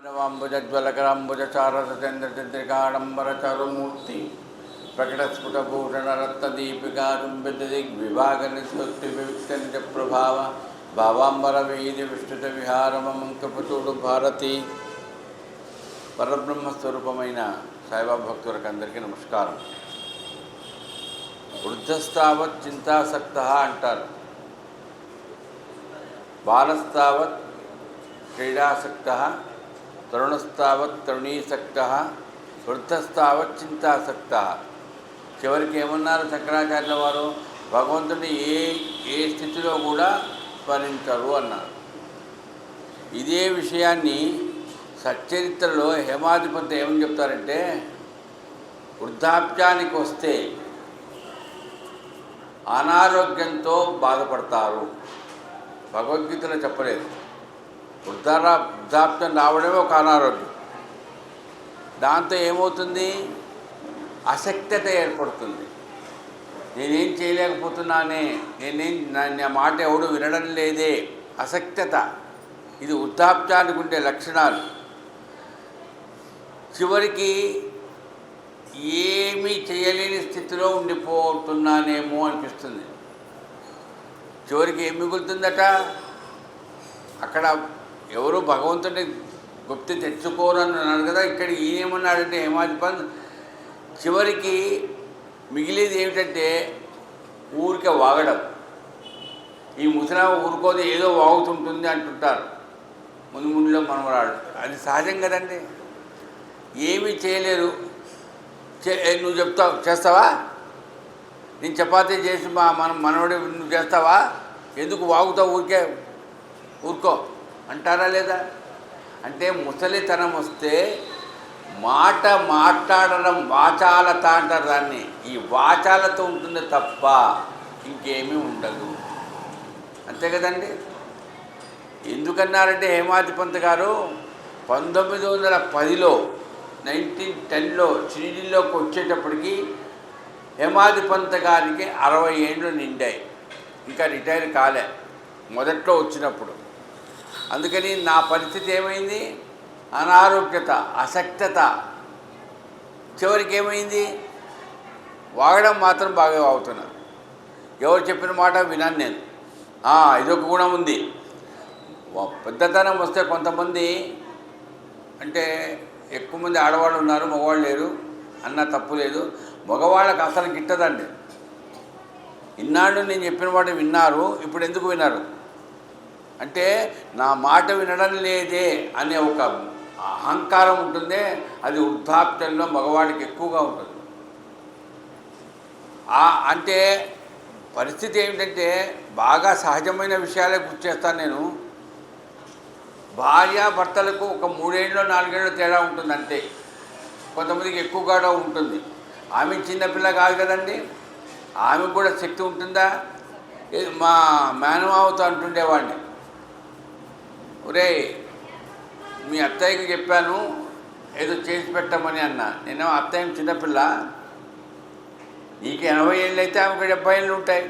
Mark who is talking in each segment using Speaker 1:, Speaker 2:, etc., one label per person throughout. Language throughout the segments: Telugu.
Speaker 1: मानवाम्बुजज्वलकराम्बुजचारसचन्द्रचन्द्रिकाडम्बरचारुमूर्ति प्रकटस्फुटभूषणरत्नदीपिकारुम्बितदिग्विभागनिस्तुतिविविक्तनिजप्रभाव भावाम्बरवीधिविष्टुतविहारमं భారతి. పరబ్రహ్మస్వరూపమైన సాయిబాబా భక్తులకందరికీ నమస్కారం. వృద్ధస్తావత్ చింతాసక్త అంటారు, బాలస్తావత్ క్రీడాసక్త, తరుణస్తావత్ తరుణీసక్త, వృద్ధస్తావత్ చింతాసక్త. చివరికి ఏమన్నారు శంకరాచార్యుల వారు? భగవంతుని ఏ స్థితిలో కూడా స్మరించరు అన్నారు. ఇదే విషయాన్ని సచ్చరిత్రలో హేమాధిపతి ఏమని చెప్తారంటే, వృద్ధాప్యానికి వస్తే అనారోగ్యంతో బాధపడతారు. భగవద్గీతలో చెప్పలేదు. వృద్ధాప్యం రావడమే ఒక అనారోగ్యం. దాంతో ఏమవుతుంది? అశక్తత ఏర్పడుతుంది. నేనేం చేయలేకపోతున్నానే, నా మాట ఎవడు వినడం లేదే, అశక్తత. ఇది వృద్ధాప్యానికి ఉండే లక్షణాలు. చివరికి ఏమీ చేయలేని స్థితిలో ఉండిపోతున్నానేమో అనిపిస్తుంది. చివరికి ఏం మిగులుతుందట? అక్కడ ఎవరు భగవంతుడిని గుప్తి తెచ్చుకోరని అన్నాడు కదా. ఇక్కడ ఈయనేమన్నాడంటే హేమాధిపతి, చివరికి మిగిలేది ఏమిటంటే ఊరికే వాగడం. ఈ ముసలామ ఊరుకోది, ఏదో వాగుతుంటుంది అంటుంటారు ముందులో మనవరాడు. అది సహజం కదండి. ఏమీ చేయలేరు. నువ్వు చేస్తావా? నేను చపాతీ చేసి మనవడి నువ్వు చేస్తావా? ఎందుకు వాగుతావు? ఊరుకో అంటారా లేదా? అంటే ముసలితనం వస్తే మాట్లాడడం వాచాలత అంటారు దాన్ని. ఈ వాచాలతో ఉంటుంది తప్ప ఇంకేమీ ఉండదు. అంతే కదండి. ఎందుకన్నారంటే హేమాధిపంత్ గారు 1910లో 1910లో షిరిడీలోకి వచ్చేటప్పటికి హేమాధిపంత్ గారికి 60 ఏళ్ళు నిండాయి. ఇంకా రిటైర్ కాలే మొదట్లో వచ్చినప్పుడు. అందుకని నా పరిస్థితి ఏమైంది? అనారోగ్యత, అశక్తత. చివరికి ఏమైంది? వాగడం మాత్రం బాగా వాగుతున్నారు. ఎవరు చెప్పిన మాట వినాను నేను. ఇదొక గుణం ఉంది. పెద్దతనం వస్తే కొంతమంది, అంటే ఎక్కువ మంది ఆడవాళ్ళు ఉన్నారు, మగవాళ్ళు లేరు అన్న తప్పు లేదు. మగవాళ్ళకి అసలు గిట్టదండి. ఇన్నాళ్ళు నేను చెప్పిన మాట విన్నారు, ఇప్పుడు ఎందుకు విన్నారు అంటే నా మాట వినడం లేదే అనే ఒక అహంకారం ఉంటుందే, అది వృద్ధాప్యంలో మగవాడికి ఎక్కువగా ఉంటుంది. అంటే పరిస్థితి ఏమిటంటే, బాగా సహజమైన విషయాలే గుర్తు చేస్తాను నేను. భార్యాభర్తలకు ఒక 3 ఏళ్ళు 4 ఏళ్ళు తేడా ఉంటుంది అంతే. కొంతమందికి ఎక్కువగా ఉంటుంది. ఆమె చిన్నపిల్ల కాదు కదండి, ఆమెకు కూడా శక్తి ఉంటుందా? మా మేనమావతో అంటుండేవాడిని, ఒరే మీ అత్తయ్యకి చెప్పాను ఏదో చేసి పెట్టమని అన్నా. నేను అత్తయ్య చిన్నపిల్ల, నీకు 80 ఏళ్ళు అయితే ఆమెకు 70 ఏళ్ళు ఉంటాయి,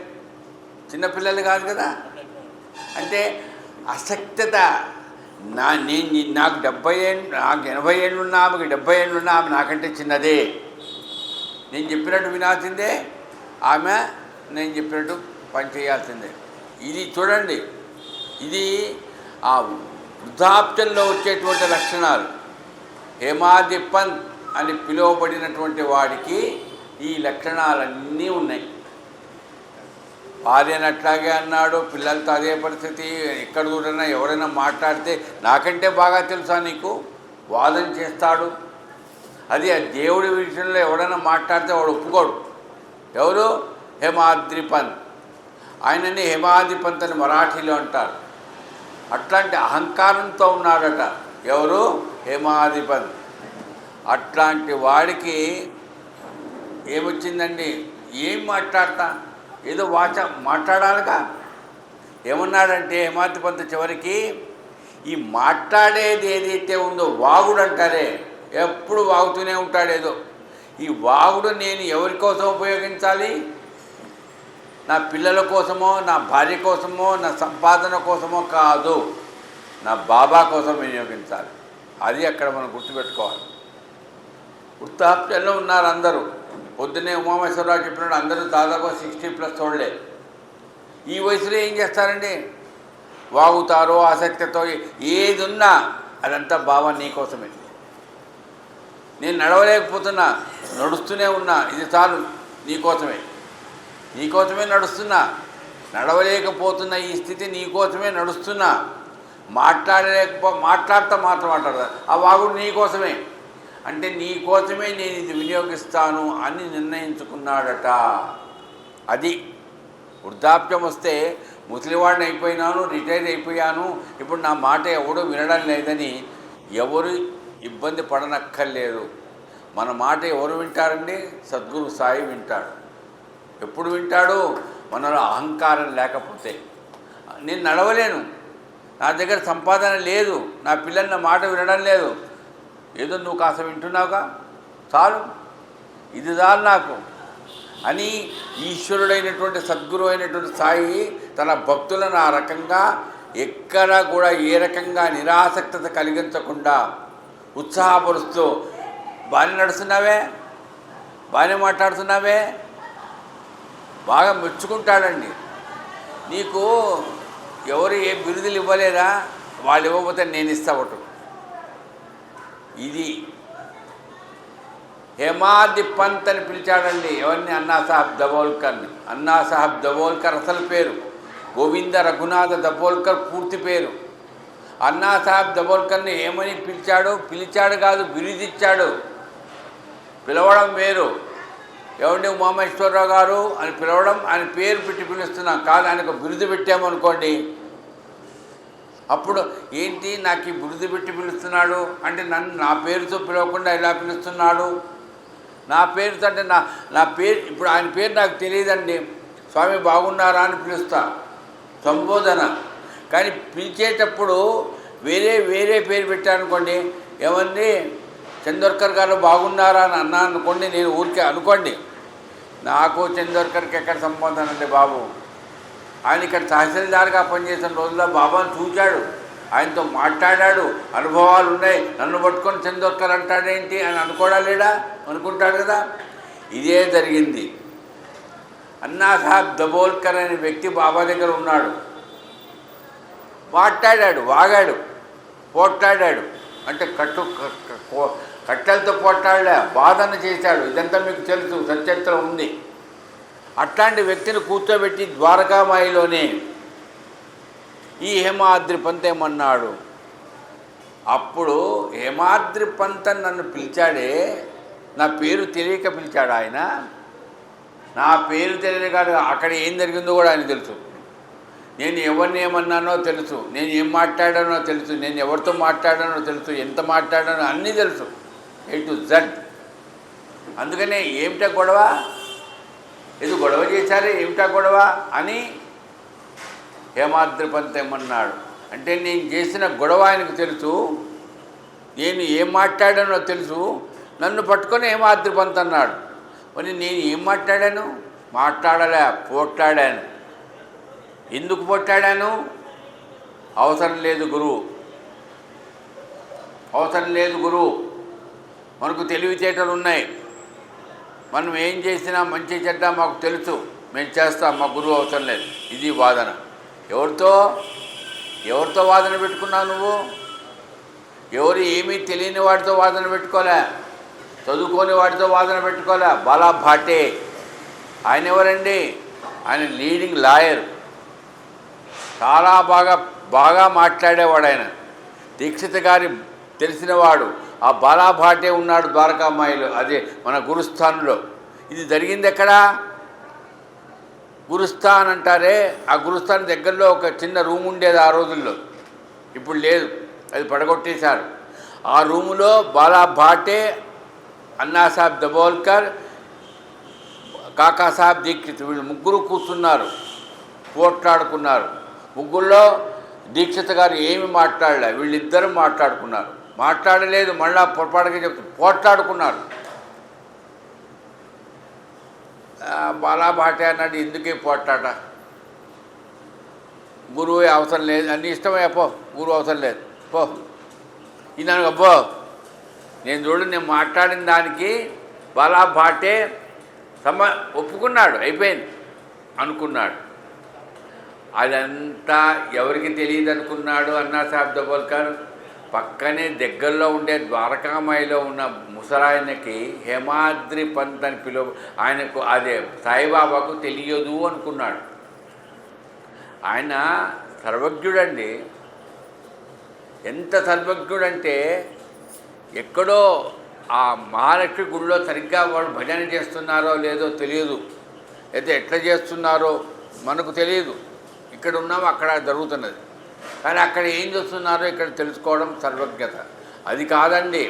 Speaker 1: చిన్నపిల్లలు కాదు కదా. అంటే అశక్తత. నాకు 70 ఏళ్ళు, నాకు 80 ఏళ్ళు ఉన్నా, ఆమెకు 70 ఏళ్ళు ఉన్నా ఆమె నాకంటే చిన్నదే. నేను చెప్పినట్టు వినాల్సిందే, ఆమె నేను చెప్పినట్టు పని చేయాల్సిందే. ఇది చూడండి, ఇది ఆ వృద్ధాప్యంలో వచ్చేటువంటి లక్షణాలు. హేమాధిపంత్ అని పిలువబడినటువంటి వాడికి ఈ లక్షణాలన్నీ ఉన్నాయి. భార్యను అట్లాగే అన్నాడు, పిల్లలతో అదే పరిస్థితి. ఎక్కడ చూడన్నా ఎవరైనా మాట్లాడితే నాకంటే బాగా తెలుసా నీకు వాదన చేస్తాడు. అది ఆ దేవుడి విషయంలో ఎవరైనా మాట్లాడితే వాడు ఒప్పుకోడు. ఎవరు? హేమాద్రిపంత్. ఆయనని హేమాధిపంత్ అని మరాఠీలో అంటారు. అట్లాంటి అహంకారంతో ఉన్నాడట. ఎవరు? హేమాధిపంత్. అట్లాంటి వాడికి ఏమొచ్చిందండి? ఏం మాట్లాడతా, ఏదో మాట్లాడాలిగా. ఏమన్నాడంటే హేమాధిపంత్ చివరికి, ఈ మాట్లాడేది ఏదైతే ఉందో వాగుడు అంటారే, ఎప్పుడు వాగుతూనే ఉంటాడేదో. ఈ వాగుడు నేను ఎవరి కోసం ఉపయోగించాలి? నా పిల్లల కోసమో, నా భార్య కోసమో, నా సంపాదన కోసమో కాదు, నా బాబా కోసం వినియోగించాలి. అది అక్కడ మనం గుర్తుపెట్టుకోవాలి. వృద్ధాప్యంలో ఉన్నారు అందరూ. పొద్దున్నే ఉమామేశ్వరరావు చెప్పినట్టు అందరూ దాదాపు 60+ వాళ్ళే. ఈ వయసులో ఏం చేస్తారండి? వాగుతారో ఆసక్తితో ఏది ఉన్నా అదంతా బావ నీకోసమే. నేను నడవలేకపోతున్నా, నడుస్తూనే ఉన్నా, ఇది చాలు నీకోసమే. నీకోసమే నడుస్తున్నా, నడవలేకపోతున్న ఈ స్థితి నీకోసమే నడుస్తున్నా, మాట్లాడుతూ మాట్లాడతా ఆ వాగుడు నీకోసమే. అంటే నీకోసమే నేను ఇది వినియోగిస్తాను అని నిర్ణయించుకున్నాడట. అది వృద్ధాప్యం వస్తే ముసలివాడిని అయిపోయినాను, రిటైర్ అయిపోయాను, ఇప్పుడు నా మాట ఎవడూ వినడం లేదని ఎవరు ఇబ్బంది పడనక్కర్లేదు. మన మాట ఎవరు వింటారండి? సద్గురు సాయి వింటాడు. ఎప్పుడు వింటాడు? మనలో అహంకారం లేకపోతే. నేను నడవలేను, నా దగ్గర సంపాదన లేదు, నా పిల్లలు నా మాట వినడం లేదు, ఏదో నువ్వు కాస్త వింటున్నావుగా, చాలు, ఇది చాలు నాకు అని ఈశ్వరుడైనటువంటి సద్గురు అయినటువంటి సాయి తన భక్తులను ఆ రకంగా ఎక్కడా కూడా ఏ రకంగా నిరాసక్తత కలిగించకుండా ఉత్సాహపరుస్తూ, బాగానే నడుస్తున్నావే, బాగానే మాట్లాడుతున్నావే, బాగా మెచ్చుకుంటాడండి. నీకు ఎవరు ఏ బిరుదులు ఇవ్వలేదా? వాళ్ళు ఇవ్వకపోతే నేను ఇస్తా ఒకటి. ఇది హేమాద్రి పంత్ అని పిలిచాడండి. ఎవరిని? అన్నాసాహెబ్ దబోల్కర్ని. అన్నాసాహెబ్ దబోల్కర్ అసలు పేరు గోవింద రఘునాథ దబోల్కర్ పూర్తి పేరు. అన్నాసాహెబ్ దబోల్కర్ని ఏమని పిలిచాడు? పిలిచాడు కాదు, బిరుదిచ్చాడు. పిలవడం వేరు. ఎవరిని? ఉమామేశ్వరరావు గారు అని పిలవడం, ఆయన పేరు పెట్టి పిలుస్తున్నాం కాదు, ఆయనకు బిరుదు పెట్టామనుకోండి, అప్పుడు ఏంటి నాకు ఈ బిరుదు పెట్టి పిలుస్తున్నాడు అంటే నన్ను నా పేరుతో పిలవకుండా ఎలా పిలుస్తున్నాడు? నా పేరుతో అంటే నా పేరు, ఇప్పుడు ఆయన పేరు నాకు తెలియదండి, స్వామి బాగున్నారా అని పిలుస్తా, సంబోధన. కానీ పిలిచేటప్పుడు వేరే పేరు పెట్టానుకోండి, ఏమండి చందోర్కర్ గారు బాగున్నారా అని అన్నా అనుకోండి, నేను ఊరికే అనుకోండి, నాకు చందోర్కర్కి ఎక్కడ సంబంధం అండి బాబు. ఆయన ఇక్కడ తహసీల్దార్గా పనిచేసిన రోజుల్లో బాబాను చూశాడు, ఆయనతో మాట్లాడాడు, అనుభవాలు ఉన్నాయి, నన్ను పట్టుకొని చందోర్కర్ అంటాడేంటి అని అనుకోవడాలేడా? అనుకుంటాడు కదా. ఇదే జరిగింది. అన్నాసాహెబ్ దబోల్కర్ అనే వ్యక్తి బాబా దగ్గర ఉన్నాడు. మాట్లాడాడు, వాగాడు, పోట్లాడాడు, అంటే కట్టెలతో పోట్లాడా, బాధన చేశాడు. ఇదంతా మీకు తెలుసు, సచరిత్ర ఉంది. అట్లాంటి వ్యక్తిని కూర్చోబెట్టి ద్వారకామాయిలోనే ఈ హేమాద్రి పంత్ ఏమన్నాడు? అప్పుడు హేమాద్రి పంత్ అని నన్ను పిలిచాడే, నా పేరు తెలియక పిలిచాడు ఆయన. నా పేరు తెలియక అక్కడ ఏం జరిగిందో కూడా ఆయన తెలుసు. నేను ఎవరిని ఏమన్నానో తెలుసు, నేను ఏం మాట్లాడానో తెలుసు, నేను ఎవరితో మాట్లాడానో తెలుసు, ఎంత మాట్లాడానో అన్నీ తెలుసు, A to Z. అందుకనే ఏమిటా గొడవ, ఏదో గొడవ చేశారే, ఏమిటా గొడవ అని హేమాద్రి పంత్ ఏమన్నాడు అంటే, నేను చేసిన గొడవ ఆయనకు తెలుసు, నేను ఏం మాట్లాడానో తెలుసు, నన్ను పట్టుకొని హేమాద్రి పంత్ అన్నాడు. మరి నేను ఏం మాట్లాడాను? మాట్లాడలే, పోట్లాడాను. ఎందుకు పోట్లాడాను? అవసరం లేదు గురువు, అవసరం లేదు గురువు, మనకు తెలివితేటలు ఉన్నాయి, మనం ఏం చేసినా మంచి చెడ్డ మాకు తెలుసు, మేము చేస్తాం, మా గురువు అవసరం లేదు. ఇది వాదన. ఎవరితో వాదన పెట్టుకున్నావు నువ్వు? ఎవరు ఏమీ తెలియని వాడితో వాదన పెట్టుకోలే, చదువుకోని వాడితో వాదన పెట్టుకోలే. బాలా భాటే ఆయన ఎవరండి? ఆయన లీడింగ్ లాయర్, చాలా బాగా మాట్లాడేవాడు ఆయన. దీక్షిత గారి తెలిసినవాడు. ఆ బాలా భాటే ఉన్నాడు ద్వారకామాయిలో, అదే మన గురుస్థాన్లో. ఇది జరిగింది ఎక్కడ? గురుస్థాన్ అంటారే, ఆ గురుస్థాన్ దగ్గరలో ఒక చిన్న రూమ్ ఉండేది ఆ రోజుల్లో, ఇప్పుడు లేదు, అది పడగొట్టేశారు. ఆ రూములో బాలా భాటే, అన్నాసాహెబ్ దబోల్కర్, కాకాసాహెబ్ దీక్షిత్ వీళ్ళు ముగ్గురు కూర్చున్నారు, పోట్లాడుకున్నారు. ముగ్గురులో దీక్షిత్ గారు ఏమి మాట్లాడలే, వీళ్ళిద్దరూ మాట్లాడుకున్నారు. మాట్లాడలేదు, మళ్ళా పొరపాటుగా చెప్తూ పోట్లాడుకున్నారు. బాలా భాటే అన్నాడు, ఎందుకే పోట్లాట, గురువు అవసరం లేదు, అన్ని ఇష్టమే, పో, గురువు అవసరం లేదు, పో, ఈయన అబ్బో నేను చూడు నేను మాట్లాడిన దానికి బాలా భాటే ఒప్పుకున్నాడు, అయిపోయింది అనుకున్నాడు. అదంతా ఎవరికి తెలియదు అనుకున్నాడు అన్నా సాహెబ్ దబోల్కర్. పక్కనే దగ్గరలో ఉండే ద్వారకామాయిలో ఉన్న ముసలాయనకి హేమాద్రి పంత్ అని ఆయనకు అదే సాయిబాబాకు తెలియదు అనుకున్నాడు. ఆయన సర్వజ్ఞుడండి. ఎంత సర్వజ్ఞుడంటే ఎక్కడో ఆ మహాలక్ష్మి గుడిలో సరిగ్గా వాళ్ళు భజన చేస్తున్నారో లేదో తెలియదు, అయితే ఎట్లా చేస్తున్నారో మనకు తెలియదు. ఇక్కడ ఉన్నాము, అక్కడ జరుగుతున్నది, కానీ అక్కడ ఏం చేస్తున్నారో ఇక్కడ తెలుసుకోవడం సర్వజ్ఞత. అది కాదండి,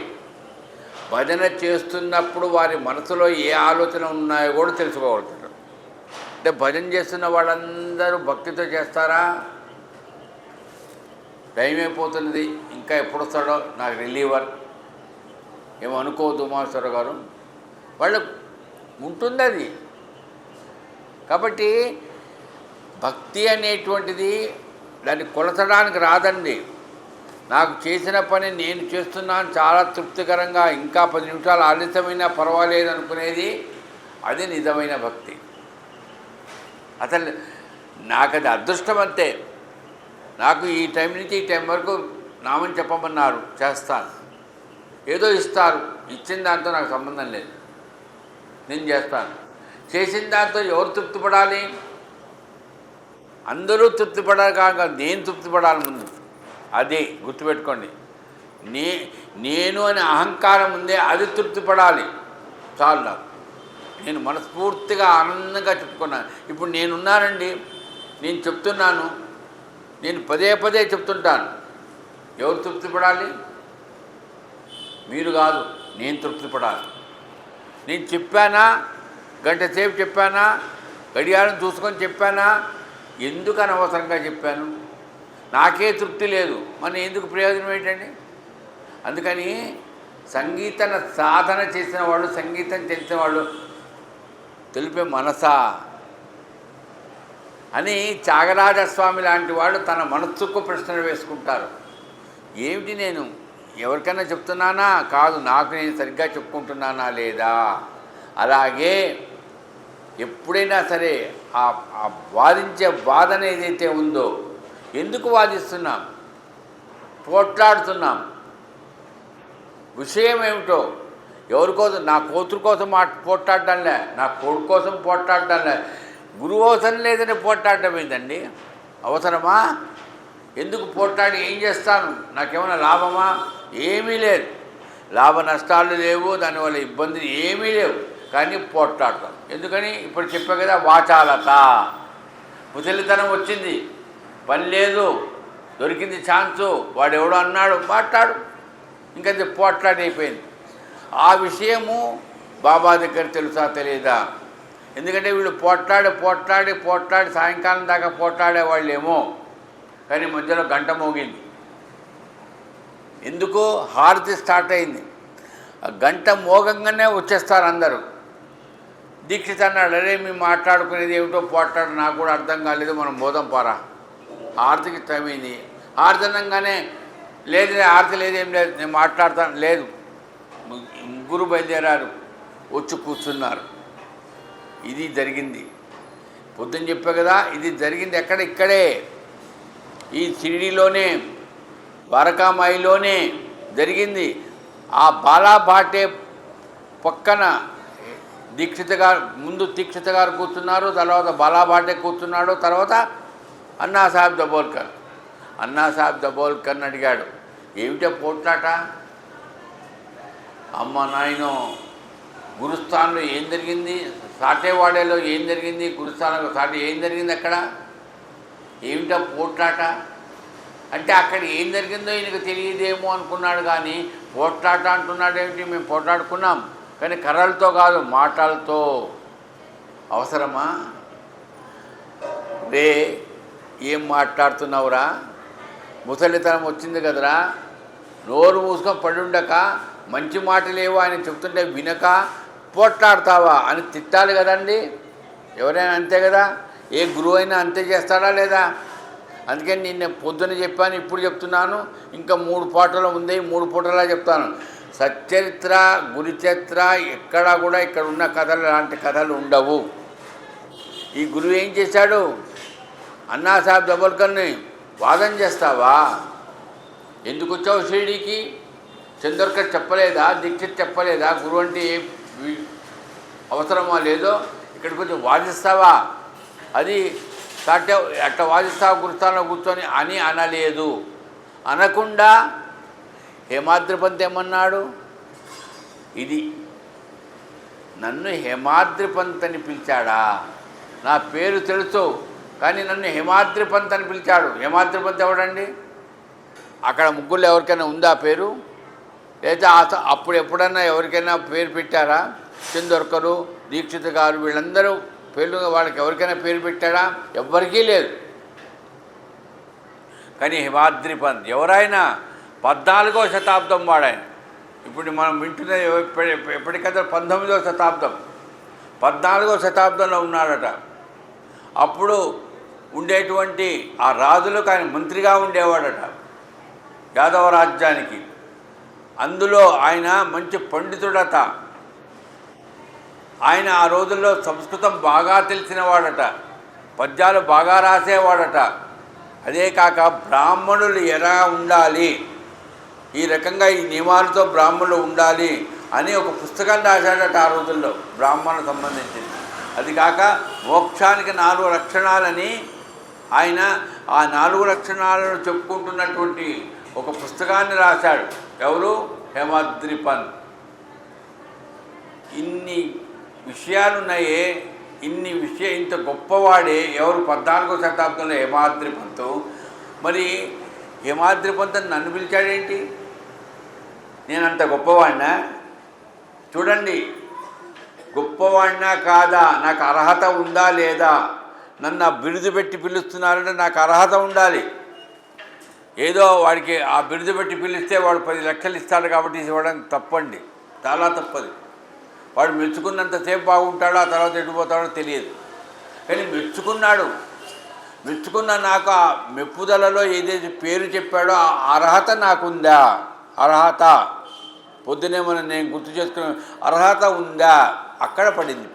Speaker 1: భజన చేస్తున్నప్పుడు వారి మనసులో ఏ ఆలోచన ఉన్నాయో కూడా తెలుసుకోగలుగుతారు. అంటే భజన చేస్తున్న వాళ్ళందరూ భక్తితో చేస్తారా? టైం అయిపోతున్నది, ఇంకా ఎప్పుడు వస్తాడో నాకు రిలీవర్ ఏమనుకోవద్దు ఉమాశ్వరరావు గారు, వాళ్ళకు ఉంటుంది అది. కాబట్టి భక్తి అనేటువంటిది దాన్ని కొలచడానికి రాదండి. నాకు చేసిన పని నేను చేస్తున్నాను చాలా తృప్తికరంగా, ఇంకా 10 నిమిషాలు ఆలస్యమైనా పర్వాలేదు అనుకునేది అది నిజమైన భక్తి. అసలు నాకు అది అదృష్టం అంతే. నాకు ఈ టైం నుంచి ఈ టైం వరకు నామం చెప్పమన్నారు, చేస్తాను. ఏదో ఇస్తారు, ఇచ్చిన దాంతో నాకు సంబంధం లేదు, నేను చేస్తాను. చేసిన దాంతో ఎవరు తృప్తిపడాలి? అందరూ తృప్తిపడాలి కాక నేను తృప్తిపడాలి ముందు. అది గుర్తుపెట్టుకోండి. నేను అనే అహంకారం ఉందే అది తృప్తిపడాలి చాలు. నాకు నేను మనస్ఫూర్తిగా ఆనందంగా చెప్పుకున్నాను. ఇప్పుడు నేనున్నానండి, నేను చెప్తున్నాను, నేను పదే పదే చెప్తుంటాను. ఎవరు తృప్తిపడాలి? మీరు కాదు, నేను తృప్తిపడాలి. నేను చెప్పానా, గంట సేపు చెప్పానా, గడియారం చూసుకొని చెప్పానా, ఎందుకు అనవసరంగా చెప్పాను? నాకే తృప్తి లేదు, మన ఎందుకు ప్రయోజనం ఏంటండి? అందుకని సంగీతన సాధన చేసిన వాళ్ళు, సంగీతం తెలిసిన వాళ్ళు తెలిపే మనసా అని త్యాగరాజస్వామి లాంటి వాళ్ళు తన మనస్సుకు ప్రశ్నలు వేసుకుంటారు. ఏమిటి నేను ఎవరికైనా చెప్తున్నానా? కాదు, నాకు నేను సరిగ్గా చెప్పుకుంటున్నానా లేదా? అలాగే ఎప్పుడైనా సరే ఆ వాదించే వాదన ఏదైతే ఉందో, ఎందుకు వాదిస్తున్నాం, పోట్లాడుతున్నాం, విషయం ఏమిటో, ఎవరి కోసం, నా కూతురు కోసం పోట్లాడడంలే, నా కొడుకు కోసం పోట్లాడడంలే, గురువు అవసరం లేదని పోట్లాడడం ఏంటండి? అవసరమా? ఎందుకు పోట్లాడి ఏం చేస్తాను? నాకేమైనా లాభమా? ఏమీ లేదు. లాభ నష్టాలు లేవు, దానివల్ల ఇబ్బందులు ఏమీ లేవు, కానీ పోట్లాడతాం. ఎందుకని? ఇప్పుడు చెప్పా కదా, వాచాలత, ముసలితనం వచ్చింది, పని లేదు, దొరికింది ఛాన్సు, వాడు ఎవడో అన్నాడు మాట్లాడు, ఇంకా పోట్లాడైపోయింది. ఆ విషయము బాబా దగ్గర తెలుసా తెలియదా? ఎందుకంటే వీళ్ళు పోట్లాడి సాయంకాలం దాకా పోట్లాడే వాళ్ళేమో, కానీ మధ్యలో గంట మోగింది. ఎందుకు? హారతి స్టార్ట్ అయింది. ఆ గంట మోగంగానే వచ్చేస్తారు అందరూ. దీక్షిత్ అన్నాడు, అరే మేము మాట్లాడుకునేది ఏమిటో పోట్లాడు, నాకు కూడా అర్థం కాలేదు, మనం మోదం పారా, హారతికి టైం అయింది. హారతి అనగానే లేదు, హారతి లేదేం లేదు, నేను మాట్లాడతాను, లేదు. ముగ్గురు బయలుదేరారు, వచ్చి కూర్చున్నారు. ఇది జరిగింది. పొద్దున్న చెప్పా కదా, ఇది జరిగింది ఎక్కడ? ఇక్కడే, ఈ షిరిడీలోనే, ద్వారకామాయిలోనే జరిగింది. ఆ బాలా భాటే పక్కన దీక్షిత గారు, ముందు దీక్షిత గారు కూర్చున్నారు, తర్వాత బాలా భాటే కూర్చున్నాడు, తర్వాత అన్నా సాహెబ్ దబోల్కర్. అన్నా సాహెబ్ దబోల్కర్ని అడిగాడు, ఏమిటో పోట్లాట? అమ్మ నాయనో, గురుస్థానంలో ఏం జరిగింది, సాటేవాడేలో ఏం జరిగింది, గురుస్థానంలో సాటే ఏం జరిగింది, అక్కడ ఏమిటో పోట్లాట అంటే అక్కడ ఏం జరిగిందో ఈయనకు తెలియదేమో అనుకున్నాడు, కానీ పోట్లాట అంటున్నాడు. ఏమిటి? మేము పోట్లాడుకున్నాం, కానీ కర్రలతో కాదు, మాటలతో. అవసరమా? రే ఏం మాట్లాడుతున్నావురా, ముసలితనం వచ్చింది కదరా, నోరు మూసుకొని పడి ఉండక, మంచి మాటలేవో ఆయన చెప్తుంటే వినక పోట్లాడతావా అని తిట్టాలి కదండి. ఎవరైనా అంతే కదా, ఏ గురువు అయినా అంతే చేస్తాడా లేదా? అందుకని నిన్న పొద్దున చెప్పాను, ఇప్పుడు చెప్తున్నాను, ఇంకా 3 పూటలు ఉంది, 3 పూటలా చెప్తాను. సచ్చరిత్ర, గురుచరిత్ర ఎక్కడా కూడా ఇక్కడ ఉన్న కథలు లాంటి కథలు ఉండవు. ఈ గురువు ఏం చేశాడు? అన్నాసాహెబ్ దబోల్కర్ని వాదన చేస్తావా? ఎందుకు వచ్చావు షిరిడీకి? చందోర్కర్ చెప్పలేదా? దీక్షిత్ చెప్పలేదా? గురువు అంటే అవసరమా లేదో ఇక్కడికి వచ్చి వాదిస్తావా? అది కాటే అట్లా వాదిస్తావా గురుస్థానంలో కూర్చొని అని అనలేదు. అనకుండా హేమాద్రి పంత్ ఏమన్నాడు? ఇది నన్ను హేమాద్రి పంత్ అని పిలిచాడా? నా పేరు తెలుసు, కానీ నన్ను హేమాద్రి పంత్ అని పిలిచాడు. హేమాద్రి పంత్ ఎవడండి? అక్కడ ముగ్గురు ఎవరికైనా ఉందా పేరు? లేదా అప్పుడు ఎప్పుడన్నా ఎవరికైనా పేరు పెట్టారా? చందోర్కరు, దీక్షిత్ గారు వీళ్ళందరూ పేర్లు వాళ్ళకి ఎవరికైనా పేరు పెట్టాడా? ఎవ్వరికీ లేదు. కానీ హేమాద్రి పంత్ ఎవరైనా 14వ శతాబ్దం వాడాయన. ఇప్పుడు మనం వింటున్న ఎప్పటికైతే 19వ శతాబ్దం, 14వ శతాబ్దంలో ఉన్నాడట. అప్పుడు ఉండేటువంటి ఆ రాజులకు ఆయన మంత్రిగా ఉండేవాడట యాదవ రాజ్యానికి. అందులో ఆయన మంచి పండితుడట. ఆయన ఆ రోజుల్లో సంస్కృతం బాగా తెలిసినవాడట, పద్యాలు బాగా రాసేవాడట. అదే కాక బ్రాహ్మణులు ఎలా ఉండాలి, ఈ రకంగా ఈ నియమాలతో బ్రాహ్మణులు ఉండాలి అని ఒక పుస్తకాన్ని రాశాడట ఆ రోజుల్లో, బ్రాహ్మణులకు సంబంధించింది. అది కాక మోక్షానికి 4 లక్షణాలని ఆయన ఆ 4 లక్షణాలను చెప్పుకుంటున్నటువంటి ఒక పుస్తకాన్ని రాశాడు. ఎవరు? హేమాద్రి పంత్. ఇన్ని విషయాలున్నాయే, ఇంత గొప్పవాడే ఎవరు? 14వ శతాబ్దంలో హేమాద్రి పంత్. మరి హేమాద్రి పంత్ నన్ను పిలిచాడేంటి? నేనంత గొప్పవాడినా? చూడండి, గొప్పవాడినా కాదా, నాకు అర్హత ఉందా లేదా? నన్ను బిరుదు పెట్టి పిలుస్తున్నారంటే నాకు అర్హత ఉండాలి. ఏదో వాడికి ఆ బిరుదు పెట్టి పిలిస్తే వాడు 10 లక్షలు ఇస్తాడు కాబట్టి ఇవ్వడం తప్పండి, చాలా తప్పది. వాడు మెచ్చుకున్నంతసేపు బాగుంటాడో ఆ తర్వాత ఎడిపోతాడో తెలియదు. కానీ మెచ్చుకున్న నాకు ఆ మెప్పుదలలో ఏదైతే పేరు చెప్పాడో ఆ అర్హత నాకుందా? అర్హత పొద్దునే నేను గుర్తు చేసుకున్న అర్హత ఉందా? అక్కడ పడింది.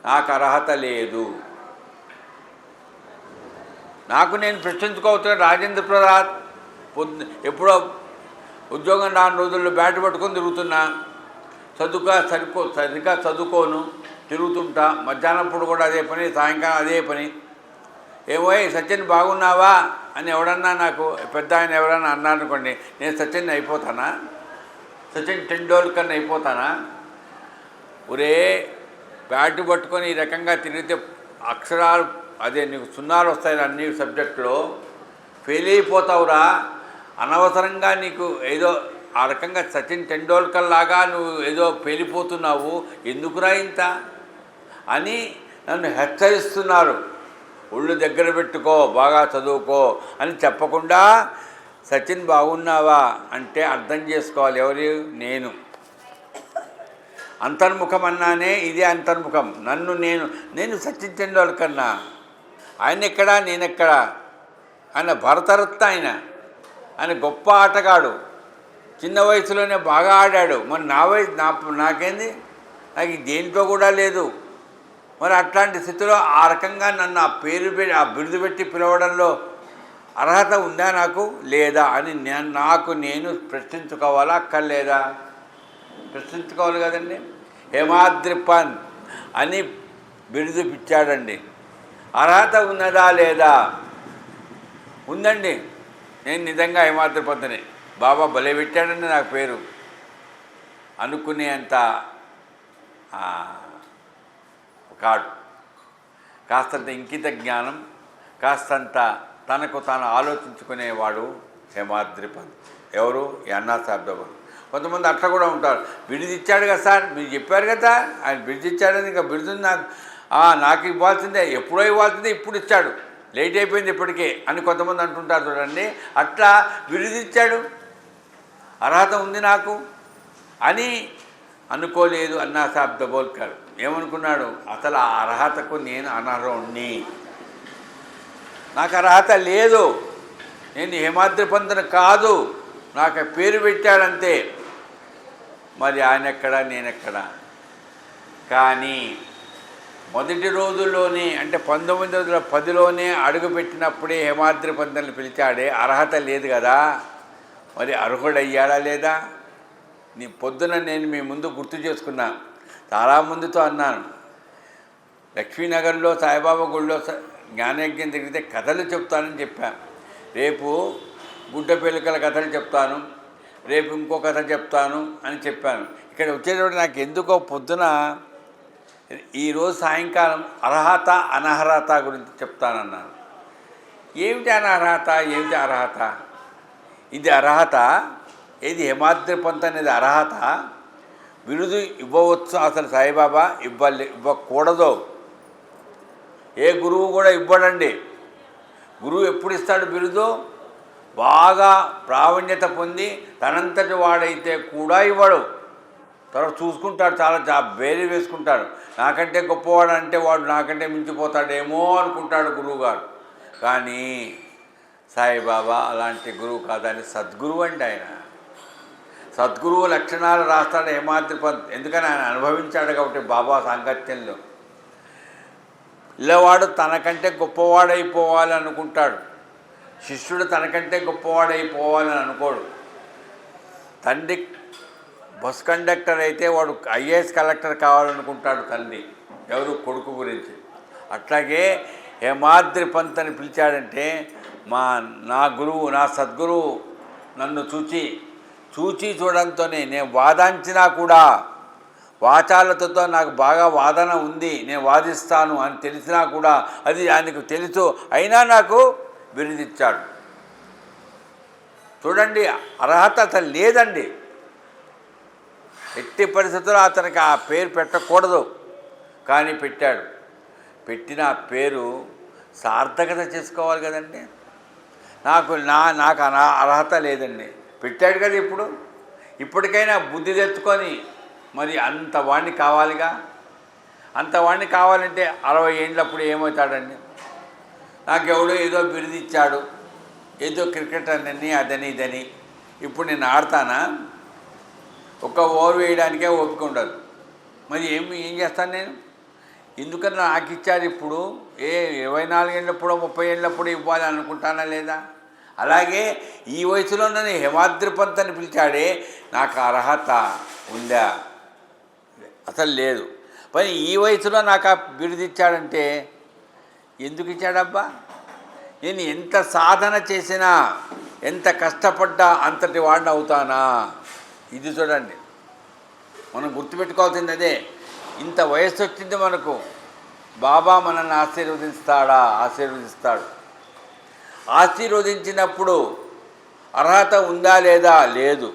Speaker 1: నాకు అర్హత లేదు. నాకు నేను ప్రశ్నించుకోవచ్చు. రాజేంద్ర ప్రసాద్ ఎప్పుడో ఉద్యోగం రాని రోజుల్లో బ్యాట్ పట్టుకొని తిరుగుతున్నా, సరిగ్గా చదువుకోను, తిరుగుతుంటా. మధ్యాహ్నప్పుడు కూడా అదే పని, సాయంకాలం అదే పని. ఏమో సచిన్ బాగున్నావా అని ఎవడన్నా నాకు పెద్ద ఆయన ఎవరన్నా అన్నారనుకోండి, నేను సచిన్ అయిపోతానా? సచిన్ టెండూల్కర్ని అయిపోతానా? ఒరే, బ్యాట్ పట్టుకొని ఈ రకంగా తిరిగితే అక్షరాలు అదే నీకు 0 వస్తాయి అన్ని సబ్జెక్టులో, ఫెయిల్ అయిపోతావురా. అనవసరంగా నీకు ఏదో ఆ రకంగా సచిన్ టెండూల్కర్ లాగా నువ్వు ఏదో పేలిపోతున్నావు, ఎందుకురా ఇంత అని నన్ను హెచ్చరిస్తున్నారు. ఒళ్ళు దగ్గర పెట్టుకో, బాగా చదువుకో అని చెప్పకుండా సచిన్ బాగున్నావా అంటే అర్థం చేసుకోవాలి ఎవరు? అంతర్ముఖం అన్నానే, ఇదే అంతర్ముఖం. నేను సచిన్ టెండూల్కర్నా? ఆయన ఎక్కడా, నేనెక్కడా? ఆయన భారతరత్న, ఆయన గొప్ప ఆటగాడు, చిన్న వయసులోనే బాగా ఆడాడు. మరి నా వయసు నాకేంది? నాకు దేంట్లో కూడా లేదు. మరి అట్లాంటి స్థితిలో ఆ రకంగా నన్ను ఆ బిరుదు పెట్టి పిలవడంలో అర్హత ఉందా నాకు లేదా అని నేను ప్రశ్నించుకోవాలా అక్కర్లేదా? ప్రశ్నించుకోవాలి కదండి. హేమాద్రి పంత్ అని బిరుదు పిచ్చాడండి. అర్హత ఉన్నదా లేదా? ఉందండి. నేను నిజంగా హేమాద్రి పంత్ని బాబా భలే పెట్టాడండి నాకు పేరు అనుకునేంత కాడు. కాస్తంత ఇంకిత జ్ఞానం, కాస్తంత తనకు తాను ఆలోచించుకునేవాడు హేమాద్రి పంత్. ఎవరు? ఈ అన్నాసాహెబ్ దబోల్కర్. కొంతమంది అట్లా కూడా ఉంటారు. బిరుదు ఇచ్చాడు కదా సార్, మీరు చెప్పారు కదా ఆయన బిరుదు ఇచ్చాడని, ఇంకా బిరుదు నాకు ఇవ్వాల్సిందే, ఎప్పుడో ఇవ్వాల్సిందే, ఇప్పుడు ఇచ్చాడు, లేట్ అయిపోయింది ఇప్పటికే అని కొంతమంది అంటుంటారు చూడండి. అట్లా బిరుదు ఇచ్చాడు, అర్హత ఉంది నాకు అని అనుకోలేదు అన్నాసాహెబ్ దబోల్కర్. ఏమనుకున్నాడు? అసలు ఆ అర్హతకు నేను అనర్హుణ్ణి. నాకు అర్హత లేదు, నేను హేమాద్రి పంతుని కాదు, నాకు పేరు పెట్టాడంతే. మరి ఆయన ఎక్కడా, నేనెక్కడా? కానీ మొదటి రోజుల్లోనే అంటే 1910లోనే అడుగుపెట్టినప్పుడే హేమాద్రి పంతుల్ని పిలిచాడే, అర్హత లేదు కదా, మరి అర్హుడయ్యాడా లేదా? నీ పొద్దున నేను మీ ముందు గుర్తు చేసుకున్నా, చాలా మందితో అన్నాను. లక్ష్మీనగర్లో సాయిబాబా గుడిలో జ్ఞానయజ్ఞం జరిగితే కథలు చెప్తానని చెప్పాను. రేపు గుడ్డ పెళ్ళికల కథలు చెప్తాను, రేపు ఇంకో కథ చెప్తాను అని చెప్పాను. ఇక్కడ వచ్చేటప్పుడు నాకు ఎందుకో పొద్దున ఈరోజు సాయంకాలం అర్హత అనర్హత గురించి చెప్తానన్నాను. ఏమిటి అనర్హత, ఏమిటి అర్హత? ఇది అర్హత, ఏది హేమాద్రి పంత్ అనేది అర్హత. బిరుదు ఇవ్వవచ్చు అసలు సాయిబాబా ఇవ్వకూడదు. ఏ గురువు కూడా ఇవ్వడండి. గురువు ఎప్పుడు ఇస్తాడు బిరుదు? బాగా ప్రావీణ్యత పొంది తనంతటి వాడైతే కూడా ఇవ్వడు. తర్వాత చూసుకుంటాడు, చాలా వేరే వేసుకుంటాడు. నాకంటే గొప్పవాడు అంటే వాడు నాకంటే మించిపోతాడేమో అనుకుంటాడు గురువు గారు. కానీ సాయిబాబా అలాంటి గురువు కాదని సద్గురువు అండి ఆయన. సద్గురువు లక్షణాలు రాస్తాడు హేమాద్రి పంత్. ఎందుకని ఆయన అనుభవించాడు కాబట్టి బాబా సాంగత్యంలో. పిల్లవాడు తనకంటే గొప్పవాడైపోవాలని అనుకుంటాడు, శిష్యుడు తనకంటే గొప్పవాడైపోవాలని అనుకోడు. తండ్రి బస్ కండక్టర్ అయితే వాడు ఐఏఎస్ కలెక్టర్ కావాలనుకుంటాడు తండ్రి, ఎవరు కొడుకు గురించి. అట్లాగే హేమాద్రి పంత్ అని పిలిచాడంటే నా గురువు, నా సద్గురువు నన్ను చూడంతోనే నేను వాదించినా కూడా, వాచాలతో నాకు బాగా వాదన ఉంది, నేను వాదిస్తాను అని తెలిసినా కూడా అది ఆయనకు తెలుసు, అయినా నాకు బిరుదిచ్చాడు. చూడండి, అర్హత అసలు లేదండి. ఎట్టి పరిస్థితుల్లో అతనికి ఆ పేరు పెట్టకూడదు, కానీ పెట్టాడు. పెట్టిన ఆ పేరు సార్థకత చేసుకోవాలి కదండి. నాకు అర్హత లేదండి, పెట్టాడు కదా. ఇప్పటికైనా బుద్ధి తెచ్చుకొని మరి అంత వాడిని కావాలిగా. అంత వాడిని కావాలంటే 60 ఏండ్లప్పుడు ఏమవుతాడండి? నాకెవడో ఏదో బిరుదిచ్చాడు, ఏదో క్రికెట్ అని అదని ఇదని. ఇప్పుడు నేను ఆడతానా? ఒక ఓవర్ వేయడానికే ఓపిక ఉండదు. మరి ఏం చేస్తాను నేను? ఎందుకని నాకు ఇచ్చారు ఇప్పుడు? 24 ఏళ్ళప్పుడో 30 ఏళ్ళప్పుడు ఇవ్వాలి అనుకుంటానా లేదా? అలాగే ఈ వయసులో నన్ను హేమాద్రి పంత్ అని పిలిచాడే, నాకు అర్హత ఉందా? అసలు లేదు. మరి ఈ వయసులో నాకు ఆ బిరుదిచ్చాడంటే ఎందుకు ఇచ్చాడబ్బా? నేను ఎంత సాధన చేసినా, ఎంత కష్టపడ్డా అంతటి వాడిని అవుతానా? ఇది చూడండి, మనం గుర్తుపెట్టుకోవాల్సింది అదే. ఇంత వయసు వచ్చింది మనకు, బాబా మనల్ని ఆశీర్వదిస్తాడు. ఆశీర్వదించినప్పుడు అర్హత ఉందా లేదా? లేదు.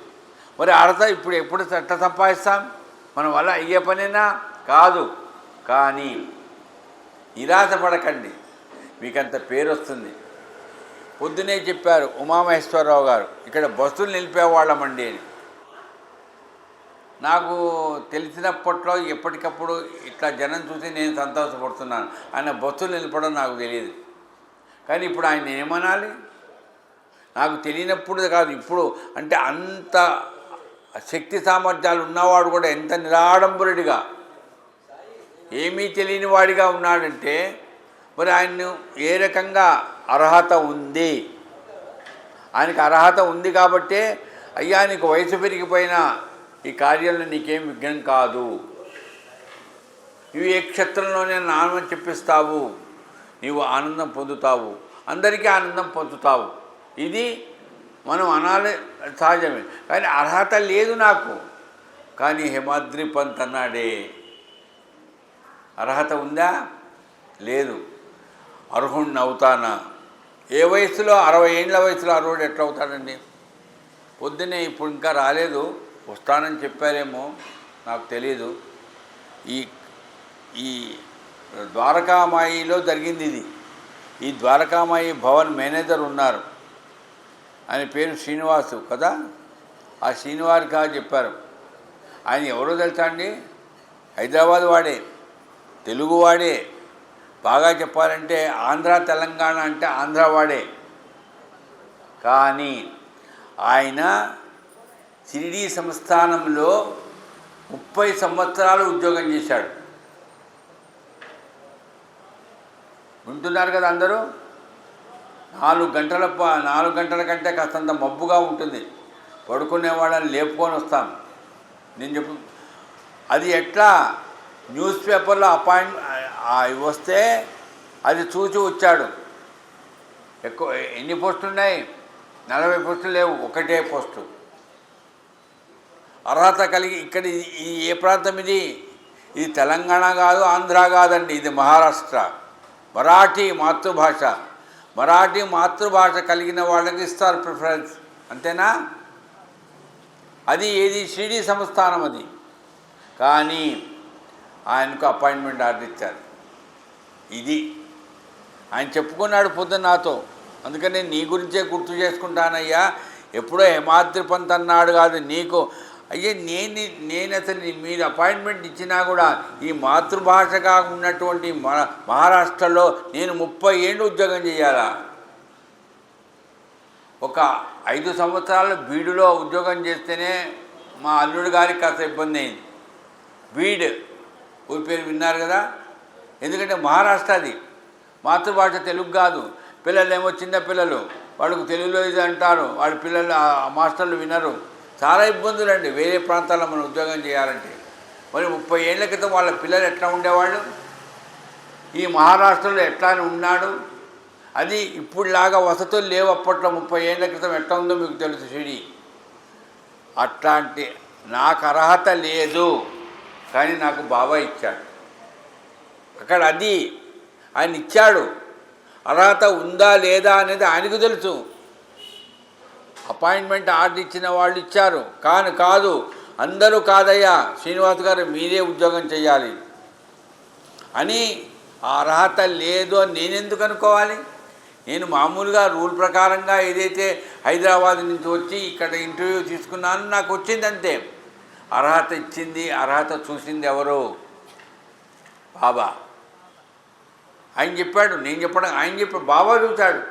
Speaker 1: మరి అర్హత ఎప్పుడు ఎట్లా సంపాదిస్తాం? మన వల్ల అయ్యే పనేనా? కాదు. కానీ నిరాశపడకండి, మీకంత పేరు వస్తుంది. పొద్దునే చెప్పారు ఉమామహేశ్వరరావు గారు, ఇక్కడ బస్సులు నిలిపేవాళ్ళమండి అని. నాకు తెలిసినప్పట్లో ఎప్పటికప్పుడు ఇట్లా జనం చూసి నేను సంతోషపడుతున్నాను. ఆయన బస్సులు నిలపడం నాకు తెలియదు. కానీ ఇప్పుడు ఆయన ఏమనాలి? నాకు తెలియనప్పుడు కాదు, ఇప్పుడు అంటే అంత శక్తి సామర్థ్యాలు ఉన్నవాడు కూడా ఎంత నిరాడంబరుడిగా, ఏమీ తెలియని వాడిగా ఉన్నాడంటే మరి ఆయన్ను ఏ రకంగా అర్హత ఉంది? ఆయనకు అర్హత ఉంది కాబట్టే, అయ్యా నీకు వయసు పెరిగిపోయినా ఈ కార్యంలో నీకేం విఘ్నం కాదు, ఇవి ఏ క్షేత్రంలోనే నామని చెప్పిస్తావు, నీవు ఆనందం పొందుతావు, అందరికీ ఆనందం పొందుతావు. ఇది మనం అనాలి, సహజమే. కానీ అర్హత లేదు నాకు. కానీ హేమాద్రి పంత్ అన్నాడే, అర్హత ఉందా? లేదు. అర్హుణ్ణి అవుతానా? ఏ వయసులో? 60 ఏండ్ల వయసులో అర్హుడు ఎట్లా అవుతాడండి? పొద్దున్నే ఇప్పుడు ఇంకా రాలేదు, వస్తానని చెప్పారేమో నాకు తెలీదు. ఈ ద్వారకామాయిలో జరిగింది ఇది. ఈ ద్వారకామాయి భవన్ మేనేజర్ ఉన్నారు, ఆయన పేరు శ్రీనివాసు కదా. ఆ శ్రీనివాస్ గారు చెప్పారు. ఆయన ఎవరో తెలుసా అండి? హైదరాబాద్ వాడే, తెలుగువాడే, బాగా చెప్పాలంటే ఆంధ్ర తెలంగాణ అంటే ఆంధ్రవాడే. కానీ ఆయన షిరిడీ సంస్థానంలో 30 సంవత్సరాలు ఉద్యోగం చేశాడు. వింటున్నారు కదా అందరూ? 4 గంటల కంటే కాస్తంత మబ్బుగా ఉంటుంది. పడుకునే వాళ్ళని లేపుకొని వస్తాం. నేను చెప్పు, అది ఎట్లా న్యూస్ పేపర్లో వస్తే అది చూసి వచ్చాడు. ఎక్కువ ఎన్ని పోస్టులు ఉన్నాయి? 40 పోస్టులు లేవు, ఒకటే పోస్టు. అర్హత కలిగి ఇక్కడ ఇది ఏ ప్రాంతం? ఇది తెలంగాణ కాదు, ఆంధ్ర కాదండి, ఇది మహారాష్ట్ర. మరాఠీ మాతృభాష కలిగిన వాళ్ళకి ఇస్తారు ప్రిఫరెన్స్, అంతేనా? అది ఏది? షిరిడీ సంస్థానం అది. కానీ ఆయనకు అపాయింట్మెంట్ ఆర్డర్ ఇచ్చారు. ఇది ఆయన చెప్పుకున్నాడు పొద్దున్న నాతో. అందుకని నీ గురించే గుర్తు చేసుకుంటానయ్యా, ఎప్పుడో హేమాద్రి పంత్ అన్నాడు కాదు నీకు. అయ్యే నేను అసలు మీరు అపాయింట్మెంట్ ఇచ్చినా కూడా ఈ మాతృభాషగా ఉన్నటువంటి మహారాష్ట్రలో నేను 30 ఏళ్ళు ఉద్యోగం చేయాలా? ఒక 5 సంవత్సరాలు బీడులో ఉద్యోగం చేస్తేనే మా అల్లుడు గారికి కాస్త ఇబ్బంది అయింది. బీడ్ ఊరి పేరు విన్నారు కదా? ఎందుకంటే మహారాష్ట్ర అది, మాతృభాష తెలుగు కాదు. పిల్లలేమో చిన్న పిల్లలు, వాళ్ళకు తెలుగులో ఇది అంటారు, వాళ్ళ పిల్లలు మాస్టర్లు వినరు. చాలా ఇబ్బందులు అండి వేరే ప్రాంతాల్లో మనం ఉద్యోగం చేయాలంటే. మరి 30 ఏళ్ల క్రితం వాళ్ళ పిల్లలు ఎట్లా ఉండేవాళ్ళు, ఈ మహారాష్ట్రలో ఎట్లా ఉన్నాడు? అది ఇప్పుడులాగా వసతులు లేవు అప్పట్లో. 30 ఏళ్ల క్రితం ఎట్లా ఉందో మీకు తెలుసు షిరిడీ. అట్లాంటి నాకు అర్హత లేదు, కానీ నాకు బాబా ఇచ్చాడు అక్కడ. అది ఆయన ఇచ్చాడు. అర్హత ఉందా లేదా అనేది ఆయనకు తెలుసు. అపాయింట్మెంట్ ఆర్డర్ ఇచ్చిన వాళ్ళు ఇచ్చారు, కానీ కాదు అందరూ కాదయ్యా శ్రీనివాస్ గారు మీరే ఉద్యోగం చేయాలి అని. ఆ అర్హత లేదు అని నేనెందుకు అనుకోవాలి? నేను మామూలుగా రూల్ ప్రకారంగా ఏదైతే హైదరాబాద్ నుంచి వచ్చి ఇక్కడ ఇంటర్వ్యూ తీసుకున్నాను, నాకు వచ్చింది అంతే. అర్హత ఇచ్చింది, అర్హత చూసింది ఎవరు? బాబా. ఆయన చెప్పాడు, నేను చెప్పడం ఆయన చెప్పాడు, బాబా చూశాడు.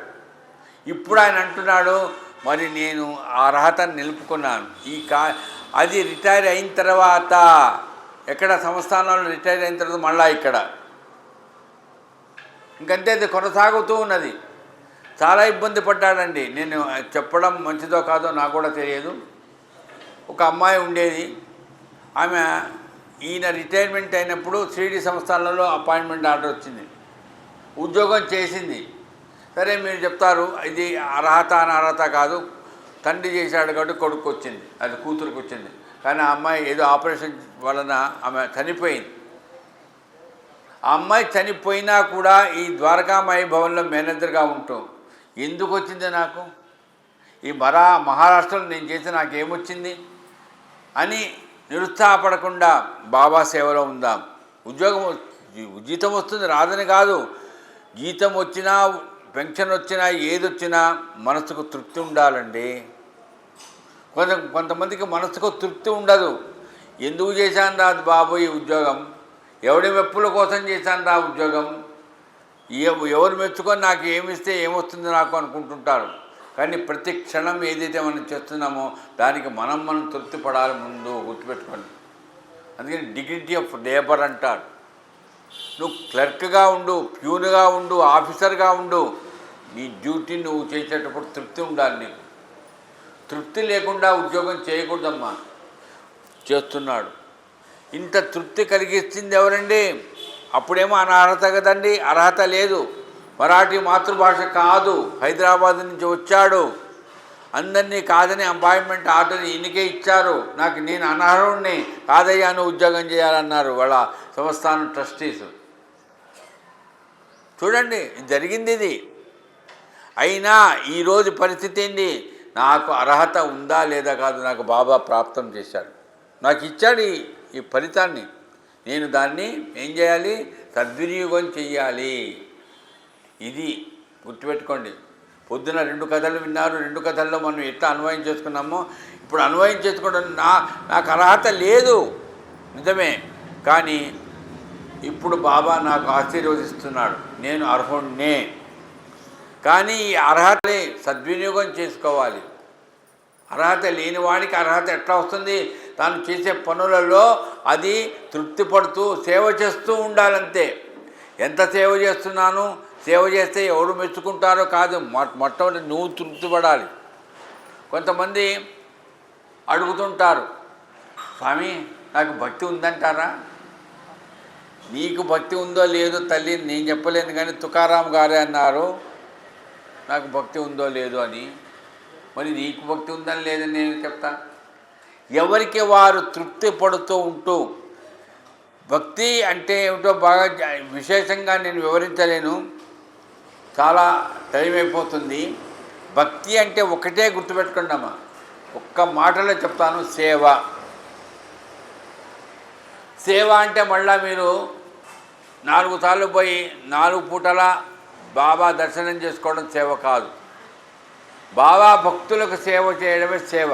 Speaker 1: ఇప్పుడు ఆయన అంటున్నాడు మరి నేను ఆ అర్హతను నిలుపుకున్నాను. అది రిటైర్ అయిన తర్వాత ఎక్కడ సంస్థానంలో రిటైర్ అయిన తర్వాత మళ్ళా ఇక్కడ ఇంకంతే, అది కొనసాగుతూ ఉన్నది. చాలా ఇబ్బంది పడ్డాడండి. నేను చెప్పడం మంచిదో కాదో నాకు కూడా తెలియదు. ఒక అమ్మాయి ఉండేది, ఆమె ఈయన రిటైర్మెంట్ అయినప్పుడు షిరిడీ సంస్థానంలో అపాయింట్మెంట్ ఆర్డర్ వచ్చింది, ఉద్యోగం చేసింది. సరే మీరు చెప్తారు ఇది అర్హత అనర్హత కాదు, తండ్రి చేశాడు కాబట్టి కొడుకు వచ్చింది, అది కూతురుకు వచ్చింది. కానీ ఆ అమ్మాయి ఏదో ఆపరేషన్ వలన ఆమె చనిపోయింది. ఆ అమ్మాయి చనిపోయినా కూడా ఈ ద్వారకామాయి భవన్లో మేనేజర్గా ఉంటూ ఎందుకు వచ్చింది నాకు? ఈ మహారాష్ట్రలో నేను చేసి నాకేమొచ్చింది అని నిరుత్సాహపడకుండా బాబా సేవలో ఉందాం. జీతం వస్తుంది రాదని కాదు, జీతం వచ్చినా పెన్షన్ వచ్చినా ఏదొచ్చినా మనసుకు తృప్తి ఉండాలండి. కొంతమందికి మనసుకు తృప్తి ఉండదు. ఎందుకు చేశాను రా బాబు ఈ ఉద్యోగం, ఎవడి మెప్పుల కోసం చేశాను రా ఉద్యోగం, ఎవరు మెచ్చుకొని నాకు ఏమిస్తే ఏమొస్తుంది నాకు అనుకుంటుంటారు. కానీ ప్రతి క్షణం ఏదైతే మనం చేస్తున్నామో దానికి మనం తృప్తి పడాలి. ముందు గుర్తుపెట్టుకోండి. అందుకని డిగ్నిటీ ఆఫ్ లేబర్ అంటారు. నువ్వు క్లర్క్గా ఉండు, ప్యూన్గా ఉండు, ఆఫీసర్గా ఉండు, నీ డ్యూటీ నువ్వు చేసేటప్పుడు తృప్తి ఉండాలి. నీకు తృప్తి లేకుండా ఉద్యోగం చేయకూడదమ్మా. చేస్తున్నాడు. ఇంత తృప్తి కలిగిస్తుంది ఎవరండి? అప్పుడేమో అనర్హత కదండి, అర్హత లేదు, మరాఠీ మాతృభాష కాదు, హైదరాబాద్ నుంచి వచ్చాడు, అందరినీ కాదని అపాయింట్మెంట్ ఆర్డర్ ఈయనకే ఇచ్చారు. నేను అనర్హుడిని కాదయ్యా నువ్వు ఉద్యోగం చేయాలన్నారు వాళ్ళ సంస్థానం ట్రస్టీస్. చూడండి జరిగింది ఇది. అయినా ఈరోజు పరిస్థితి ఏంటి? నాకు అర్హత ఉందా లేదా కాదు, నాకు బాబా ప్రాప్తం చేశాడు, నాకు ఇచ్చాడు ఈ ఫలితాన్ని. నేను దాన్ని ఏం చేయాలి? సద్వినియోగం చెయ్యాలి. ఇది గుర్తుపెట్టుకోండి. పొద్దున 2 కథలు విన్నారు, 2 కథల్లో మనం ఎట్లా అన్వయం చేసుకున్నామో ఇప్పుడు అన్వయం చేసుకోవడం. నాకు అర్హత లేదు నిజమే, కానీ ఇప్పుడు బాబా నాకు ఆశీర్వదిస్తున్నాడు, నేను అర్హుణ్ణే. కానీ ఈ అర్హతని సద్వినియోగం చేసుకోవాలి. అర్హత లేని వాడికి అర్హత ఎట్లా వస్తుంది? తాను చేసే పనులలో అది తృప్తి పడుతూ సేవ చేస్తూ ఉండాలంతే. ఎంత సేవ చేస్తున్నాను, సేవ చేస్తే ఎవరు మెచ్చుకుంటారో కాదు, మొట్టమొదటి నువ్వు తృప్తి పడాలి. కొంతమంది అడుగుతుంటారు, స్వామి నాకు భక్తి ఉందంటారా? నీకు భక్తి ఉందో లేదో తల్లి నేను చెప్పలేను, కానీ తుకారాం గారే అన్నారు నాకు భక్తి ఉందో లేదో అని. మరి నీకు భక్తి ఉందని లేదని నేను చెప్తా. ఎవరికి వారు తృప్తి పడుతూ ఉంటూ, భక్తి అంటే ఏమిటో బాగా విశేషంగా నేను వివరించలేను, చాలా టైం అయిపోతుంది. భక్తి అంటే ఒకటే గుర్తుపెట్టుకోండి అమ్మా, ఒక్క మాటలో చెప్తాను, సేవ. సేవ అంటే మళ్ళీ మీరు 4 సార్లు పోయి 4 పూటల బాబా దర్శనం చేసుకోవడం సేవ కాదు. బాబా భక్తులకు సేవ చేయడమే సేవ.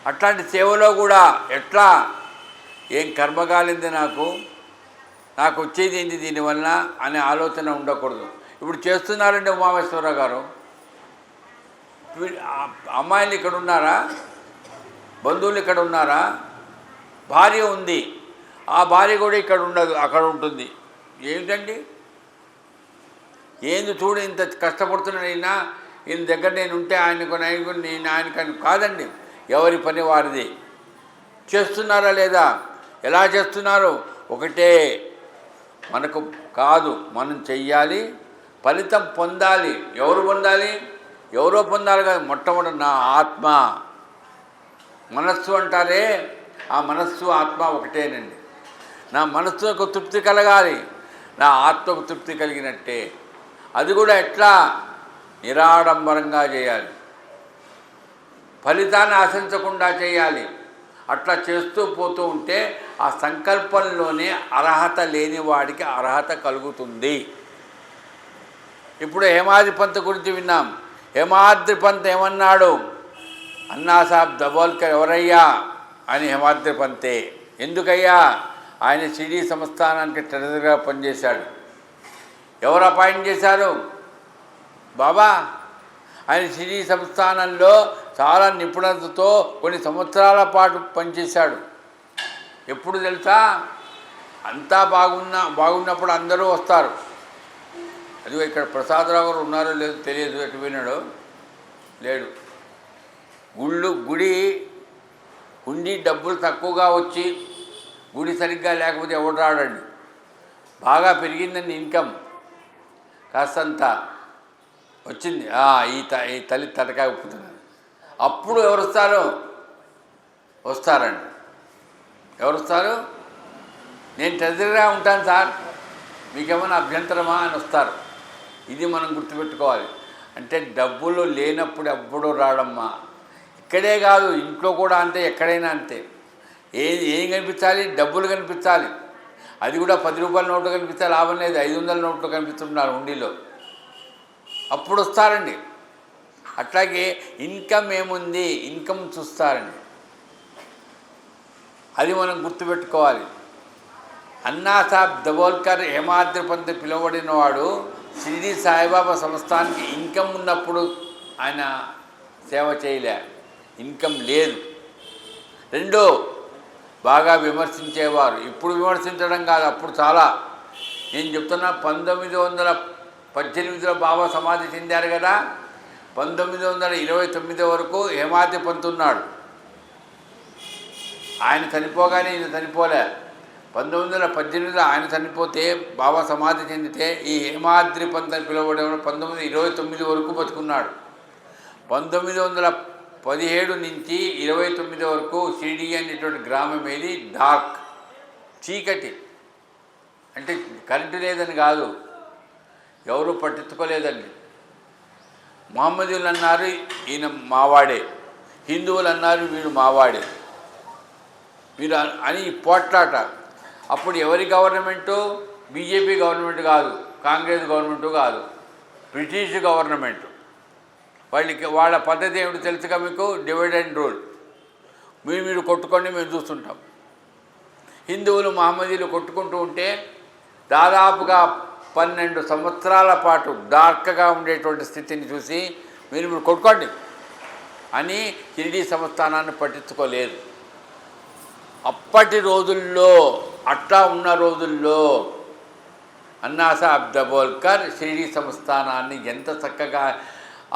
Speaker 1: అట్లాంటి సేవలో కూడా ఎట్లా, ఏం కర్మ కాలింది నాకు వచ్చేది ఏంటి దీనివల్ల అనే ఆలోచన ఉండకూడదు. ఇప్పుడు చేస్తున్నారండి ఉమామేశ్వరరావు గారు, అమ్మాయిలు ఇక్కడ ఉన్నారా, బంధువులు ఇక్కడ ఉన్నారా, భార్య ఉంది, ఆ భార్య కూడా ఇక్కడ ఉండదు, అక్కడ ఉంటుంది. ఏమిటండి ఏంది చూడు, ఇంత కష్టపడుతున్నాడు ఈయన దగ్గర నేను ఉంటే ఆయనకు నేను ఆయనకని కాదండి, ఎవరి పని వారిది. చేస్తున్నారా లేదా, ఎలా చేస్తున్నారు, ఒకటే మనకు కాదు, మనం చెయ్యాలి, ఫలితం పొందాలి. ఎవరు పొందాలి? ఎవరో పొందాలి కాదు, మొట్టమొదటి నా ఆత్మ. మనస్సు అంటారే, ఆ మనస్సు ఆత్మ ఒకటేనండి. నా మనస్సుకు తృప్తి కలగాలి, నా ఆత్మకు తృప్తి కలిగినట్టే. అది కూడా ఎట్లా? నిరాడంబరంగా చేయాలి, ఫలితాన్ని ఆశించకుండా చేయాలి. అట్లా చేస్తూ పోతూ ఉంటే ఆ సంకల్పంలోనే అర్హత లేని వాడికి అర్హత కలుగుతుంది. ఇప్పుడు హేమాద్రి పంత్ గురించి విన్నాం. హేమాద్రి పంత్ ఏమన్నాడు? అన్నాసాబ్ దబోల్కర్ ఎవరయ్యా అని హేమాద్రి పంతే. ఎందుకయ్యా? ఆయన షిరిడీ సంస్థానానికి ట్రెజరర్గా పనిచేశాడు. ఎవరు అపాయింట్ చేశారు? బాబా. ఆయన షిరిడీ సంస్థానంలో చాలా నిపుణతతో కొన్ని సంవత్సరాల పాటు పనిచేశాడు. ఎప్పుడు తెలుసా? అంతా బాగున్నప్పుడు అందరూ వస్తారు. అదిగో ఇక్కడ ప్రసాదరావు గారు ఉన్నారో లేదో తెలియదు, ఎటు విన్నాడో లేడు. గుడి డబ్బులు తక్కువగా వచ్చి గుడి సరిగ్గా లేకపోతే ఎవడు రాడండి. బాగా పెరిగిందండి ఇన్కమ్, కాస్తంత వచ్చింది, ఈ తల్లి తలకాయ ఉప్పుతున్నారు. అప్పుడు ఎవరు వస్తారండి. ఎవరు వస్తారు? నేను ట్రెజరీగా ఉంటాను సార్, మీకేమైనా అభ్యంతరమా అని వస్తారు. ఇది మనం గుర్తుపెట్టుకోవాలి. అంటే డబ్బులు లేనప్పుడు ఎప్పుడూ రాడమ్మా. ఇక్కడే కాదు, ఇంట్లో కూడా అంతే, ఎక్కడైనా అంతే. ఏం కనిపించాలి? డబ్బులు కనిపించాలి. అది కూడా 10 రూపాయల నోట్లు కనిపిస్తే లాభం లేదు, 500 నోట్లు కనిపిస్తున్నారు హుండీలో, అప్పుడు వస్తారండి. అట్లాగే ఇన్కమ్ ఏముంది, ఇన్కమ్ చూస్తారండి. అది మనం గుర్తుపెట్టుకోవాలి. అన్నాసాబ్ దబోల్కర్ హేమాద్రి పంత్ పిలువబడిన వాడు షిరిడీ సాయిబాబా సంస్థానికి ఇన్కమ్ ఉన్నప్పుడు ఆయన సేవ చేయలే, ఇన్కమ్ లేదు. రెండో, బాగా విమర్శించేవారు. ఇప్పుడు విమర్శించడం కాదు, అప్పుడు చాలా. నేను చెప్తున్నా, 1918లో బాబా సమాధి చెందారు కదా, 1929 వరకు హేమాద్రి పంత్ ఉన్నాడు. ఆయన చనిపోగానే ఈయన చనిపోలే. 1918లో ఆయన చనిపోతే బాబా సమాధి చెందితే ఈ హేమాద్రి పంత్ అని పిలువబడేవాడు 1929 వరకు బతుకున్నాడు. 1917 నుంచి 29 వరకు షిరిడీ అనేటువంటి గ్రామం ఏది డార్క్, చీకటి. అంటే కరెంటు లేదని కాదు, ఎవరు పట్టించుకోలేదండి. మహమ్మదీయులు అన్నారు ఈయన మావాడే, హిందువులు అన్నారు వీడు మావాడే, వీరు అని పోట్లాట. అప్పుడు ఎవరి గవర్నమెంటు? బీజేపీ గవర్నమెంట్ కాదు, కాంగ్రెస్ గవర్నమెంటు కాదు, బ్రిటిష్ గవర్నమెంట్. వాళ్ళ పద్ధతి ఏమిటో తెలుసుగా మీకు? Divide and rule. మీరు కొట్టుకొని మేము చూస్తుంటాం. హిందువులు మహమ్మదీలు కొట్టుకుంటూ ఉంటే దాదాపుగా 12 సంవత్సరాల పాటు డార్క్గా ఉండేటువంటి స్థితిని చూసి మీరు కొట్టుకోండి అని షిరిడీ సంస్థానాన్ని పట్టించుకోలేదు. అప్పటి రోజుల్లో, అట్లా ఉన్న రోజుల్లో అన్నాసాహెబ్ దబోల్కర్ షిరిడీ సంస్థానాన్ని ఎంత చక్కగా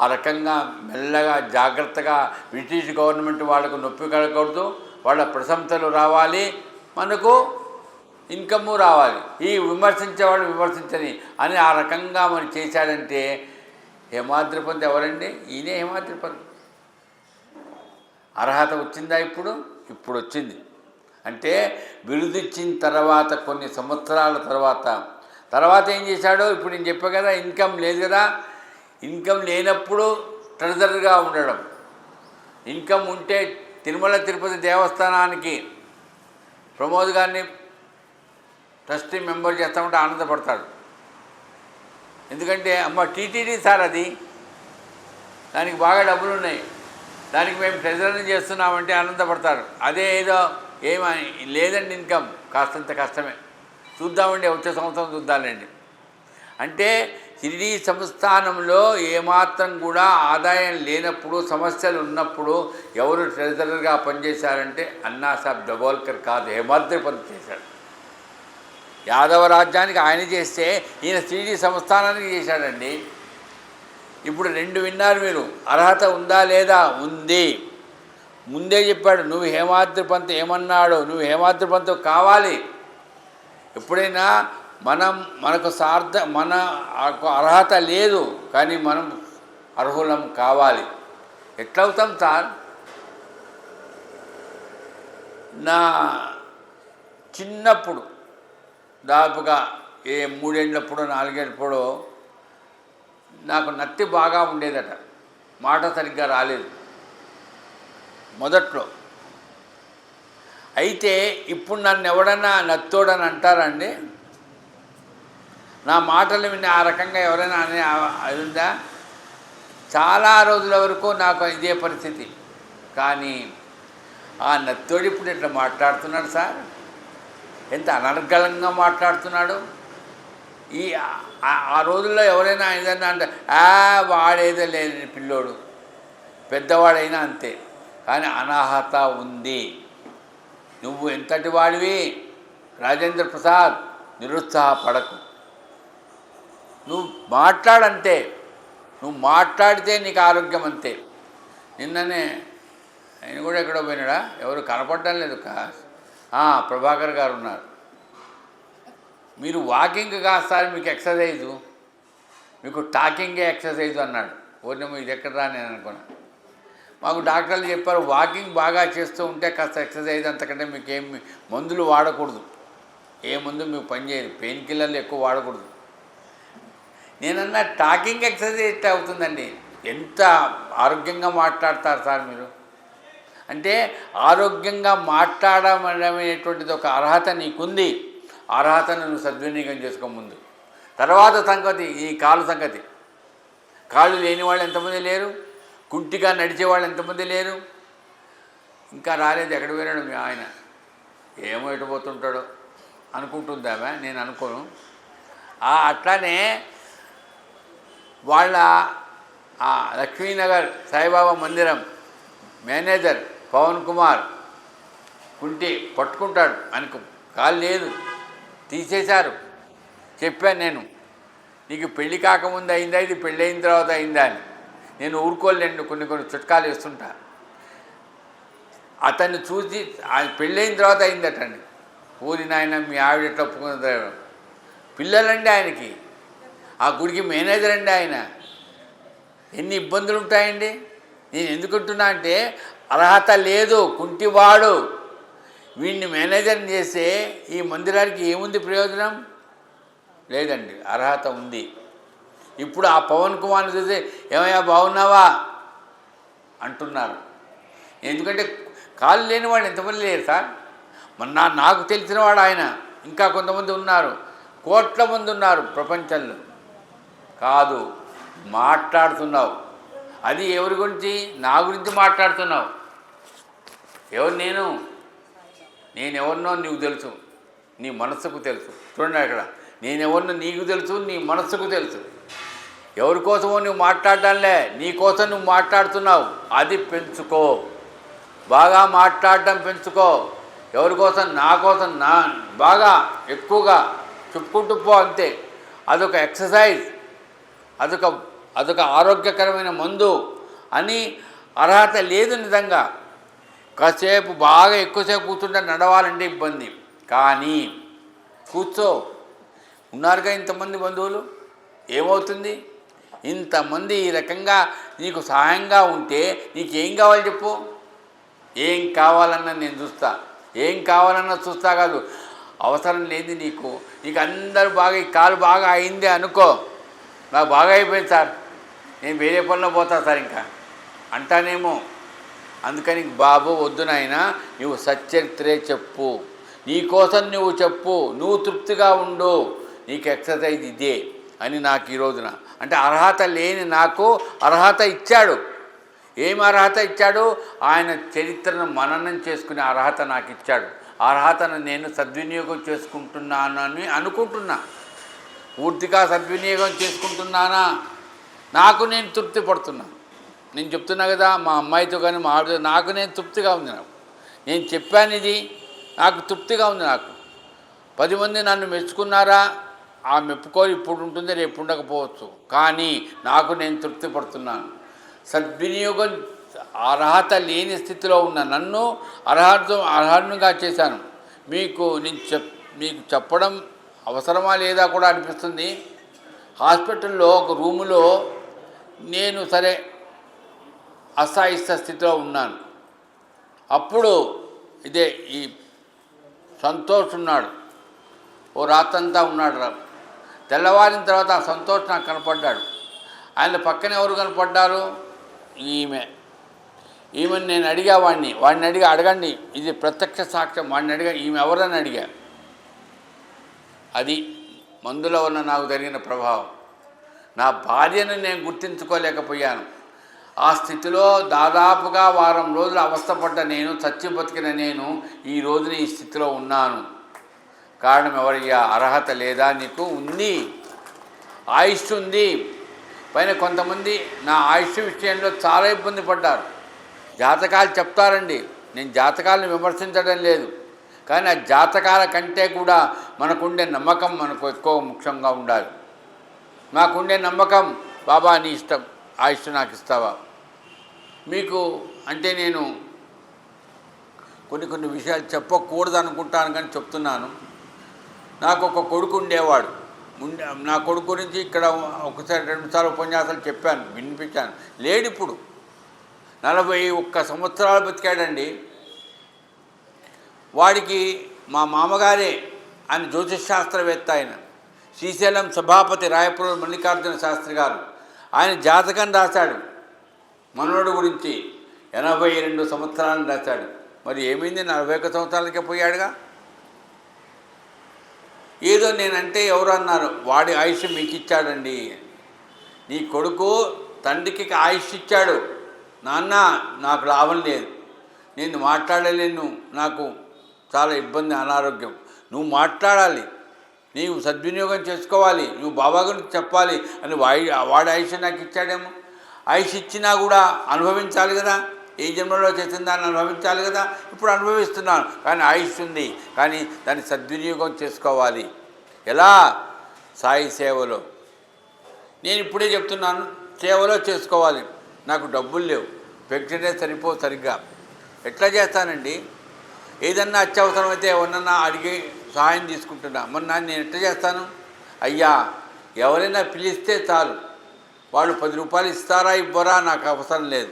Speaker 1: ఆ రకంగా మెల్లగా జాగ్రత్తగా బ్రిటిష్ గవర్నమెంట్ వాళ్ళకు నొప్పి కలగకూడదు, వాళ్ళ ప్రశంసలు రావాలి, మనకు ఇన్కము రావాలి, ఈ విమర్శించేవాళ్ళు విమర్శించని అని ఆ రకంగా మనం చేశాడంటే హేమాద్రి పంత్ ఎవరండి? ఈయనే హేమాద్రి పంత్. అర్హత వచ్చిందా? ఇప్పుడు వచ్చింది. అంటే బిరుదిచ్చిన తర్వాత కొన్ని సంవత్సరాల తర్వాత ఏం చేశాడో ఇప్పుడు నేను చెప్పా కదా, ఇన్కమ్ లేదు కదా. ఇన్కమ్ లేనప్పుడు ట్రెజరర్గా ఉండడం, ఇన్కమ్ ఉంటే తిరుమల తిరుపతి దేవస్థానానికి ప్రమోద్ గారిని ట్రస్టీ మెంబర్ చేస్తామంటే ఆనందపడతాడు. ఎందుకంటే అమ్మ టీటీడీ సార్, అది దానికి బాగా డబ్బులు ఉన్నాయి, దానికి మేము ట్రెజరీని చేస్తున్నామంటే ఆనందపడతారు. అదే ఏదో ఏమీ లేదండి, ఇన్కమ్ కాస్తంత కష్టమే, చూద్దామండి వచ్చే సంవత్సరం చూద్దామండి అంటే షిరిడీ సంస్థానంలో ఏమాత్రం కూడా ఆదాయం లేనప్పుడు, సమస్యలు ఉన్నప్పుడు ఎవరు ట్రెజరర్గా పనిచేశారంటే అన్నాసాహెబ్ దబోల్కర్ కాదు, హేమాద్రి పంత్ చేశాడు. యాదవ రాజ్యానికి ఆయన చేస్తే ఈయన షిరిడీ సంస్థానానికి చేశాడండి. ఇప్పుడు 2 విన్నారు మీరు. అర్హత ఉందా లేదా? ఉంది. ముందే చెప్పాడు, నువ్వు హేమాద్రి పంత్ ఏమన్నాడు, నువ్వు హేమాద్రి పంత్ కావాలి. ఎప్పుడైనా మనకు మన అర్హత లేదు, కానీ మనం అర్హులం కావాలి. ఎట్లవుతాం సార్? నా చిన్నప్పుడు దాదాపుగా 3 ఏళ్ళప్పుడు 4 ఏళ్ళప్పుడు నాకు నత్తి బాగా ఉండేదట, మాట సరిగ్గా రాలేదు మొదట్లో. అయితే ఇప్పుడు నన్ను ఎవడన్నా నత్తోడని అంటారండి? నా మాటలు విని ఆ రకంగా ఎవరైనా అనే అది ఉందా? చాలా రోజుల వరకు నాకు ఇదే పరిస్థితి. కానీ ఆ నత్తోడు ఇప్పుడు ఇట్లా మాట్లాడుతున్నాడు సార్, ఎంత అనర్గళంగా మాట్లాడుతున్నాడు. ఆ రోజుల్లో ఎవరైనా ఏదన్నా అంటే వాడేదో లేని పిల్లోడు, పెద్దవాడైనా అంతే. కానీ అనాహత ఉంది. నువ్వు ఎంతటి వాడివి రాజేంద్ర ప్రసాద్, నిరుత్సాహపడకు. నువ్వు మాట్లాడంతే, నువ్వు మాట్లాడితే నీకు ఆరోగ్యం అంతే. నిన్ననే ఆయన కూడా ఎక్కడో పోయినాడా, ఎవరు కనపడటం లేదు. ప్రభాకర్ గారు ఉన్నారు. మీరు వాకింగ్ కాస్తారు, మీకు ఎక్సర్సైజు, మీకు టాకింగే ఎక్సర్సైజు అన్నాడు. ఓనేమో ఇది ఎక్కడ నేను అనుకున్నా. మాకు డాక్టర్లు చెప్పారు, వాకింగ్ బాగా చేస్తూ ఉంటే కాస్త ఎక్సర్సైజ్, అంతకంటే మీకు ఏం మందులు వాడకూడదు, ఏ మందు మీకు పనిచేయదు, పెయిన్ కిల్లర్లు ఎక్కువ వాడకూడదు. నేనన్నా టాకింగ్ ఎక్సర్సైజ్ అవుతుందండి. ఎంత ఆరోగ్యంగా మాట్లాడతారు సార్ మీరు. అంటే ఆరోగ్యంగా మాట్లాడడం అనేటువంటిది ఒక అర్హత నీకుంది. అర్హతను నువ్వు సద్వినియోగం చేసుకో ముందు. తర్వాత సంగతి ఈ కాలు సంగతి. కాళ్ళు లేని వాళ్ళు ఎంతమంది లేరు, కుంటిగా నడిచేవాళ్ళు ఎంతమంది లేరు. ఇంకా రాలేదు, ఎక్కడ పోయినాడు మీ ఆయన, ఏమో ఎటుపోతుంటాడో అనుకుంటుందామె, నేను అనుకోను. అట్లానే వాళ్ళ లక్ష్మీనగర్ సాయిబాబా మందిరం మేనేజర్ పవన్ కుమార్ కుంటి పట్టుకుంటాడు, ఆయనకు కాలు లేదు, తీసేశారు. చెప్పాను నేను, నీకు పెళ్ళి కాకముందు అయిందా ఇది, పెళ్ళి అయిన తర్వాత అయిందా అని. నేను ఊరుకోలేండి, కొన్ని చుట్కాలు వేస్తుంటా. అతన్ని చూసి పెళ్ళైన తర్వాత అయిందటండి. ఊరి నాయన మీ ఆవిడ ఎట్లా ఒప్పుకున్న పిల్లలండి ఆయనకి, ఆ గుడికి మేనేజర్ అండి ఆయన. ఎన్ని ఇబ్బందులు ఉంటాయండి. నేను ఎందుకుంటున్నా అంటే అర్హత లేదు, కుంటివాడు, వీడిని మేనేజర్ని చేస్తే ఈ మందిరానికి ఏముంది ప్రయోజనం? లేదండి, అర్హత ఉంది. ఇప్పుడు ఆ పవన్ కుమార్ని చూసి ఏమయ్యా బాగున్నావా అంటున్నారు. ఎందుకంటే కాళ్ళు లేని వాడు ఎంతమంది లేరు సార్. నాకు తెలిసిన వాడు ఆయన, ఇంకా కొంతమంది ఉన్నారు, కోట్ల మంది ఉన్నారు ప్రపంచంలో. కాదు, మాట్లాడుతున్నావు. అది ఎవరి గురించి? నా గురించి మాట్లాడుతున్నావు. ఎవరు? నేను నేనెవరినో నీకు తెలుసు, నీ మనస్సుకు తెలుసు. చూడండి అక్కడ, నేనెవరినో నీకు తెలుసు, నీ మనస్సుకు తెలుసు. ఎవరి కోసమో నువ్వు మాట్లాడడంలే, నీ కోసం నువ్వు మాట్లాడుతున్నావు. అది పెంచుకో, బాగా మాట్లాడడం పెంచుకో. ఎవరి కోసం? నా కోసం, నా బాగా ఎక్కువగా చెప్పుకుంటూ పో, అంతే. అదొక ఎక్సర్సైజ్, అదొక ఆరోగ్యకరమైన మందు అని. అర్హత లేదు నిజంగా. కాసేపు బాగా ఎక్కువసేపు కూర్చుంటే నడవాలంటే ఇబ్బంది, కానీ కూర్చో. ఉన్నారుగా ఇంతమంది బంధువులు, ఏమవుతుంది? ఇంతమంది ఈ రకంగా నీకు సహాయంగా ఉంటే నీకేం కావాలి చెప్పు? ఏం కావాలన్నా నేను చూస్తా, ఏం కావాలన్నా చూస్తా కాదు. అవసరం లేదు నీకు అందరూ బాగా, ఈ కాలు బాగా అయిందే అనుకో, నాకు బాగా అయిపోయింది సార్, నేను వేరే పనిలో పోతా సార్ ఇంకా అంటానేమో. అందుకని బాబు వద్దు నాయనా, నువ్వు సచ్చరిత్రే చెప్పు, నీకోసం నువ్వు చెప్పు, నువ్వు తృప్తిగా ఉండు, నీకు ఎక్సర్సైజ్ ఇదే అని నాకు ఈ రోజున. అంటే అర్హత లేని నాకు అర్హత ఇచ్చాడు. ఏం అర్హత ఇచ్చాడు? ఆయన చరిత్రను మననం చేసుకునే అర్హత నాకు ఇచ్చాడు. అర్హతను నేను సద్వినియోగం చేసుకుంటున్నానని అనుకుంటున్నా. పూర్తిగా సద్వినియోగం చేసుకుంటున్నానా? నాకు నేను తృప్తి పడుతున్నాను. నేను చెప్తున్నా కదా, మా అమ్మాయితో కానీ మా ఆవిడతో, నాకు నేను తృప్తిగా ఉంది. నేను చెప్పాను ఇది, నాకు తృప్తిగా ఉంది. నాకు 10 మంది నన్ను మెచ్చుకున్నారా? ఆ మెప్పుకోలు ఇప్పుడు ఉంటుంది, రేపు ఉండకపోవచ్చు, కానీ నాకు నేను తృప్తి పడుతున్నాను. సద్వినియోగం అర్హత లేని స్థితిలో ఉన్న నన్ను అర్హునిగా చేశాను. మీకు చెప్పడం అవసరమా లేదా కూడా అనిపిస్తుంది. హాస్పిటల్లో ఒక రూములో నేను సరే అసహాయిస్త స్థితిలో ఉన్నాను. అప్పుడు ఇదే ఈ సంతోష్ ఉన్నాడు, ఓ రాత్రంతా ఉన్నాడు. తెల్లవారిన తర్వాత ఆ సంతోష్ నాకు కనపడ్డాడు. ఆయన పక్కన ఎవరు కనపడ్డారు? ఈమెను నేను అడిగా, వాడిని అడగండి, ఇది ప్రత్యక్ష సాక్ష్యం. వాడిని అడిగా, ఈమె ఎవరని అడిగా. అది మందులో ఉన్న నాకు జరిగిన ప్రభావం. నా భార్యను నేను గుర్తించుకోలేకపోయాను. ఆ స్థితిలో దాదాపుగా వారం రోజులు అవస్థపడ్డ నేను, చచ్చి బతికిన నేను ఈ రోజున ఈ స్థితిలో ఉన్నాను. కారణం ఎవరయ్యా? అర్హత లేదా నీకు? ఉంది, ఆయుష్ ఉంది. పైన కొంతమంది నా ఆయుష్ విషయంలో చాలా ఇబ్బంది పడ్డారు. జాతకాలు చెప్తారండి, నేను జాతకాలను విమర్శించడం లేదు, కానీ ఆ జాతకాల కంటే కూడా మనకుండే నమ్మకం మనకు ఎక్కువ ముఖ్యంగా ఉండాలి. నాకుండే నమ్మకం, బాబా నీ ఇష్టం, ఆయుష్ నాకు ఇస్తావా? మీకు అంటే నేను కొన్ని విషయాలు చెప్పకూడదు అనుకుంటాను, కానీ చెప్తున్నాను. నాకు ఒక కొడుకు ఉండేవాడు. నా కొడుకు గురించి ఇక్కడ ఒకసారి 2 సార్లు ఉపన్యాసాలు చెప్పాను, వినిపించాను. లేడు ఇప్పుడు. 41 సంవత్సరాలు బతికాడండి. వాడికి మా మామగారే, ఆయన జ్యోతిష్ శాస్త్రవేత్త, ఆయన శ్రీశైలం సభాపతి రాయపురం మల్లికార్జున శాస్త్రి గారు. ఆయన జాతకం రాశాడు మనవడు గురించి. 82 సంవత్సరాలను రాశాడు. మరి ఏమైంది? 41 సంవత్సరాలకే పోయాడుగా. ఏదో నేనంటే ఎవరు అన్నారు, వాడి ఆయుష్ మీకు ఇచ్చాడండి. నీ కొడుకు తండ్రికి ఆయుష్ ఇచ్చాడు. నాన్న నాకు లాభం లేదు, నేను మాట్లాడలేను, నాకు చాలా ఇబ్బంది, అనారోగ్యం. నువ్వు మాట్లాడాలి, నీవు సద్వినియోగం చేసుకోవాలి, నువ్వు బాబా గురించి చెప్పాలి అని వాడి ఆయుష్ నాకు ఇచ్చాడేమో. ఆయుష్ ఇచ్చినా కూడా అనుభవించాలి కదా, ఏ జన్మలో చేసిన దాన్ని అనుభవించాలి కదా. ఇప్పుడు అనుభవిస్తున్నాను, కానీ ఆయుష్ ఉంది, కానీ దాన్ని సద్వినియోగం చేసుకోవాలి. ఎలా? సాయి సేవలో. నేను ఇప్పుడే చెప్తున్నాను, సేవలో చేసుకోవాలి. నాకు డబ్బులు లేవు, పెన్షనే సరిపో సరిగ్గా. ఎట్లా చేస్తానండి? ఏదన్నా అత్యవసరమైతే ఎవరన్నా అడిగి సహాయం తీసుకుంటున్నా. మొన్న నేను ఎట్లా చేస్తాను? అయ్యా ఎవరైనా పిలిస్తే చాలు, వాళ్ళు 10 రూపాయలు ఇస్తారా ఇవ్వరా నాకు అవసరం లేదు.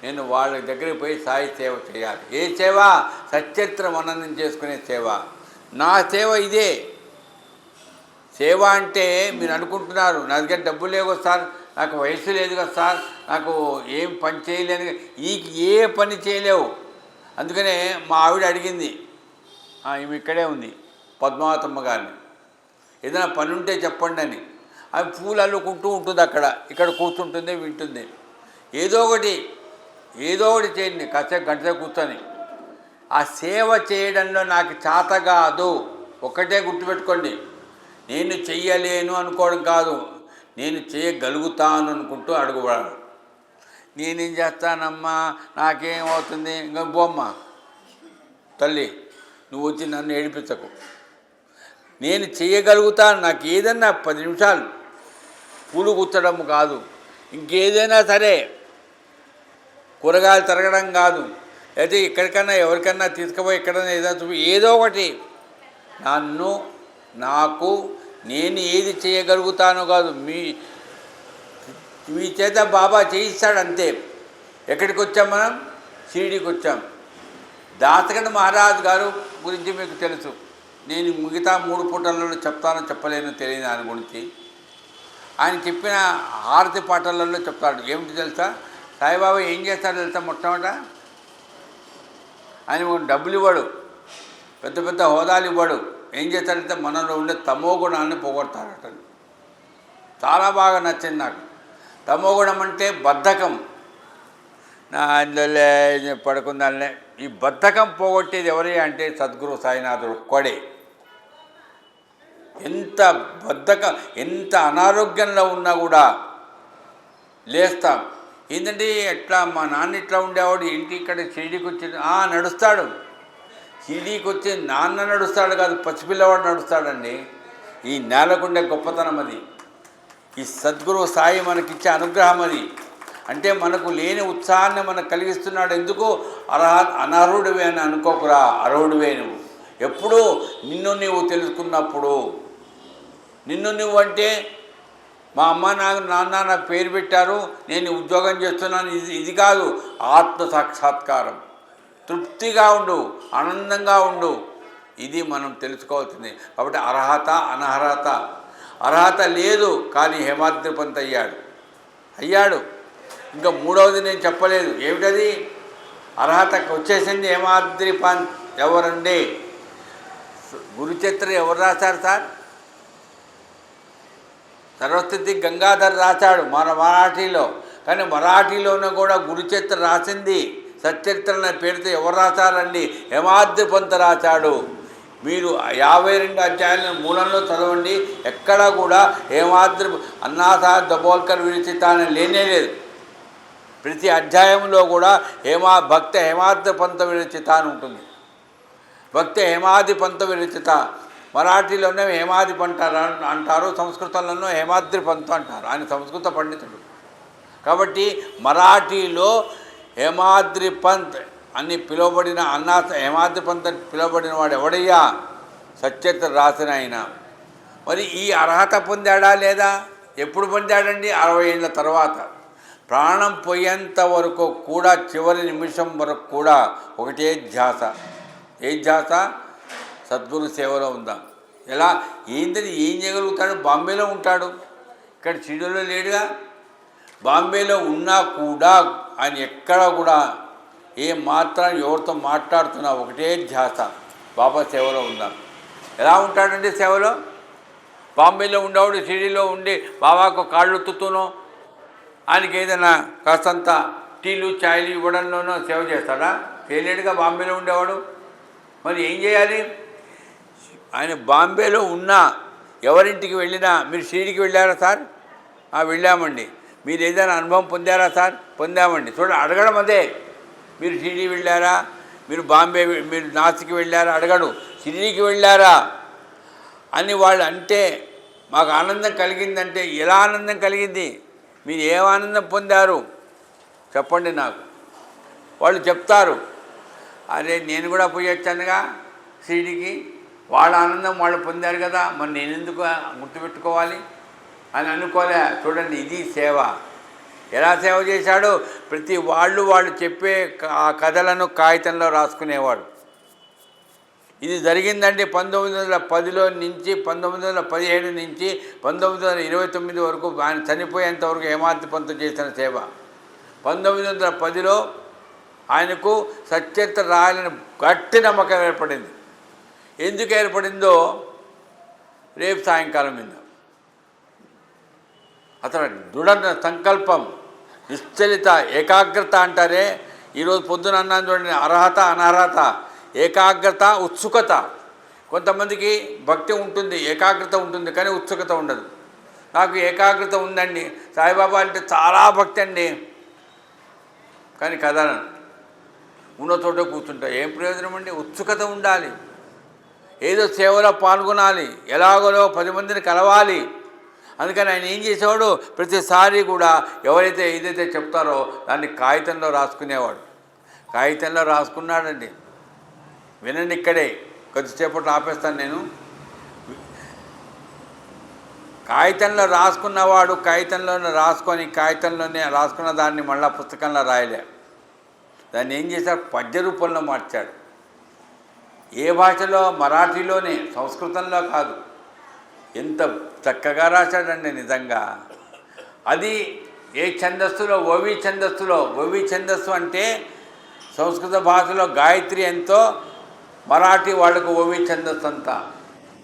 Speaker 1: నేను వాళ్ళ దగ్గరికి పోయి సాయి సేవ చేయాలి. ఏ సేవ? సచరిత్ర మననం చేసుకునే సేవ. నా సేవ ఇదే. సేవ అంటే మీరు అనుకుంటున్నారు, నా దగ్గర డబ్బులు లేవు కదా సార్, నాకు వయసు లేదు కదా సార్, నాకు ఏం పని చేయలేదు. ఏ పని చేయలేవు. అందుకనే మా ఆవిడ అడిగింది, ఈమె ఇక్కడే ఉంది, పద్మావతమ్మ గారిని, ఏదైనా పని ఉంటే చెప్పండి అని. ఆమె పూలు అల్లుకుంటూ ఉంటుంది, ఇక్కడ కూర్చుంటుంది, వింటుంది. ఏదో ఒకటి చేయండి, కాసేపు గంటసేపు కూర్చొని. ఆ సేవ చేయడంలో నాకు చేత కాదు. ఒకటే గుర్తుపెట్టుకోండి, నేను చెయ్యలేను అనుకోవడం కాదు, నేను చేయగలుగుతాను అనుకుంటూ అడుగువాడు. నేనేం చేస్తానమ్మా, నాకేమవుతుంది, ఇంకా బొమ్మ తల్లి నువ్వు వచ్చి నన్ను ఏడిపించకు. నేను చేయగలుగుతాను. నాకు ఏదన్నా 10 నిమిషాలు పూలు గుచ్చడం కాదు, ఇంకేదైనా సరే, కూరగాయలు తరగడం కాదు, అయితే ఎక్కడికన్నా ఎవరికన్నా తీసుకుపోయి ఎక్కడన్నా ఏదైనా చూపి ఏదో ఒకటి నాకు నేను ఏది చేయగలుగుతానో కాదు, మీ చేత బాబా చేయిస్తాడు అంతే. ఎక్కడికి వచ్చాం మనం? షిరిడీకి వచ్చాం. దాసగండ్ మహారాజ్ గారు గురించి మీకు తెలుసు. నేను మిగతా 3 పూటలలో చెప్తానో చెప్పలేనో తెలియదు ఆయన గురించి. ఆయన చెప్పిన హారతి పాటలలో చెప్తాడు. ఏమిటి తెలుసా? సాయిబాబా ఏం చేస్తాడో తెలుసా? మొట్టమొదట ఆయన డబ్బులు ఇవ్వడు, పెద్ద పెద్ద హోదాలు ఇవ్వడు. ఏం చేస్తాడంటే మనలో ఉండే తమో గుణాన్ని పోగొడతాడట. చాలా బాగా నచ్చింది నాకు. తమో గుణం అంటే బద్ధకం. నా అందులో పడుకుందాలే. ఈ బద్ధకం పోగొట్టేది ఎవరి అంటే సద్గురు సాయినాథుడు ఒక్కడే. ఎంత ఎంత అనారోగ్యంలో ఉన్నా కూడా లేస్తాం. ఏంటంటే ఎట్లా మా నాన్న ఇట్లా ఉండేవాడు, ఏంటి ఇక్కడ షిరిడీకి వచ్చి నడుస్తాడు. షిరిడీకి వచ్చి నాన్న నడుస్తాడు కాదు, పసిపిల్లవాడు నడుస్తాడండి. ఈ నేలకుండే గొప్పతనం అది. ఈ సద్గురు సాయి మనకిచ్చే అనుగ్రహం అది. అంటే మనకు లేని ఉత్సాహాన్ని మనకు కలిగిస్తున్నాడు. ఎందుకు? అనర్హుడివే అని అనుకోకురా, అర్హుడివే నువ్వు. ఎప్పుడూ నిన్ను నువ్వు తెలుసుకున్నప్పుడు. నిన్ను నువ్వు అంటే మా అమ్మ నాన్న నాకు పేరు పెట్టారు, నేను ఉద్యోగం చేస్తున్నాను, ఇది కాదు. ఆత్మ సాక్షాత్కారం. తృప్తిగా ఉండు, ఆనందంగా ఉండు. ఇది మనం తెలుసుకోవాల్సింది. కాబట్టి అర్హత అనర్హత. అర్హత లేదు కానీ హేమాద్రి పంత్ అయ్యాడు. ఇంకా 3వది నేను చెప్పలేదు. ఏమిటది? అర్హతకు వచ్చేసింది హేమాద్రి పంత్. ఎవరండి? గురుచరిత్ర ఎవరు రాశారు సార్? సరస్వతి గంగాధర్ రాశాడు మన మరాఠీలో. కానీ మరాఠీలోనే కూడా గురుచరిత్ర రాసింది, సచ్చరిత్ర అనే పేరుతో ఎవరు రాశారండి? హేమాద్రి పంత్ రాశాడు. మీరు 52 అధ్యాయాలను మూలంలో చదవండి. ఎక్కడా కూడా హేమాద్రి అన్నాసాహెబ్ దబోల్కర్ విరచిత అని లేనే లేదు. ప్రతి అధ్యాయంలో కూడా భక్త హేమాద్రి పంత్ విరచిత అని ఉంటుంది. భక్త హేమాది పంత్ విరచిత. మరాఠీలోనే హేమాది పంత్ అంటారు, సంస్కృతంలోనూ హేమాద్రి పంత్ అంటారు. ఆయన సంస్కృత పండితుడు. కాబట్టి మరాఠీలో హేమాద్రి పంత్ అని పిలువబడిన హేమాద్రి పంత్ అని పిలువబడిన వాడు ఎవడయ్యా? సచ్చరిత్ర రాసిన ఆయన. మరి ఈ అర్హత పొందాడా లేదా? ఎప్పుడు పొందాడండి? 60 ఏళ్ళ తర్వాత. ప్రాణం పోయేంత వరకు కూడా, చివరి నిమిషం వరకు కూడా ఒకటే ధ్యాస. ఏ ధ్యాస? సద్గురు సేవలో ఉందాం. ఎలా? ఏంటని ఏం చేయగలుగుతాడు? బాంబేలో ఉంటాడు, ఇక్కడ షిరిడీలో లేడుగా. బాంబేలో ఉన్నా కూడా ఆయన ఎక్కడ కూడా మాత్రం ఎవరితో మాట్లాడుతున్నా ఒకటే ధ్యాస, బాబా సేవలో ఉందాం. ఎలా ఉంటాడండి సేవలో? బాంబేలో ఉండేవాడు షిరిడీలో ఉండి బాబాకు కాళ్ళు ఒత్తుతూనో, ఆయనకి ఏదైనా కాస్తంత టీలు చాయ్లు ఇవ్వడంలోనో సేవ చేస్తాడా? చేయలేడుగా బాంబేలో ఉండేవాడు. మరి ఏం చేయాలి? ఆయన బాంబేలో ఉన్నా, ఎవరింటికి వెళ్ళినా, మీరు షిరిడీకి వెళ్ళారా సార్? వెళ్ళామండి. మీరు ఏదైనా అనుభవం పొందారా సార్? పొందామండి. అడగడం అదే. మీరు షిరిడీ వెళ్ళారా? మీరు బాంబే, మీరు నాసిక్ వెళ్ళారా? అడగడు. షిరిడీకి వెళ్ళారా అని వాళ్ళు అంటే మాకు ఆనందం కలిగిందంటే, ఎలా ఆనందం కలిగింది? మీరు ఏం ఆనందం పొందారు చెప్పండి నాకు. వాళ్ళు చెప్తారు, అరే నేను కూడా పోయి వచ్చానుగా షిరిడీకి, వాళ్ళ ఆనందం వాళ్ళు పొందారు కదా, మరి నేను ఎందుకు గుర్తుపెట్టుకోవాలి అని అనుకోలే. చూడండి, ఇది సేవ. ఎలా సేవ చేశాడో ప్రతి వాళ్ళు చెప్పే ఆ కథలను కాగితంలో రాసుకునేవాడు. ఇది జరిగిందండి 1910లో నుంచి 1917 నుంచి 1929 వరకు, ఆయన చనిపోయేంత వరకు హేమాద్రి పంత్ చేసిన సేవ. 1910లో ఆయనకు సచ్చరిత్ర రాయాలని గట్టి నమ్మకం ఏర్పడింది. ఎందుకు ఏర్పడిందో రేపు సాయంకాలం విందాం. అతను దృఢ సంకల్పం, నిశ్చలిత ఏకాగ్రత అంటారే. ఈరోజు పొద్దున అన్నాను చూడండి, అర్హత అనర్హత. ఏకాగ్రత, ఉత్సుకత. కొంతమందికి భక్తి ఉంటుంది, ఏకాగ్రత ఉంటుంది, కానీ ఉత్సుకత ఉండదు. నాకు ఏకాగ్రత ఉందండి, సాయిబాబా అంటే చాలా భక్తి అండి, కానీ కదలను, ఉన్న చోట కూర్చుంటా. ఏం ప్రయోజనం అండి? ఉత్సుకత ఉండాలి, ఏదో సేవలో పాల్గొనాలి, ఎలాగోలో 10 మందిని కలవాలి. అందుకని ఆయన ఏం చేసేవాడు, ప్రతిసారి కూడా ఎవరైతే ఏదైతే చెప్తారో దాన్ని కాగితంలో రాసుకునేవాడు. కాగితంలో రాసుకున్నాడండి. వినండి, ఇక్కడే కొద్దిసేపట్లో ఆపేస్తాను నేను. కాగితంలో రాసుకున్నవాడు కాగితంలోనే రాసుకున్న దాన్ని మళ్ళీ పుస్తకంలో రాయలే. దాన్ని ఏం చేశాడు, పద్య రూపంలో మార్చాడు. ఏ భాషలో? మరాఠీలోనే, సంస్కృతంలో కాదు. ఎంత చక్కగా రాశాడండి నిజంగా. అది ఏ ఛందస్సులో? ఓవి ఛందస్సులో. ఓవి ఛందస్సు అంటే సంస్కృత భాషలో గాయత్రి ఎంతో, మరాఠీ వాళ్ళకు ఓవి ఛందస్సు అంతా.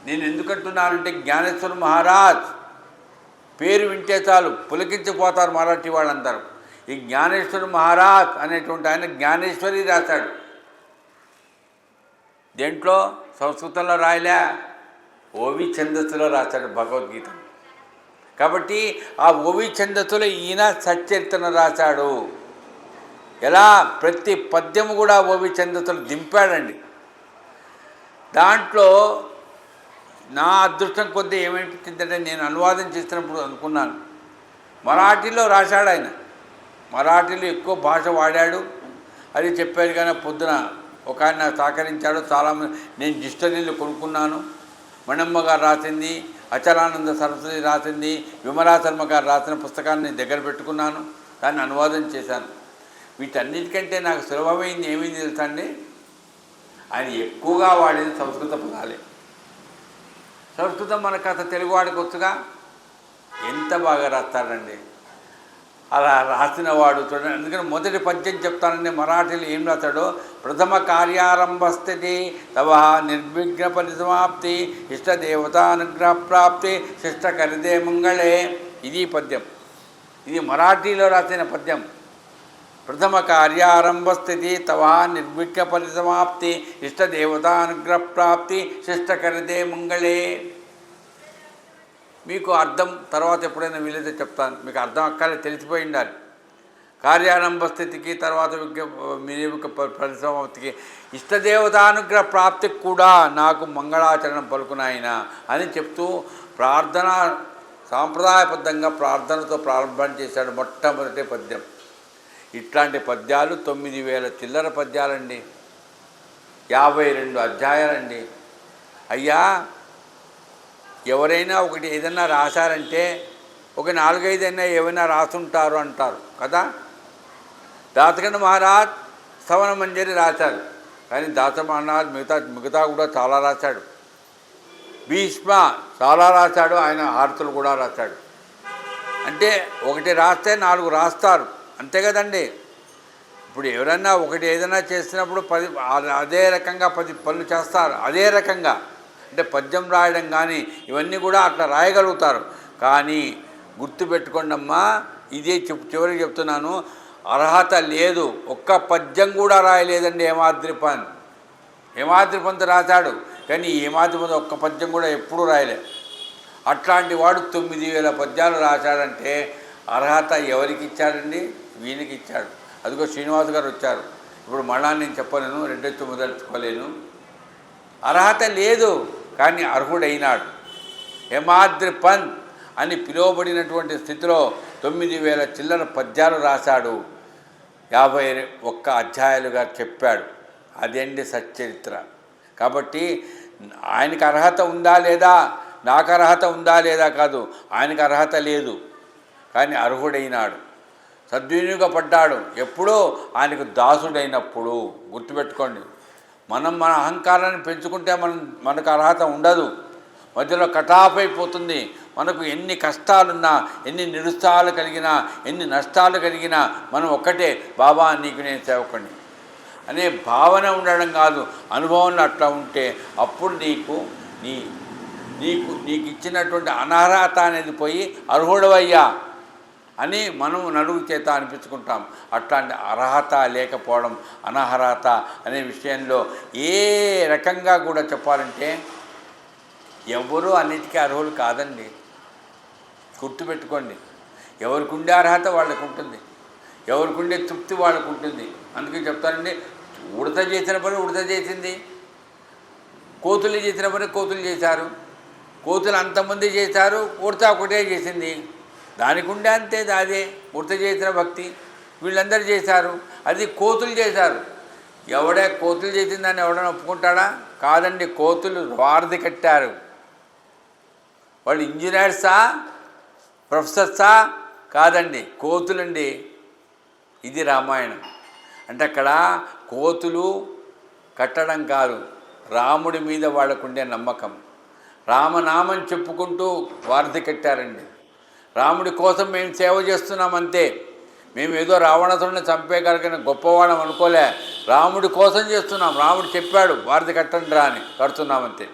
Speaker 1: నేను ఎందుకంటున్నానంటే, జ్ఞానేశ్వర మహారాజ్ పేరు వింటే చాలు పులకించిపోతారు మరాఠీ వాళ్ళందరూ. ఈ జ్ఞానేశ్వర మహారాజ్ అనేటువంటి ఆయన జ్ఞానేశ్వరి రాశాడు. దేంట్లో? సంస్కృతంలో రాయలే, ఓవి ఛందస్సులో రాశాడు భగవద్గీత. కాబట్టి ఆ ఓవి ఛందస్సులో ఈయన సచ్చరిత్రను రాశాడు. ఎలా? ప్రతి పద్యము కూడా ఓవి ఛందస్సులో దింపాడండి. దాంట్లో నా అదృష్టం కొద్దీ ఏమనిపించిందంటే, నేను అనువాదం చేస్తున్నప్పుడు అనుకున్నాను, మరాఠీలో రాశాడు ఆయన. మరాఠీలో ఎక్కువ భాష వాడాడు. అది చెప్పారు. కానీ పొద్దున ఒక ఆయన సహకరించాడు. చాలామంది, నేను డిక్షనరీలు కొనుక్కున్నాను. మణమ్మ గారు రాసింది, అచలానంద సరస్వతి రాసింది, విమలా శర్మ గారు రాసిన పుస్తకాన్ని దగ్గర పెట్టుకున్నాను, దాన్ని అనువాదం చేశాను. వీటన్నిటికంటే నాకు సులభమైంది ఏమైంది తెలుసా అండి, ఆయన ఎక్కువగా వాడేది సంస్కృత పదాలే. సంస్కృతం మన కథ తెలుగువాడికి వచ్చుగా, ఎంత బాగా రాస్తాడండి. అలా రాసిన వాడు చూడండి. అందుకని మొదటి పద్యం చెప్తానండి. మరాఠీలో ఏం రాశాడో, ప్రథమ కార్యారంభస్థితి తవ నిర్విఘ్న పరిసమాప్తి ఇష్టదేవతానుగ్రహ ప్రాప్తి శిష్టకరిదే మంగళే. ఇది పద్యం. ఇది మరాఠీలో రాసిన పద్యం. ప్రథమ కార్యారంభస్థితి తవ నిర్విఘ్న పరిసమాప్తి ఇష్టదేవతానుగ్రహ ప్రాప్తి శిష్టకరిదే మంగళే. మీకు అర్థం తర్వాత ఎప్పుడైనా వీలైతే చెప్తాను. మీకు అర్థం అక్కలే తెలిసిపోయి ఉండాలి. కార్యారంభ స్థితికి తర్వాత పరిసమాప్తికి ఇష్టదేవతానుగ్రహ ప్రాప్తికి కూడా నాకు మంగళాచరణం పలుకునాయన అని చెప్తూ ప్రార్థన సాంప్రదాయబద్ధంగా ప్రార్థనతో ప్రారంభం చేశాడు మొట్టమొదటి పద్యం. ఇట్లాంటి పద్యాలు 9000 చిల్లర పద్యాలండి, 52 అధ్యాయాలండి. అయ్యా, ఎవరైనా ఒకటి ఏదైనా రాశారంటే ఒక 4-5 అయినా ఏమైనా రాసుంటారు అంటారు కదా. దాసగణ మహారాజ్ స్థవన మంజరి రాశారు, కానీ దాస మహారాజ్ మిగతా కూడా చాలా రాశాడు. భీష్మ చాలా రాశాడు, ఆయన హారతులు కూడా రాశాడు. అంటే ఒకటి రాస్తే 4 రాస్తారు, అంతే కదండి. ఇప్పుడు ఎవరన్నా ఒకటి ఏదైనా చేసినప్పుడు 10 అదే రకంగా 10 పనులు చేస్తారు. అదే రకంగా అంటే పద్యం రాయడం కానీ ఇవన్నీ కూడా అట్లా రాయగలుగుతారు. కానీ గుర్తుపెట్టుకోండి అమ్మా, ఇదే చివరికి చెప్తున్నాను, అర్హత లేదు. ఒక్క పద్యం కూడా రాయలేదండి హేమాద్రిపంత్. హేమాద్రిపంత్ రాశాడు, కానీ హేమాద్రిపంత్ ఒక్క పద్యం కూడా ఎప్పుడూ రాయలే. అట్లాంటి వాడు 9000 పద్యాలు రాశాడంటే అర్హత ఎవరికి ఇచ్చాడండి? వీనికి ఇచ్చాడు. అదిగో శ్రీనివాస్ గారు వచ్చారు. ఇప్పుడు మళ్ళా నేను చెప్పలేను, రెండెత్తు మొదలుచుకోలేను. అర్హత లేదు, కానీ అర్హుడైనాడు. హేమాద్రిపంత్ అని పిలువబడినటువంటి స్థితిలో 9000 చిల్లర పద్యాలు రాశాడు, 51 అధ్యాయాలుగా చెప్పాడు. అదేంటి సచ్చరిత్ర. కాబట్టి ఆయనకు అర్హత ఉందా లేదా, నాకు అర్హత ఉందా లేదా కాదు, ఆయనకు అర్హత లేదు, కానీ అర్హుడైనాడు, సద్వినియోగపడ్డాడు. ఎప్పుడో ఆయనకు దాసుడైనప్పుడు. గుర్తుపెట్టుకోండి, మనం మన అహంకారాన్ని పెంచుకుంటే మనకు అర్హత ఉండదు, మధ్యలో కటాఫ్ అయిపోతుంది. మనకు ఎన్ని కష్టాలున్నా, ఎన్ని నిరుత్సాహాలు కలిగినా, ఎన్ని నష్టాలు కలిగినా మనం ఒక్కటే, బాబా నీకు నేను సేవకుడిని అనే భావన ఉండడం కాదు, అనుభవంలో అట్లా ఉంటే అప్పుడు నీకు ఇచ్చినటువంటి అనర్హత అనేది పోయి అర్హుడవయ్యా అని మనం నలుగు చేత అనిపించుకుంటాం. అట్లాంటి అర్హత లేకపోవడం, అనర్హత అనే విషయంలో ఏ రకంగా కూడా చెప్పాలంటే ఎవరు అన్నిటికీ అర్హులు కాదండి. గుర్తుపెట్టుకోండి. ఎవరికి ఉండే అర్హత వాళ్ళకు ఉంటుంది, ఎవరికి ఉండే తృప్తి వాళ్ళకు ఉంటుంది. అందుకే చెప్తానండి, ఉడత చేసిన పని ఉడత చేసింది, కోతులు చేసిన పని కోతులు చేశారు. కోతులు అంతమంది చేశారు, ఉడత ఒకటే చేసింది. దానికి ఉండే అంతే, అదే ఉడత చేసిన భక్తి. వీళ్ళందరూ చేశారు, అది కోతులు చేశారు. కోతులు చేసిందని ఎవడైనా ఒప్పుకుంటాడా? కాదండి. కోతులు వారధి కట్టారు. వాళ్ళు ఇంజనీర్సా, ప్రొఫెసర్సా? కాదండి, కోతులండి. ఇది రామాయణం. అంటే అక్కడ కోతులు కట్టడం కాదు, రాముడి మీద వాళ్ళకుండే నమ్మకం. రామనామం చెప్పుకుంటూ వారధి కట్టారండి. రాముడి కోసం మేము సేవ చేస్తున్నామంతే. మేము ఏదో రావణాసురుడిని చంపేయగలిగిన గొప్పవాళ్ళం అనుకోలే, రాముడి కోసం చేస్తున్నాం. రాముడు చెప్పాడు వారధి కట్టండి రా అని, కడుతున్నామంతే.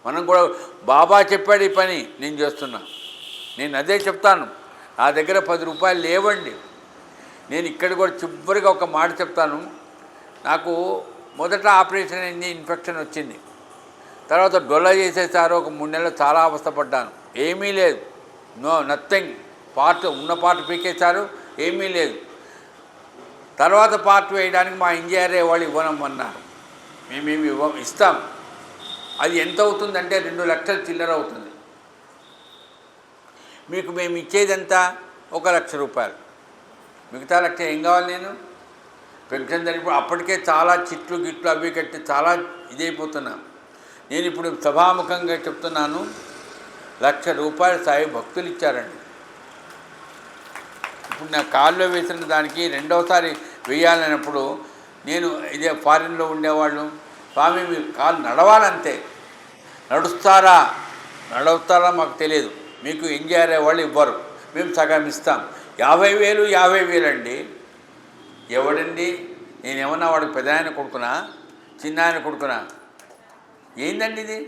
Speaker 1: మనం కూడా బాబా చెప్పాడు ఈ పని, నేను చేస్తున్నా. నేను అదే చెప్తాను. నా దగ్గర 10 రూపాయలు లేవండి. నేను ఇక్కడ కూడా చివరిగా ఒక మాట చెప్తాను. నాకు మొదట ఆపరేషన్ అయింది, ఇన్ఫెక్షన్ వచ్చింది. తర్వాత డొల్ల చేసేసారు. ఒక 3 నెలలు చాలా అవస్థపడ్డాను. ఏమీ లేదు, నథింగ్. ఉన్న పార్ట్ పీకేశారు, ఏమీ లేదు. తర్వాత పార్ట్ వేయడానికి మా ఇంజనీర్ వాళ్ళు ఇవ్వనమన్నారు. మేమేమి ఇస్తాం. అది ఎంత అవుతుందంటే 2 లక్షల చిల్లర అవుతుంది. మీకు మేము ఇచ్చేది ఎంత? 1 లక్ష రూపాయలు. మిగతా లక్ష ఏం కావాలి? నేను పెన్షన్ జరిగిపోయి అప్పటికే చాలా చిట్లు గిట్లు అవి కట్టి చాలా ఇదైపోతున్నా. నేను ఇప్పుడు సభాముఖంగా చెప్తున్నాను, 1 లక్ష రూపాయలు సాయి భక్తులు ఇచ్చారండి. ఇప్పుడు నా కాల్లో వేసిన దానికి రెండవసారి వేయాలన్నప్పుడు నేను ఇదే ఫారిన్లో ఉండేవాళ్ళు, స్వామి మీరు కాలు నడవాలంతే, నడుస్తారా మాకు తెలియదు, మీకు ఎంజాయ్ అయ్యే వాళ్ళు ఇవ్వరు, మేము సగం ఇస్తాం. 50,000 అండి. ఎవడండి? నేనేమన్నా వాడికి పెద్ద ఆయన కొడుకునా, చిన్న ఆయన కొడుకునా? ఏందండి ఇది?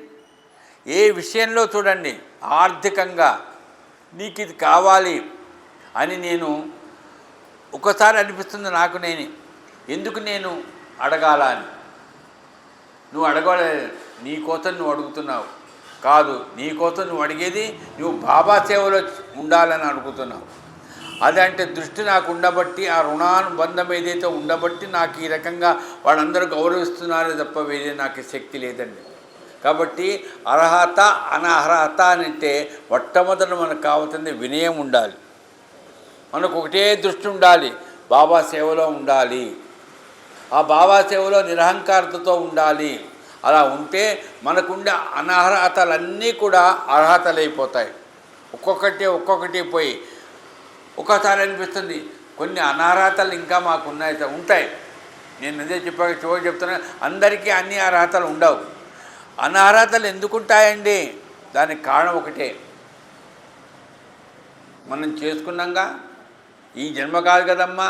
Speaker 1: ఏ విషయంలో చూడండి, ఆర్థికంగా నీకు ఇది కావాలి అని నేను ఒకసారి అనిపిస్తుంది నాకు, నేను ఎందుకు నేను అడగాల అని. నువ్వు అడగలేదు, నీ కోసం నువ్వు అడుగుతున్నావు కాదు, నీ కోసం నువ్వు అడిగేది నువ్వు బాబా సేవలో ఉండాలని అడుగుతున్నావు. అదంటే దృష్టి నాకు ఉండబట్టి, ఆ రుణానుబంధం ఏదైతే ఉండబట్టి నాకు ఈ రకంగా వాళ్ళందరూ గౌరవిస్తున్నారే తప్ప వేరే నాకు శక్తి లేదండి. కాబట్టి అర్హత అనర్హత అంటే మొట్టమొదట మనకు కావాల్సింది వినయం ఉండాలి. మనకు ఒకటే దృష్టి ఉండాలి, బాబా సేవలో ఉండాలి. ఆ బాబా సేవలో నిరహంకారతతో ఉండాలి. అలా ఉంటే మనకుండే అనర్హతలన్నీ కూడా అర్హతలైపోతాయి. ఒక్కొక్కటి పోయి ఒక్కసారి అనిపిస్తుంది కొన్ని అనర్హతలు ఇంకా మాకు ఉంటాయి. నేను అదే చెప్పాక చివరి చెప్తున్నా, అందరికీ అన్ని అర్హతలు ఉండవు. అనర్హతలు ఎందుకుంటాయండి? దానికి కారణం ఒకటే, మనం చేసుకున్నాగా ఈ జన్మ కాదు కదమ్మా,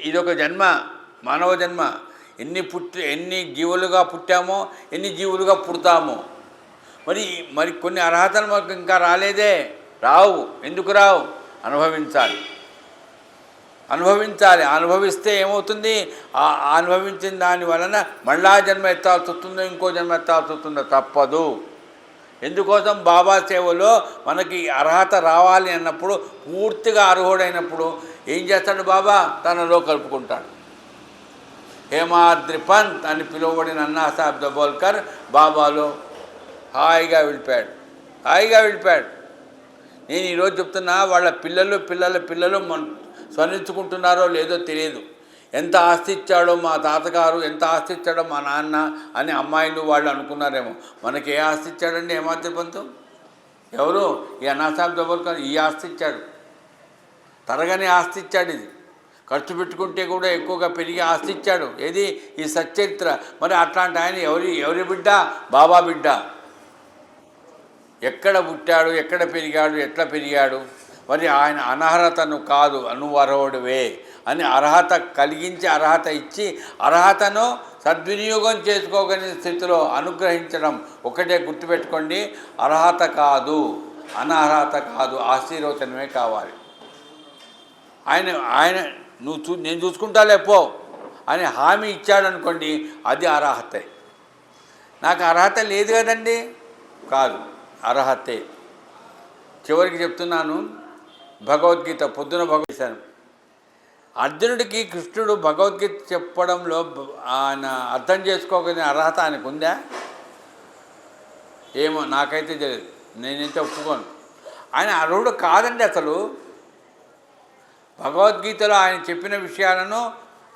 Speaker 1: ఇదొక జన్మ, మానవ జన్మ. ఎన్ని జీవులుగా పుట్టామో, ఎన్ని జీవులుగా పుడతామో. మరి కొన్ని అర్హతలు మాకు ఇంకా రాలేదే, రావు. ఎందుకు రావు? అనుభవిస్తే ఏమవుతుంది? అనుభవించిన దాని వలన మళ్ళా జన్మ ఎత్తాల్సి వస్తుందో, ఇంకో జన్మ ఎత్తాల్సి వస్తుందో, తప్పదు. ఎందుకోసం? బాబా సేవలో మనకి అర్హత రావాలి అన్నప్పుడు, పూర్తిగా అర్హుడైనప్పుడు ఏం చేస్తాడు బాబా? తనలో కలుపుకుంటాడు. హేమాద్రి పంత్ అని పిలువబడిన అన్నాసాహెబ్ దబోల్కర్ బాబాలో హాయిగా వెళ్ళిపోయాడు. నేను ఈరోజు చెప్తున్నా, వాళ్ళ పిల్లలు స్మరించుకుంటున్నారో లేదో తెలియదు. ఎంత ఆస్తి ఇచ్చాడో మా తాతగారు, ఎంత ఆస్తి ఇచ్చాడో మా నాన్న అని అమ్మాయిలు వాళ్ళు అనుకున్నారేమో. మనకి ఏ ఆస్తి ఇచ్చాడండి హేమాద్రి పంత్? ఎవరు? ఈ అన్నాసాహెబ్ దబోల్కర్ ఈ ఆస్తి ఇచ్చాడు, తరగని ఆస్తి ఇచ్చాడు. ఇది ఖర్చు పెట్టుకుంటే కూడా ఎక్కువగా పెరిగి ఆస్తి ఇచ్చాడు. ఏది? ఈ సచ్చరిత్ర. మరి అట్లాంటి ఆయన ఎవరి బిడ్డ? బాబా బిడ్డ. ఎక్కడ పుట్టాడు, ఎక్కడ పెరిగాడు, ఎట్లా పెరిగాడు? మరి ఆయన అనర్హతను కాదు, నువ్వు అర్హుడివే అని అర్హత కలిగించి, అర్హత ఇచ్చి, అర్హతను సద్వినియోగం చేసుకోగలిగిన స్థితిలో అనుగ్రహించడం ఒకటే గుర్తుపెట్టుకోండి. అర్హత కాదు, అనర్హత కాదు, ఆశీర్వచనమే కావాలి. ఆయన ఆయన నేను చూసుకుంటాలే పో అని హామీ ఇచ్చాడనుకోండి, అది అర్హతే. నాకు అర్హత లేదు కదండి, కాదు, అర్హతే. చివరికి చెప్తున్నాను, భగవద్గీత పొద్దున భగవద్గీతాను అర్జునుడికి కృష్ణుడు భగవద్గీత చెప్పడంలో ఆయన అర్థం చేసుకోగలిగిన అర్హత ఆయనకు ఉందా? ఏమో నాకైతే తెలియదు, నేనైతే ఒప్పుకోను. ఆయన అర్హుడు కాదండి అసలు. భగవద్గీతలో ఆయన చెప్పిన విషయాలను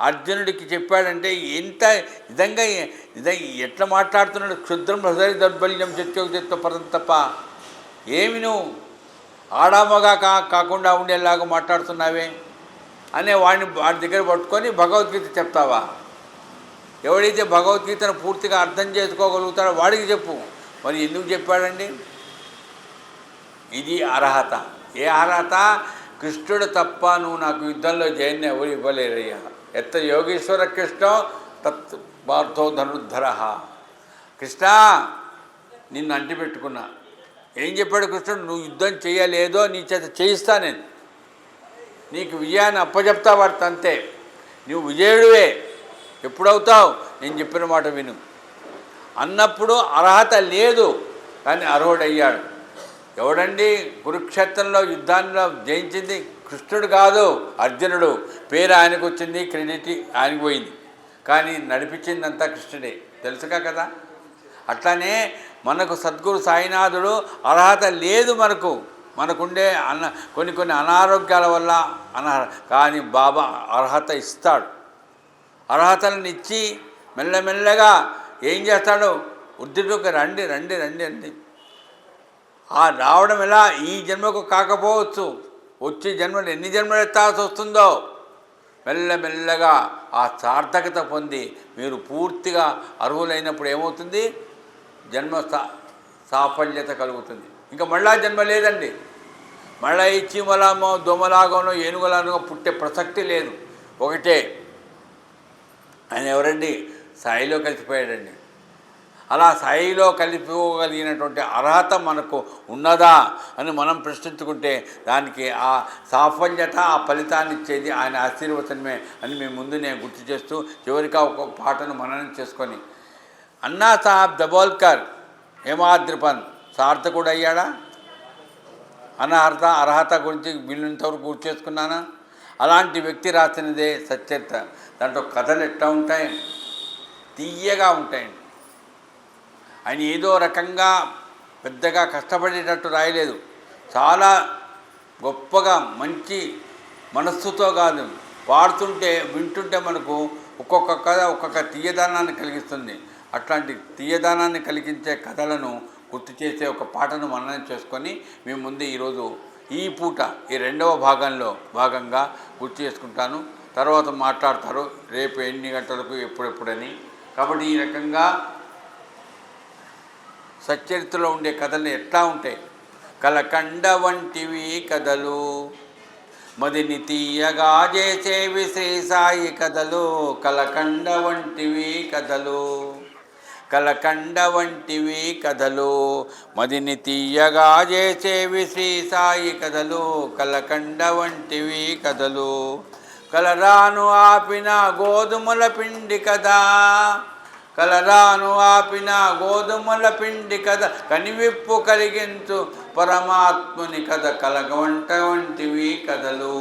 Speaker 1: అర్జునుడికి చెప్పాడంటే ఎంత నిజంగా ఎట్లా మాట్లాడుతున్నాడు. క్షుద్రం హృదయ దౌర్బల్యం చత్యోగ పరం తప్ప, ఏమి నువ్వు ఆడామగా కాకుండా ఉండేలాగా మాట్లాడుతున్నావే అనే వాడి దగ్గర పట్టుకొని భగవద్గీత చెప్తావా? ఎవడైతే భగవద్గీతను పూర్తిగా అర్థం చేసుకోగలుగుతాడో వాడికి చెప్పు. మరి ఎందుకు చెప్పాడండి? ఇది అర్హత. ఏ అర్హత? కృష్ణుడు తప్ప నువ్వు నాకు యుద్ధంలో జయాన్ని ఎవరు ఇవ్వలేరయ్యా. ఎత్త యోగీశ్వర కృష్ణ తత్ పార్థో ధనుర్ధర. కృష్ణ నిన్ను అంటిపెట్టుకున్నా. ఏం చెప్పాడు కృష్ణుడు? నువ్వు యుద్ధం చేయలేదో నీ చేత చేయిస్తా, నేను నీకు విజయాన్ని అప్పచెప్తా. వాడితే అంతే, నువ్వు విజయుడివే. ఎప్పుడవుతావు? నేను చెప్పిన మాట విను అన్నప్పుడు అర్హత లేదు, కానీ అర్హుడయ్యాడు. ఎవడండి కురుక్షేత్రంలో యుద్ధాల్లో జయించింది? కృష్ణుడు కాదు, అర్జునుడు. పేరు ఆయనకు వచ్చింది, క్రెడిట్ ఆయనకు పోయింది, కానీ నడిపించిందంతా కృష్ణుడే. తెలుసుగా కదా. అట్లానే మనకు సద్గురు సాయినాథుడు అర్హత లేదు మనకుండే కొన్ని అనారోగ్యాల వల్ల కానీ బాబా అర్హత ఇస్తాడు. అర్హతలను ఇచ్చి మెల్లమెల్లగా ఏం చేస్తాడు? వృద్ధుడికి రండి రండి రండి అండి. ఆ రావడం ఎలా? ఈ జన్మకు కాకపోవచ్చు, వచ్చే జన్మలు ఎన్ని జన్మలు ఎత్తాల్సి వస్తుందో మెల్లమెల్లగా ఆ సార్థకత పొంది మీరు పూర్తిగా అర్హులైనప్పుడు ఏమవుతుంది? జన్మ సాఫల్యత కలుగుతుంది. ఇంకా మళ్ళా జన్మ లేదండి. మళ్ళా ఈ చీమలామో దోమలాగానో ఏనుగులానో పుట్టే ప్రసక్తి లేదు. ఒకటే. ఆయన ఎవరండి? సాయిలో కలిసిపోయాడండి. అలా సాయిలో కలిసిపోగలిగినటువంటి అర్హత మనకు ఉన్నదా అని మనం ప్రశ్నించుకుంటే దానికి ఆ సాఫల్యత, ఆ ఫలితాన్ని ఇచ్చేది ఆయన ఆశీర్వచనమే అని మేము ముందు నేను గుర్తు చేస్తూ చివరిగా ఒక పాటను మననం చేసుకొని, అన్నా సాహెబ్ దబోల్కర్ హేమాద్రిపన్ సార్థకుడు అయ్యాడా? అర్హత గురించి వీళ్ళంతవరకు గుర్తు చేసుకున్నానా? అలాంటి వ్యక్తి రాసినదే సచ్చరిత్ర. దాంట్లో కథలు ఎట్లా ఉంటాయి? తీయగా ఉంటాయండి. ఆయన ఏదో రకంగా పెద్దగా కష్టపడేటట్టు రాయలేదు. చాలా గొప్పగా మంచి మనస్సుతో కాదు, పాడుతుంటే వింటుంటే మనకు ఒక్కొక్క కథ ఒక్కొక్క తీయదానాన్ని కలిగిస్తుంది. అట్లాంటి తీయదానాన్ని కలిగించే కథలను గుర్తు చేసే ఒక పాటను మననం చేసుకొని మేము ముందు ఈరోజు ఈ పూట ఈ రెండవ భాగంగా గుర్తు చేసుకుంటాను. తర్వాత మాట్లాడతారు రేపు ఎన్ని గంటలకు ఎప్పుడెప్పుడని. కాబట్టి ఈ రకంగా సచ్చరిత్రలో ఉండే కథలు ఎట్లా ఉంటాయి? కలకండ వంటివి కథలు, మదిని తీయగా చేసేవి శ్రీ సాయి కథలు. కలకండ వంటివి కథలు, కలకండ వంటివి కథలు, మదిని తీయగా చేసేవి శ్రీ సాయి కథలు. కలకండ వంటివి కథలు, కలరాను ఆపిన గోధుమల పిండి కదా, కలరాను ఆపిన గోధుమల పిండి కథ, కనివిప్పు కలిగించు పరమాత్ముని కథ. కలగవంట వంటివి కథలు,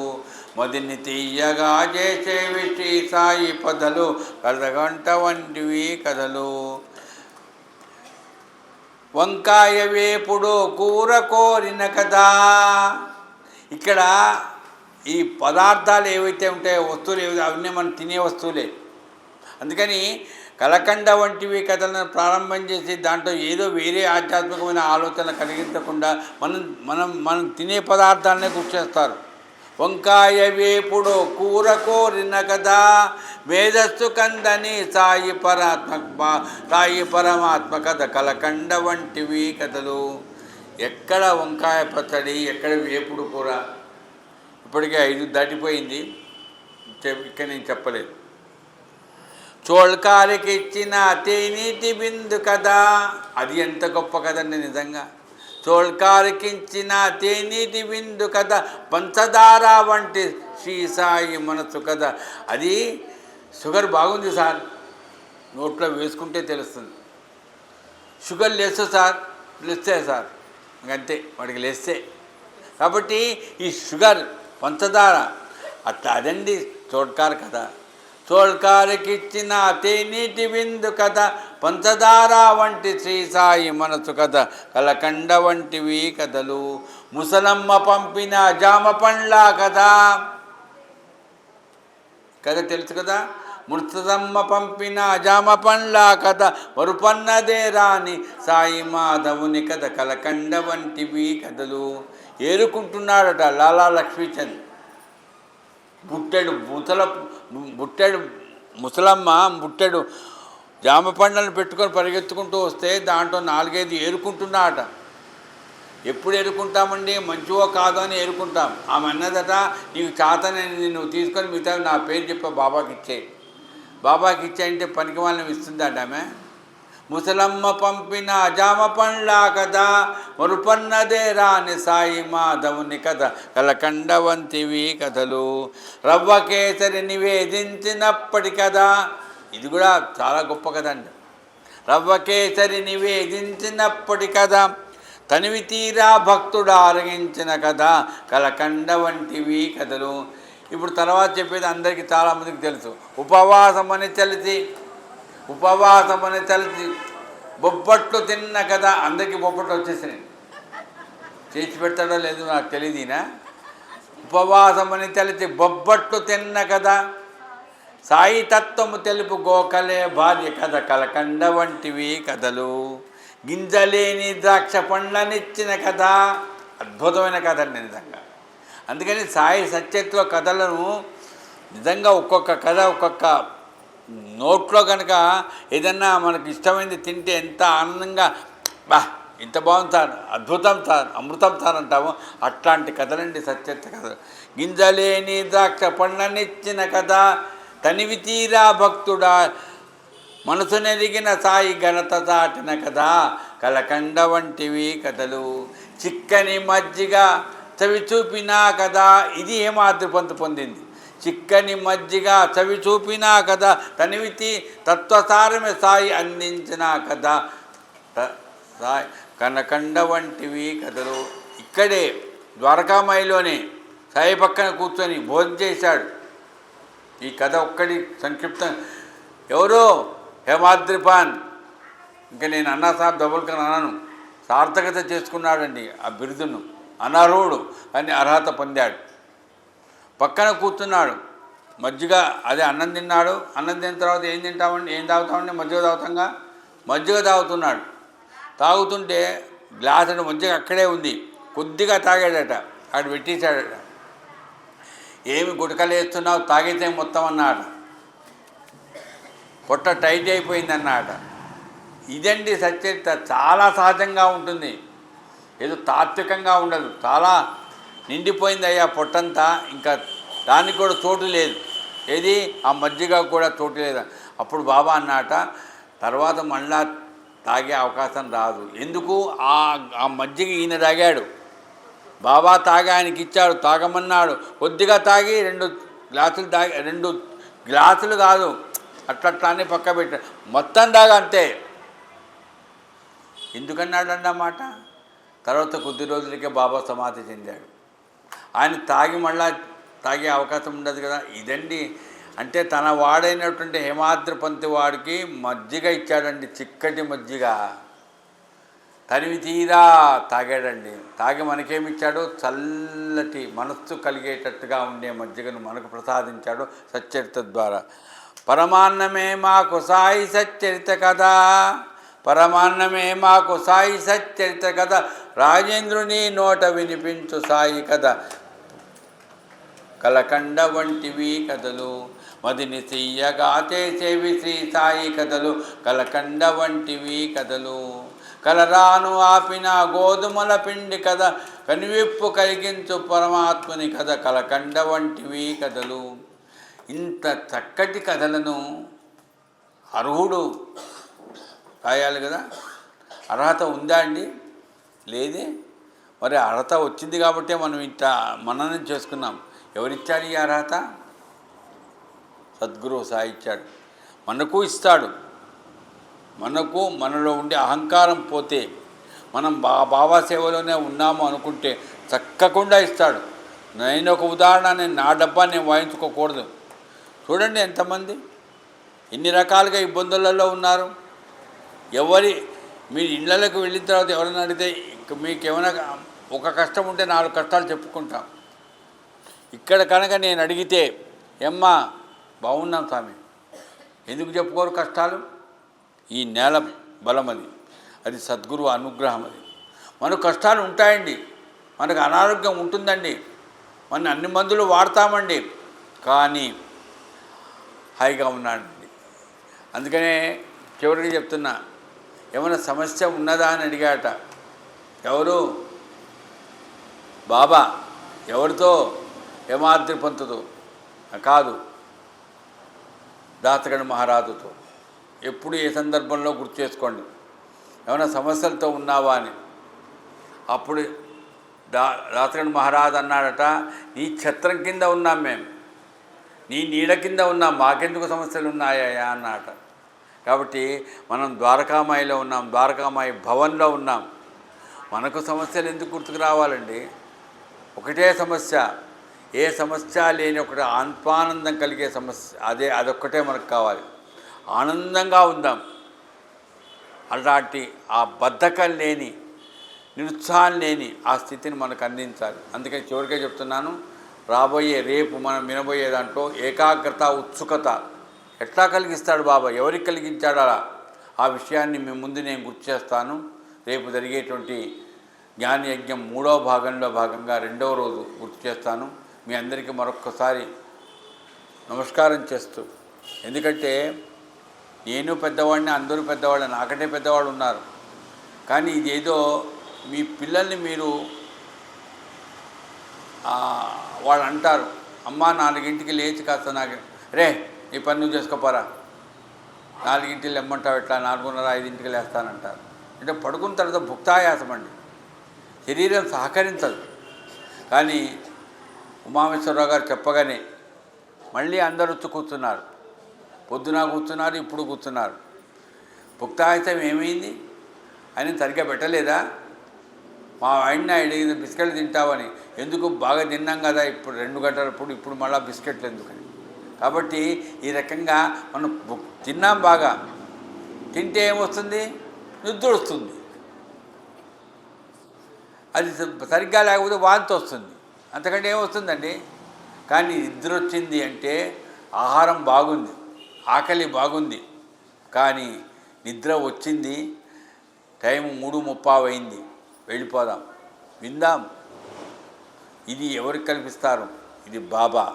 Speaker 1: మదిని తీయగా చేసేవి శ్రీ సాయి పదలు. కలగంట వంటివి కథలు, వంకాయ వేపుడు కూర కోరిన కదా. ఇక్కడ ఈ పదార్థాలు ఏవైతే ఉంటాయో, వస్తువులు ఏవైతే, అవన్నీ మనం తినే వస్తువులే. అందుకని కలకండ వంటివి కథలను ప్రారంభం చేసి దాంట్లో ఏదో వేరే ఆధ్యాత్మికమైన ఆలోచన కలిగించకుండా మనం తినే పదార్థాలనే గుర్తు చేస్తారు. వంకాయ వేపుడు కూర కోరిన కదా, మేధస్సు కందని సాయి పరమాత్మ కథ. కలకండ వంటివి కథలు. ఎక్కడ వంకాయ పచ్చడి, ఎక్కడ వేపుడు కూర? ఇప్పటికే 5 దాటిపోయింది, ఇక్కడ నేను చెప్పలేదు. చోళకారికి ఇచ్చిన తేనీటి బిందు కదా, అది ఎంత గొప్ప కదండి నిజంగా. చోల్కారికించిన తేనీటి విందు కథ పంచదార వంటి శ్రీ సాయి మనసు కథ. అది షుగర్ బాగుంది సార్, నోట్లో వేసుకుంటే తెలుస్తుంది. షుగర్ లెస్ సార్, లెస్సే సార్, ఇంకంతే వాడికి లెస్సే. కాబట్టి ఈ షుగర్ పంచదార అట్లా అదండి చోల్కార్ కథ. చోల్కారికిచ్చిన తేనీటి విందు కథ పంచదార వంటి శ్రీ సాయి మనసు కథ కలకండ వంటివి కథలు. ముసలమ్మ పంపిన జామ పండ్ల కథ తెలుసు కదా. ముసలమ్మ పంపిన జామ పండ్ల కథ వరుపన్నదే రాని సాయి మాధవుని కథ కలకండ వంటివి కథలు. ఏరుకుంటున్నాడట లాలా లక్ష్మీచంద్. ముసలమ్మ బుట్టెడు జామ పండ్లను పెట్టుకొని పరిగెత్తుకుంటూ వస్తే దాంట్లో 4-5 ఏరుకుంటున్నాడట. ఎప్పుడు ఏరుకుంటామండి, మంచివో కాదో అని ఏరుకుంటాం. ఆమె అన్నదట, నీకు చాతని నువ్వు తీసుకొని మిగతా నా పేరు చెప్పా బాబాకి ఇచ్చే. బాబాకి ఇచ్చే అంటే పనికి వాళ్ళని ఇస్తుందట ఆమె. ముసలమ్మ పంపిన జామ పండ్ల కథ మరుపన్నదే రాని సాయి మాధవుని కథ కలకండ వంటివి కథలు. రవ్వ కేసరి నివేదించినప్పటి కథ, ఇది కూడా చాలా గొప్ప కథ అండి. రవ్వ కేసరి నివేదించినప్పటి కథ తనివి తీరా భక్తుడు ఆరగించిన కథ కలకండ వంటివి కథలు. ఇప్పుడు తర్వాత చెప్పేది అందరికీ చాలామందికి తెలుసు. ఉపవాసం అని తెలిసి బొబ్బట్లు తిన్న కదా. అందరికీ బొబ్బట్లు వచ్చేసినాయి. చేసి పెడతాడో లేదు నాకు తెలియదునా. ఉపవాసం అని తెలిసి బొబ్బట్లు తిన్న కదా సాయి తత్వము తెలుపు గోకలే భార్య కథ కలకండ వంటివి కథలు. గింజలేని ద్రాక్ష పండ్లనిచ్చిన కథ, అద్భుతమైన కథ అండి నిజంగా. అందుకని సాయి సత్యత్వ కథలను నిజంగా ఒక్కొక్క కథ ఒక్కొక్క నోట్లో కనుక ఏదన్నా మనకు ఇష్టమైంది తింటే ఎంత ఆనందంగా, బా ఇంత బాగుంది సార్, అద్భుతం సార్, అమృతం సార్ అంటాము. అట్లాంటి కథలండి సత్యత్వ కథ. గింజలేని ద్రాక్ష పండ్లనిచ్చిన కథ తనివి తీరా భక్తుడా మనసునెదిగిన సాయి ఘనత దాటిన కథ కలకండ వంటివి కథలు. చిక్కని మజ్జిగ చవి చూపినా కదా, ఇది ఏమాద్రి పంతు పొందింది. చిక్కని మజ్జిగ చవి చూపినా కదా తనివితి తత్వసారమే సాయి అందించిన కథ సాయి కనకండ వంటివి కథలు. ఇక్కడే ద్వారకామాయిలోనే సాయి పక్కన కూర్చొని భోజనం చేశాడు. ఈ కథ ఒక్కడి సంక్షిప్తం. ఎవరో హేమాద్రిపాన్, ఇంకా నేను అన్నా సాబ్ దబుల్కర్ అన్నాను, సార్థకత చేసుకున్నాడండి ఆ బిరుదును. అనర్హుడు అని అర్హత పొందాడు. పక్కన కూర్చున్నాడు, మజ్జిగ అదే అన్నం తిన్నాడు. అన్నం తిన్న తర్వాత ఏం తింటామండి, ఏం తాగుతామండి, మజ్జిగ తాగుతాంగా. మజ్జిగ తాగుతున్నాడు. తాగుతుంటే గ్లాసుడు మజ్జిగ అక్కడే ఉంది. కొద్దిగా తాగాడట, అక్కడ పెట్టేశాడట. ఏమి గుటకలేస్తున్నావు, తాగితే మొత్తం అన్నాడు. పొట్ట టైట్ అయిపోయింది అన్నాడు. ఇదండి సత్యత. చాలా సహజంగా ఉంటుంది, ఏదో తాత్వికంగా ఉండదు. చాలా నిండిపోయింది అయ్యా పొట్టంతా, ఇంకా దానికి కూడా చోటు లేదు. ఏది ఆ మజ్జిగ కూడా చోటు లేదు. అప్పుడు బాబా అన్నట, తర్వాత మళ్ళా తాగే అవకాశం రాదు. ఎందుకు? ఆ మజ్జిగ ఈయన తాగాడు, బాబా తాగి ఆయనకి ఇచ్చాడు, తాగమన్నాడు. కొద్దిగా తాగి 2 గ్లాసులు తాగి, 2 గ్లాసులు కాదు అట్లట్లానే పక్క పెట్టాడు, మొత్తం తాగా అంతే. ఎందుకన్నాడు అన్నమాట. తర్వాత కొద్ది రోజులకే బాబా సమాధి చెందాడు. ఆయన తాగి మళ్ళా తాగే అవకాశం ఉండదు కదా. ఇదండి అంటే తన వాడైనటువంటి హేమాద్రి పంతి వాడికి మజ్జిగ ఇచ్చాడండి, చిక్కటి మజ్జిగ. తనివి తీరా తాగాడండి. తాగి మనకేమిచ్చాడు? చల్లటి మనస్సు కలిగేటట్టుగా ఉండే మజ్జిగను మనకు ప్రసాదించాడు సచ్చరిత ద్వారా. పరమాన్నమే మాకు సాయి సచ్చరిత కదా, పరమాన్నమే మాకు సాయి సచ్చరిత కథ, రాజేంద్రుని నోట వినిపించు సాయి కథ కలకండ వంటివి కథలు. మదిని తీయగా చేసేవి శ్రీ సాయి కథలు కలకండ వంటివి కథలు. కలరాను ఆపిన గోధుమల పిండి కథ, కనివిప్పు కలిగించు పరమాత్ముని కథ కలకండ వంటివి కథలు. ఇంత చక్కటి కథలను అర్హుడు రాయాలి కదా. అర్హత ఉందా అండి? లేదే. మరి అర్హత వచ్చింది కాబట్టే మనం ఇంత మననం చేసుకున్నాం. ఎవరిచ్చారు ఈ అర్హత? సద్గురువు సాయి ఇచ్చాడు. మనకు ఇస్తాడు. మనకు మనలో ఉండే అహంకారం పోతే, మనం బాబా సేవలోనే ఉన్నాము అనుకుంటే చక్కకుండా ఇస్తాడు. నేను ఒక ఉదాహరణ, నేను నా డబ్బా నేను వాయించుకోకూడదు. చూడండి ఎంతమంది ఎన్ని రకాలుగా ఇబ్బందులలో ఉన్నారు. మీరు ఇళ్ళకి వెళ్ళిన తర్వాత ఎవరైనా అడిగితే మీకు ఏమైనా ఒక కష్టం ఉంటే 4 కష్టాలు చెప్పుకుంటాం. ఇక్కడ కనుక నేను అడిగితే, ఏమ్మా బాగున్నాం స్వామి, ఎందుకు చెప్పుకోరు కష్టాలు? ఈ నేల బలం అది సద్గురువు అనుగ్రహం. మనకు కష్టాలు ఉంటాయండి, మనకు అనారోగ్యం ఉంటుందండి, మన అన్ని మందులు వాడతామండి, కానీ హాయిగా ఉన్నాడండి. అందుకనే చివరికి చెప్తున్నా, ఏమైనా సమస్య ఉన్నదా అని అడిగాట. ఎవరు? బాబా. ఎవరితో? యమాద్రి పంతుతో కాదు, దాసగణ మహారాజుతో. ఎప్పుడు ఏ సందర్భంలో గుర్తు చేసుకోండి, ఏమైనా సమస్యలతో ఉన్నావా అని. అప్పుడు దాసగణ మహారాజు అన్నాడట, నీ ఛత్రం కింద ఉన్నాం మేము, నీ నీడ కింద ఉన్నాం, మాకెందుకు సమస్యలు ఉన్నాయా అన్నట. కాబట్టి మనం ద్వారకామాయిలో ఉన్నాం, ద్వారకామాయి భవన్లో ఉన్నాం. మనకు సమస్యలు ఎందుకు గుర్తుకు రావాలండి? ఒకటే సమస్య, ఏ సమస్య లేని ఒకటి ఆత్మానందం కలిగే సమస్య, అదొక్కటే మనకు కావాలి. ఆనందంగా ఉందాం. అలాంటి ఆ బద్ధకం లేని, నిరుత్సాహం లేని ఆ స్థితిని మనకు అందించాలి. అందుకని చివరికే చెప్తున్నాను, రేపు మనం వినబోయే దాంట్లో ఏకాగ్రత, ఉత్సుకత ఎట్లా కలిగిస్తాడు బాబా, ఎవరికి కలిగించాడా ఆ విషయాన్ని మీ ముందు నేను గుర్తు చేస్తాను. రేపు జరిగేటువంటి జ్ఞానయజ్ఞం 3వ భాగంలో భాగంగా 2వ రోజు గుర్తు చేస్తాను. మీ అందరికీ మరొక్కసారి నమస్కారం చేస్తూ, ఎందుకంటే నేను పెద్దవాడిని, అందరూ పెద్దవాళ్ళు, నాకంటే పెద్దవాళ్ళు ఉన్నారు. కానీ ఇదేదో మీ పిల్లల్ని మీరు వాళ్ళు అంటారు, అమ్మ 4ంటికి లేచి కాస్త నాకు రే ఈ పని నువ్వు చేసుకోపోరా, 4ంటికి లేమ్మంటావు ఎట్లా, 4:30 5ంటికి లేస్తానంటారు. అంటే పడుకున్న తర్వాత భుక్తాయాసం అండి, శరీరం సహకరించదు. కానీ ఉమామేశ్వరరావు గారు చెప్పగానే మళ్ళీ అందరూ వచ్చి కూర్చున్నారు. పొద్దున కూర్చున్నారు, ఇప్పుడు కూర్చున్నారు. భుక్తాయాసం ఏమైంది? ఆయన సరిగ్గా పెట్టలేదా? మా ఆయన్ని అడిగింది బిస్కెట్లు తింటావని. ఎందుకు? బాగా తిన్నాం కదా ఇప్పుడు 2 గంటలప్పుడు, ఇప్పుడు మళ్ళీ బిస్కెట్లు ఎందుకని. కాబట్టి ఈ రకంగా మనం తిన్నాం, బాగా తింటే ఏమొస్తుంది? నిద్ర వస్తుంది. అది సరిగ్గా లేకపోతే వాంతి వస్తుంది. అంతకంటే ఏమొస్తుందండి? కానీ నిద్ర వచ్చింది అంటే ఆహారం బాగుంది, ఆకలి బాగుంది, కానీ నిద్ర వచ్చింది. టైం 3:30 అయింది, వెళ్ళిపోదాం, విందాం. ఇది ఎవరికి కల్పిస్తారు? ఇది బాబా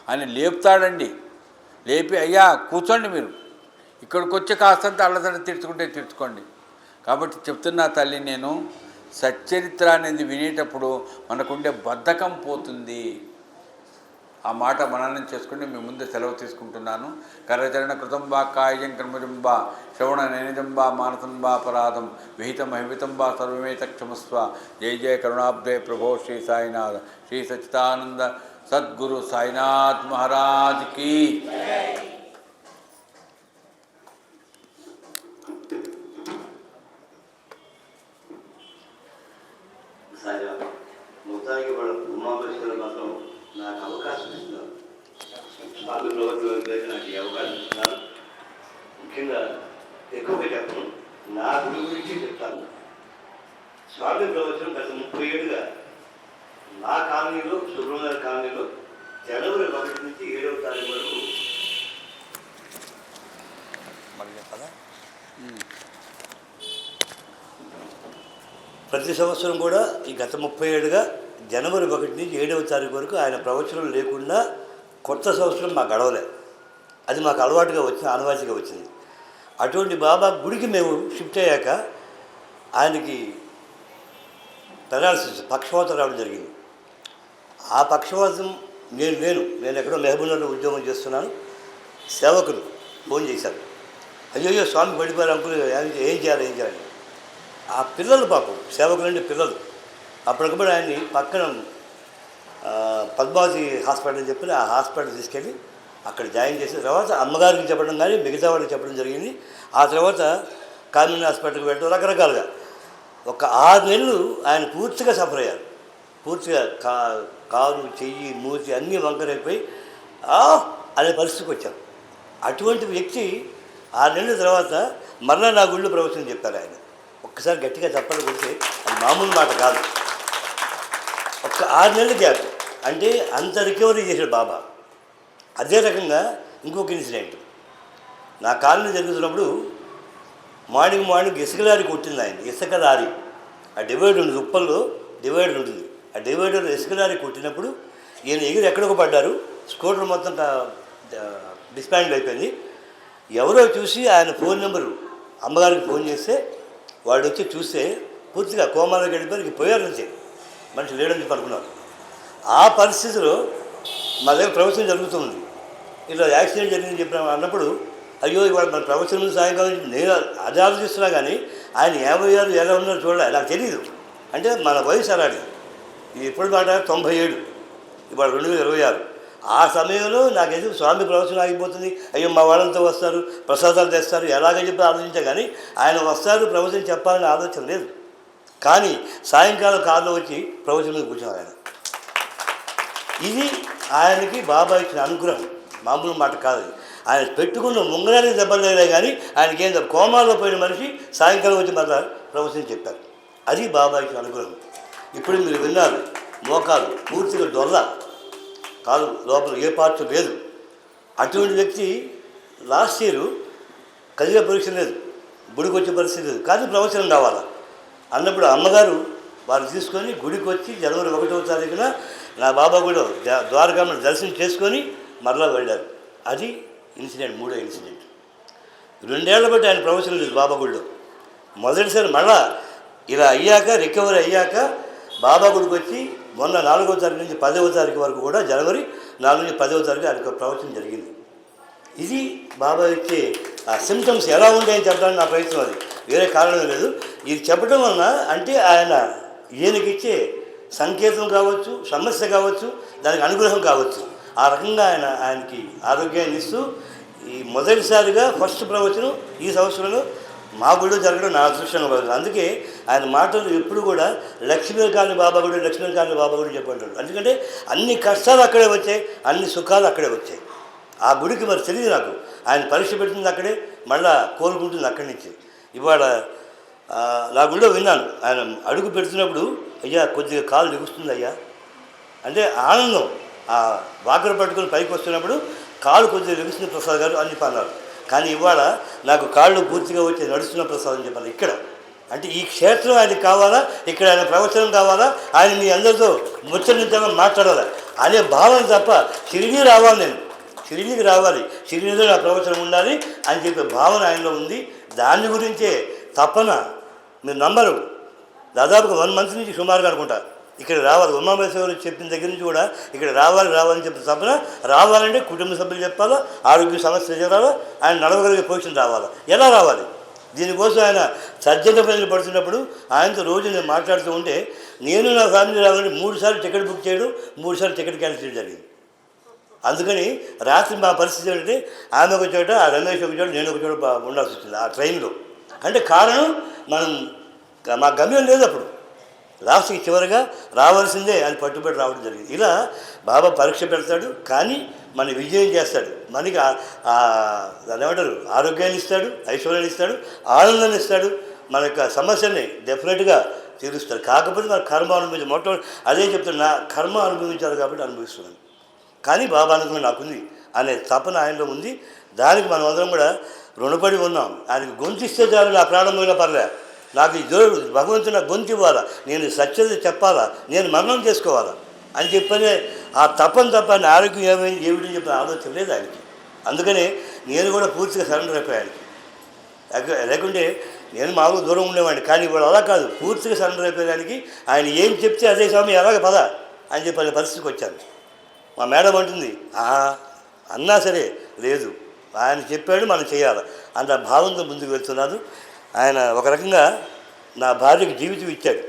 Speaker 1: అని లేపుతాడండి. లేపి అయ్యా కూర్చోండి, మీరు ఇక్కడికి వచ్చి కాస్తంత అల్లసట తీర్చుకోండి. కాబట్టి చెప్తున్నా తల్లి, నేను సచ్చరిత్ర అనేది వినేటప్పుడు మనకుండే బద్ధకం పోతుంది. ఆ మాట మననం చేసుకుని మీ ముందు సెలవు తీసుకుంటున్నాను. కరచరణ కృతం బా కాయం కర్మజం బా శ్రవణ నైనజం బా మానసం బా అపరాధం విహితం అహితం బా సర్వమేత క్షమస్వ. జయ జయ కరుణాబ్దే ప్రభో శ్రీ సాయినాథ శ్రీ సచ్చిదానంద సద్గురు సాయినాథ్ మహారాజ్ की।
Speaker 2: మొత్తానికి వాళ్ళ ఉమామేశ్వర మాత్రం నాకు అవకాశం ఇస్తున్నారు, స్వామి ప్రభుత్వం నాకు ఈ అవకాశం ఇస్తున్నారు. ముఖ్యంగా ఎక్కువగా చెప్పను, నా గురి గురించి చెప్తాను. స్వామి ప్రవచనం గత 30 ఏళ్ళుగా నా కాలనీలో, సుబ్రహ్మణ్య కాలనీలో జనవరి 1 నుంచి 7వ తారీఖు వరకు ప్రతి సంవత్సరం కూడా ఈ గత 30 ఏళ్ళుగా జనవరి 1 నుంచి 7వ తారీఖు వరకు ఆయన ప్రవచనం లేకుండా కొత్త సంవత్సరం మాకు గడవలే. అది మాకు అలవాటుగా వచ్చింది, ఆనవాయితీగా వచ్చింది. అటువంటి బాబా గుడికి మేము షిఫ్ట్ అయ్యాక ఆయనకి పెరాలసిస్, పక్షవాతం రావడం జరిగింది. ఆ పక్షవాతం నేను ఎక్కడో మహబూబ్నగర్లో ఉద్యోగం చేస్తున్నాను. సేవకులు ఫోన్ చేశారు, అయ్యో స్వామి పడిపోయారు అంకులు, ఏం చేయాలి.
Speaker 3: ఆ పిల్లలు పాపం సేవకులంటే పిల్లలు అప్పటికప్పుడు ఆయన్ని పక్కన పద్మావతి హాస్పిటల్ అని చెప్పి ఆ హాస్పిటల్ తీసుకెళ్ళి అక్కడ జాయిన్ చేసిన తర్వాత అమ్మగారికి చెప్పడం కానీ మిగతా వాళ్ళకి చెప్పడం జరిగింది. ఆ తర్వాత కామినీ హాస్పిటల్కి వెళ్ళడం రకరకాలుగా ఒక 6 నెలలు ఆయన పూర్తిగా సఫర్ అయ్యారు. పూర్తిగా కాలు చెయ్యి మూతి అన్నీ వంకరైపోయి అనే పరిస్థితికి వచ్చారు. అటువంటి వ్యక్తి 6 నెలల తర్వాత మరలా నా గుళ్ళు ప్రవచనం చెప్పారు ఆయన. ఒక్కసారి గట్టిగా చెప్పాలి కొడితే అది మామూలు మాట కాదు. ఒక్క 6 నెలల గ్యాప్ అంటే అంత రికవరీ చేశాడు బాబా. అదే రకంగా ఇంకొక ఇన్సిడెంట్ నా కాలనీ జరుగుతున్నప్పుడు మార్నింగ్ ఇసుక లారీ కొట్టింది ఆయన. ఇసుక లారీ ఆ డివైడర్ ఉంటుంది, ఉప్పల్లో డివైడర్ ఉంటుంది. ఆ డివైడర్ ఇసుక లారీ కొట్టినప్పుడు ఈయన ఎగిరి ఎక్కడికి పడ్డారు. స్కూటర్ మొత్తం డిస్పాండ్ అయిపోయింది. ఎవరో చూసి ఆయన ఫోన్ నెంబరు అమ్మగారికి ఫోన్ చేస్తే వాడు వచ్చి చూస్తే పూర్తిగా కోమాలోకి వెళ్ళిపోయి పోయారు. అంతే, మనిషి లేడని చెప్పి అనుకున్నారు. ఆ పరిస్థితిలో మా దగ్గర ప్రవచనం జరుగుతుంది. ఇలా యాక్సిడెంట్ జరిగిందని చెప్పిన అన్నప్పుడు అయ్యో ఇవాళ మన ప్రవచనం సాయంకాలం నేను అది ఆలోచిస్తున్నా కానీ ఆయన 56 ఎలా ఉన్నారో చూడాలి, నాకు తెలియదు. అంటే మన వయసు అలాంటి. ఇది ఎప్పుడు మాట 97, ఇవాళ 2026. ఆ సమయంలో నాకైతే స్వామి ప్రవచనం ఆగిపోతుంది, అయ్యో మా వాళ్ళంతా వస్తారు, ప్రసాదాలు తెస్తారు, ఎలాగని చెప్పి ఆలోచించా కానీ ఆయన వస్తారు ప్రవచనం చెప్పాలని ఆలోచన లేదు. కానీ సాయంకాలం కారులో వచ్చి ప్రవచనం మీద కూర్చున్నారు ఆయన. ఇది ఆయనకి బాబా ఇచ్చిన అనుగ్రహం, మామూలు మాట కాదు. ఆయన పెట్టుకున్న ముంగరానికి దెబ్బలే కానీ ఆయనకి ఏం కోమాలో పోయిన మనిషి సాయంకాలం వచ్చి మళ్ళా ప్రవచనం చెప్పారు. అది బాబా ఇచ్చిన అనుగ్రహం. ఇప్పుడు మీరు విన్నారు, మోకాలు పూర్తిగా డొల్ల, కాదు లోపల ఏ పార్ట్ లేదు. అటువంటి వ్యక్తి లాస్ట్ ఇయర్ కదిలే పరీక్ష లేదు, గుడికి వచ్చే పరిస్థితి లేదు, కానీ ప్రవచనం కావాలా అన్నప్పుడు అమ్మగారు వారు తీసుకొని గుడికి వచ్చి జనవరి 1వ తారీఖున నా బాబా కూడా ద్వారకామని దర్శనం చేసుకొని మరలా వెళ్ళారు. అది ఇన్సిడెంట్, 3వ ఇన్సిడెంట్. 2 ఏళ్ల బట్టి ఆయన ప్రవచనం లేదు బాబా గుడిలో. మొదటిసారి మళ్ళా ఇలా అయ్యాక రికవరీ అయ్యాక బాబా గుడికి వచ్చి మొన్న 4వ తారీఖు నుంచి 10వ తారీఖు వరకు కూడా జనవరి 4 నుంచి 10వ తారీఖు ఆయనకు ప్రవచనం జరిగింది. ఇది బాబా ఇచ్చే ఆ సిమ్టమ్స్ ఎలా ఉంటాయని చెప్పడానికి నా ప్రయత్నం. అది వేరే కారణం లేదు. ఇది చెప్పడం వలన అంటే ఆయన ఈయనకిచ్చే సంకేతం కావచ్చు, సమస్య కావచ్చు, దానికి అనుగ్రహం కావచ్చు. ఆ రకంగా ఆయనకి ఆరోగ్యాన్ని ఇస్తూ ఈ మొదటిసారిగా ఫస్ట్ ప్రవచనం ఈ సంవత్సరంలో మా గుడిలో జరగడం నా అదృష్టంగా పడుతుంది. అందుకే ఆయన మాటలు ఎప్పుడు కూడా లక్ష్మీ కాలనీ బాబా గుడి, లక్ష్మీ కాలనీ బాబా గుడి చెప్పంటాడు. ఎందుకంటే అన్ని కష్టాలు అక్కడే వచ్చాయి, అన్ని సుఖాలు అక్కడే వచ్చాయి. ఆ గుడికి మరి తెలియదు నాకు. ఆయన పరీక్ష పెడుతుంది అక్కడే, మళ్ళా కోలుకుంటుంది అక్కడి నుంచి. ఇవాళ నా గుడిలో విన్నాను, ఆయన అడుగు పెడుతున్నప్పుడు అయ్యా కొద్దిగా కాలు దిగుస్తుంది అయ్యా అంటే ఆనందం. ఆ వాకరు పట్టుకుని పైకి వస్తున్నప్పుడు కాలు కొద్దిగా లెగుస్తుంది ప్రసాద్ గారు అని అన్నారు. కానీ ఇవాళ నాకు కాళ్ళు పూర్తిగా వచ్చి నడుస్తున్న ప్రసాద్ అని చెప్పాలి. ఇక్కడ అంటే ఈ క్షేత్రం ఆయనకి కావాలా, ఇక్కడ ఆయన ప్రవచనం కావాలా, ఆయన మీ అందరితో ముచ్చరించాలని మాట్లాడాలి అనే భావన తప్ప షిరిడీ రావాలి, నేను షిరిడీకి రావాలి, షిరిడీలో నా ప్రవచనం ఉండాలి అని చెప్పే భావన ఆయనలో ఉంది. దాని గురించే తపన. మీరు నమ్మరు, దాదాపుగా 1 మంత్ నుంచి సుమారుగా అనుకుంటా ఇక్కడ రావాలి. ఉమామేశ్వరు చెప్పిన దగ్గర నుంచి కూడా ఇక్కడ రావాలని చెప్పిన తప్పన రావాలంటే కుటుంబ సభ్యులు చెప్పాలా, ఆరోగ్య సమస్య జరగాలా, ఆయన నడవగలిగే పొజిషన్ రావాలా. ఎలా రావాలి? దీనికోసం ఆయన సర్జన ప్రజలు పడుతున్నప్పుడు ఆయనతో రోజు నేను మాట్లాడుతూ ఉంటే నేను నా ఫ్యామిలీ రావాలంటే 3 సార్లు టికెట్ బుక్ చేయడం, 3 సార్లు టికెట్ క్యాన్సిల్ చేయడం జరిగింది. అందుకని రాత్రి మా పరిస్థితి ఏంటంటే ఆమె ఒక చోట, ఆ రమేష్ ఒక చోట, నేను ఒక చోట ఉండాల్సి వచ్చింది ఆ ట్రైన్లో. అంటే కారణం మా గమ్యం లేదు అప్పుడు. లాస్ట్కి చివరిగా రావాల్సిందే అని పట్టుబడి రావడం జరిగింది. ఇలా బాబా పరీక్ష పెడతాడు, కానీ మన విజయం చేస్తాడు. మనకి దాన్ని ఏమంటారు, ఆరోగ్యాన్ని ఇస్తాడు, ఐశ్వర్యాన్ని ఇస్తాడు, ఆనందాన్ని ఇస్తాడు, మన యొక్క సమస్యని డెఫినెట్గా తీరుస్తాడు. కాకపోతే మన కర్మ అనుభవించాలి. మొట్టమొదటి అదే చెప్తాడు, నా కర్మ అనుభవించాలి కాబట్టి అనుభవిస్తున్నాను, కానీ బాబా అనుకుని నాకుంది అనే తపన ఆయనలో ఉంది. దానికి మనం అందరం కూడా రుణపడి ఉన్నాం. ఆయనకు గొంతు ఇస్తే చాలు, నా ప్రాణమైన పర్లే, నాకు ఈ దేవుడు భగవంతుడు నాకు గొంతు ఇవ్వాలా, నేను సత్యత చెప్పాలా, నేను మరణం చేసుకోవాలా అని చెప్పనే ఆ తప్పని తప్ప ఆరోగ్యం ఏమిటని చెప్పిన ఆలోచన లేదు ఆయనకి. అందుకనే నేను కూడా పూర్తిగా సరెండర్ అయిపోయాను. లేకుంటే నేను మామూలు దూరం ఉండేవాడిని, కానీ ఇప్పుడు అలా కాదు, పూర్తిగా సరెండర్ అయిపోయేదానికి ఆయన ఏం చెప్తే అదే స్వామి ఎలాగ పద అని చెప్పే పరిస్థితికి వచ్చాను. మా మేడం అంటుంది, అన్నా సరే లేదు, ఆయన చెప్పాడు మనం చేయాలి అన్న భావంతో ముందుకు వెళ్తున్నాను. ఆయన ఒక రకంగా నా భార్యకి జీవితం ఇచ్చాడు.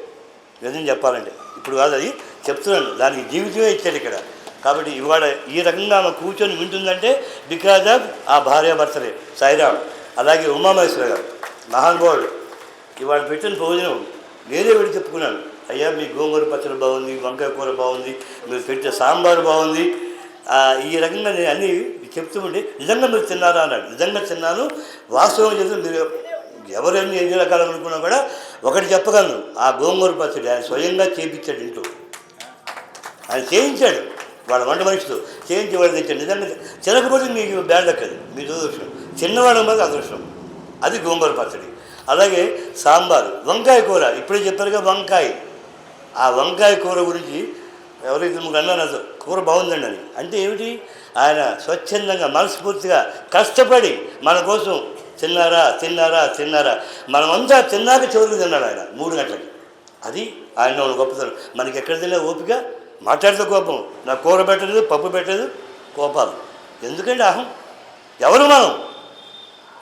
Speaker 3: నిజం చెప్పాలంటే ఇప్పుడు కాదు, అది చెప్తున్నాను, దానికి జీవితమే ఇచ్చాడు ఇక్కడ. కాబట్టి ఇవాళ ఈ రకంగా ఆమె కూర్చొని వింటుందంటే బికాజ్ ఆఫ్ ఆ భార్యాభర్తలే సాయిరామ్. అలాగే ఉమామహేశ్వర గారు మహానుభావుడు, ఇవాళ పెట్టిన భోజనం నేనే వెళ్ళి చెప్పుకున్నాను, అయ్యా మీ గోంగూర పచ్చడి బాగుంది, వంకాయ కూర బాగుంది, మీరు పెట్టే సాంబారు బాగుంది, ఈ రకంగా నేను అన్నీ చెప్తూ ఉంటే నిజంగా మీరు తిన్నారా అన్నాడు. నిజంగా తిన్నాను, వాస్తవం చేసి మీరు ఎవరైనా ఎన్ని రకాలు అనుకున్నా కూడా ఒకటి చెప్పగలను, ఆ గోంగూర పచ్చడి ఆయన స్వయంగా చేయించాడు. ఇంట్లో ఆయన చేయించాడు, వాళ్ళ వంట మనిషితో చేయించి వాళ్ళు తెచ్చాడు. నిజంగా తినకపోతే మీకు బ్యాడ్ లెక్కది, మీ దురదృష్టం. చిన్నవాళ్ళ మీద అదృష్టం. అది గోంగూర పచ్చడి. అలాగే సాంబారు, వంకాయ కూర, ఇప్పుడే చెప్పారుగా వంకాయ. ఆ వంకాయ కూర గురించి ఎవరైతే మీకు అన్నాను, అసలు కూర బాగుందండి అని అంటే ఏమిటి, ఆయన స్వచ్ఛందంగా మనస్ఫూర్తిగా కష్టపడి మన కోసం తిన్నారా తిన్నారా తిన్నారా, మనమంతా తిన్నాక చివరికి తిన్నాడు ఆయన 3 గంటలకి. అది ఆయన గొప్పతనం. మనకి ఎక్కడ తిన్నా ఓపిక, మాట్లాడితే కోపం, నాకు కూర పెట్టలేదు పప్పు పెట్టలేదు కోపాలు ఎందుకంటే అహం. ఎవరు మనం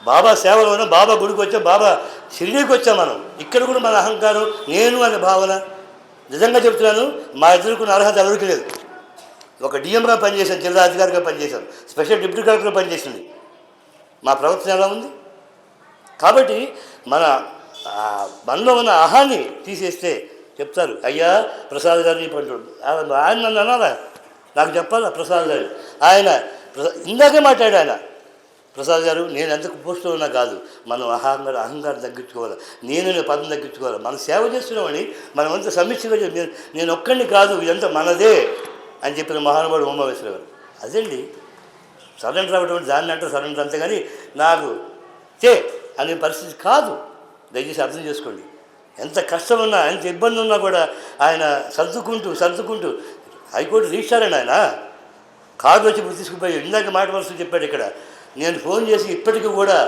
Speaker 3: బాబా సేవలో ఉన్నాం, బాబా గుడికి వచ్చాం, బాబా షిరిడీకి వచ్చాం మనం. ఇక్కడ కూడా మన అహంకారం నేను అనే భావన. నిజంగా చెప్తున్నాను, మా ఎదుర్కొన్న అర్హత ఎవరికి లేదు. ఒక డిఎంగా పనిచేశాను, జిల్లా అధికారిగా పనిచేశాను, స్పెషల్ డిప్యూటీ కలెక్టర్గా పనిచేసింది. మా ప్రవర్తన ఎలా ఉంది? కాబట్టి మనలో ఉన్న అహాన్ని తీసేస్తే చెప్తారు, అయ్యా ప్రసాద్ గారిని పంటాడు, ఆయన నన్ను అనాలా, నాకు చెప్పాలా ప్రసాద్ గారు. ఆయన ఇందాకే మాట్లాడు ఆయన, ప్రసాద్ గారు నేను ఎంత పోస్టులో ఉన్నా కాదు, మనం అహంకారం తగ్గించుకోవాలి, నేను పదం తగ్గించుకోవాలి, మనం సేవ చేస్తున్నామని మనం అంతా సమిష్టిగా నేను ఒక్కడిని కాదు, ఇదంతా మనదే అని చెప్పిన మహానుభావుడు ఉమామహేశ్వర గారు. అదండి సరెండర్ అవ్వడం, దాన్ని అంటే సరెండర్ అంతే, కానీ నాకు అనే పరిస్థితి కాదు. దయచేసి అర్థం చేసుకోండి. ఎంత కష్టం ఉన్నా, ఎంత ఇబ్బంది ఉన్నా కూడా ఆయన సర్దుకుంటూ హైకోర్టు రిజిస్టార్ అండి ఆయన, కార్డు వచ్చి తీసుకుపోయి ఇందాక మాట వరుస చెప్పాడు ఇక్కడ. నేను ఫోన్ చేసి ఇప్పటికీ కూడా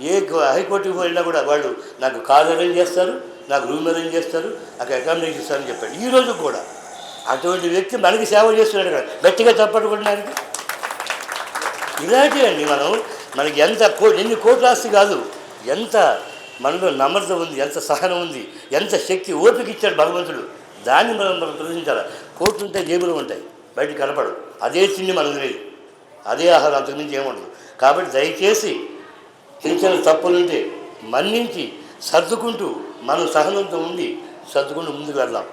Speaker 3: ఏ హైకోర్టుకి వెళ్ళినా కూడా వాళ్ళు నాకు కార్ అరేంజ్ చేస్తారు, నాకు రూమ్ అరేంజ్ చేస్తారు, నాకు అకామిడేషన్ ఇస్తారని చెప్పాడు. ఈరోజు కూడా అటువంటి వ్యక్తి మనకి సేవ చేస్తున్నాడు కదా, గట్టిగా తప్పట్టుకోవడానికి. ఇలాంటివండి మనకి ఎన్ని కోట్ల ఆస్తి కాదు, ఎంత మనలో నమ్రత ఉంది, ఎంత సహనం ఉంది, ఎంత శక్తి ఓపిక ఇచ్చాడు భగవంతుడు, దాన్ని మనం ప్రదర్శించాలి. కోట్లు ఉంటాయి, జేబులు ఉంటాయి, బయట కనపడవు. అదే తిండి మనకు లేదు, అదే ఆహారం, అంతకుమించి ఏముండదు. కాబట్టి దయచేసి చిన్న తప్పులుంటే మన్నించి సర్దుకుంటూ మనం సహనంతో ఉండి సర్దుకుంటూ ముందుకు వెళ్దాం.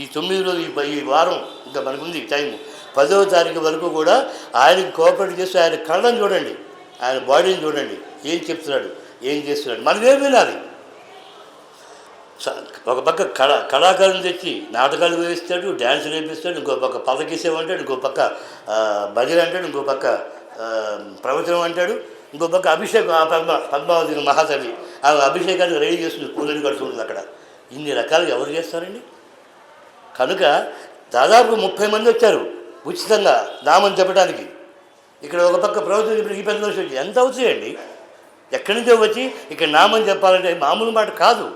Speaker 3: ఈ 9 రోజులు ఈ వారం ఇంకా మనకుంది టైము, 10వ తారీఖు వరకు కూడా ఆయనకి కోఆపరేట్ చేస్తూ ఆయన కళ్ళని చూడండి, ఆయన బాడీని చూడండి, ఏం చెప్తున్నాడు, ఏం చేస్తున్నాడు, మనం ఏం వినాలి. ఒక పక్క కళాకారులు తెచ్చి నాటకాలు వేయిస్తాడు, డ్యాన్సులు వేపిస్తాడు, ఇంకో పక్క పలకేసేవంటాడు, ఇంకో పక్క భజన అంటాడు, ఇంకో పక్క ప్రవచనం అంటాడు, ఇంకో పక్క అభిషేకం. పద్మావతి మహాతల్లి ఆమె అభిషేకానికి రెడీ చేస్తుంది, పూలని కడుతుంది అక్కడ. ఇన్ని రకాలుగా ఎవరు చేస్తారండి? కనుక దాదాపు 30 మంది వచ్చారు ఉచితంగా నామం చెప్పడానికి. ఇక్కడ ఒక పక్క ప్రవచనం ఇప్పుడు ఈ పెద్ద వచ్చి ఎంత అవుతాయండి? ఎక్కడి నుంచో వచ్చి ఇక్కడ నామం చెప్పాలంటే మామూలు మాట కాదు.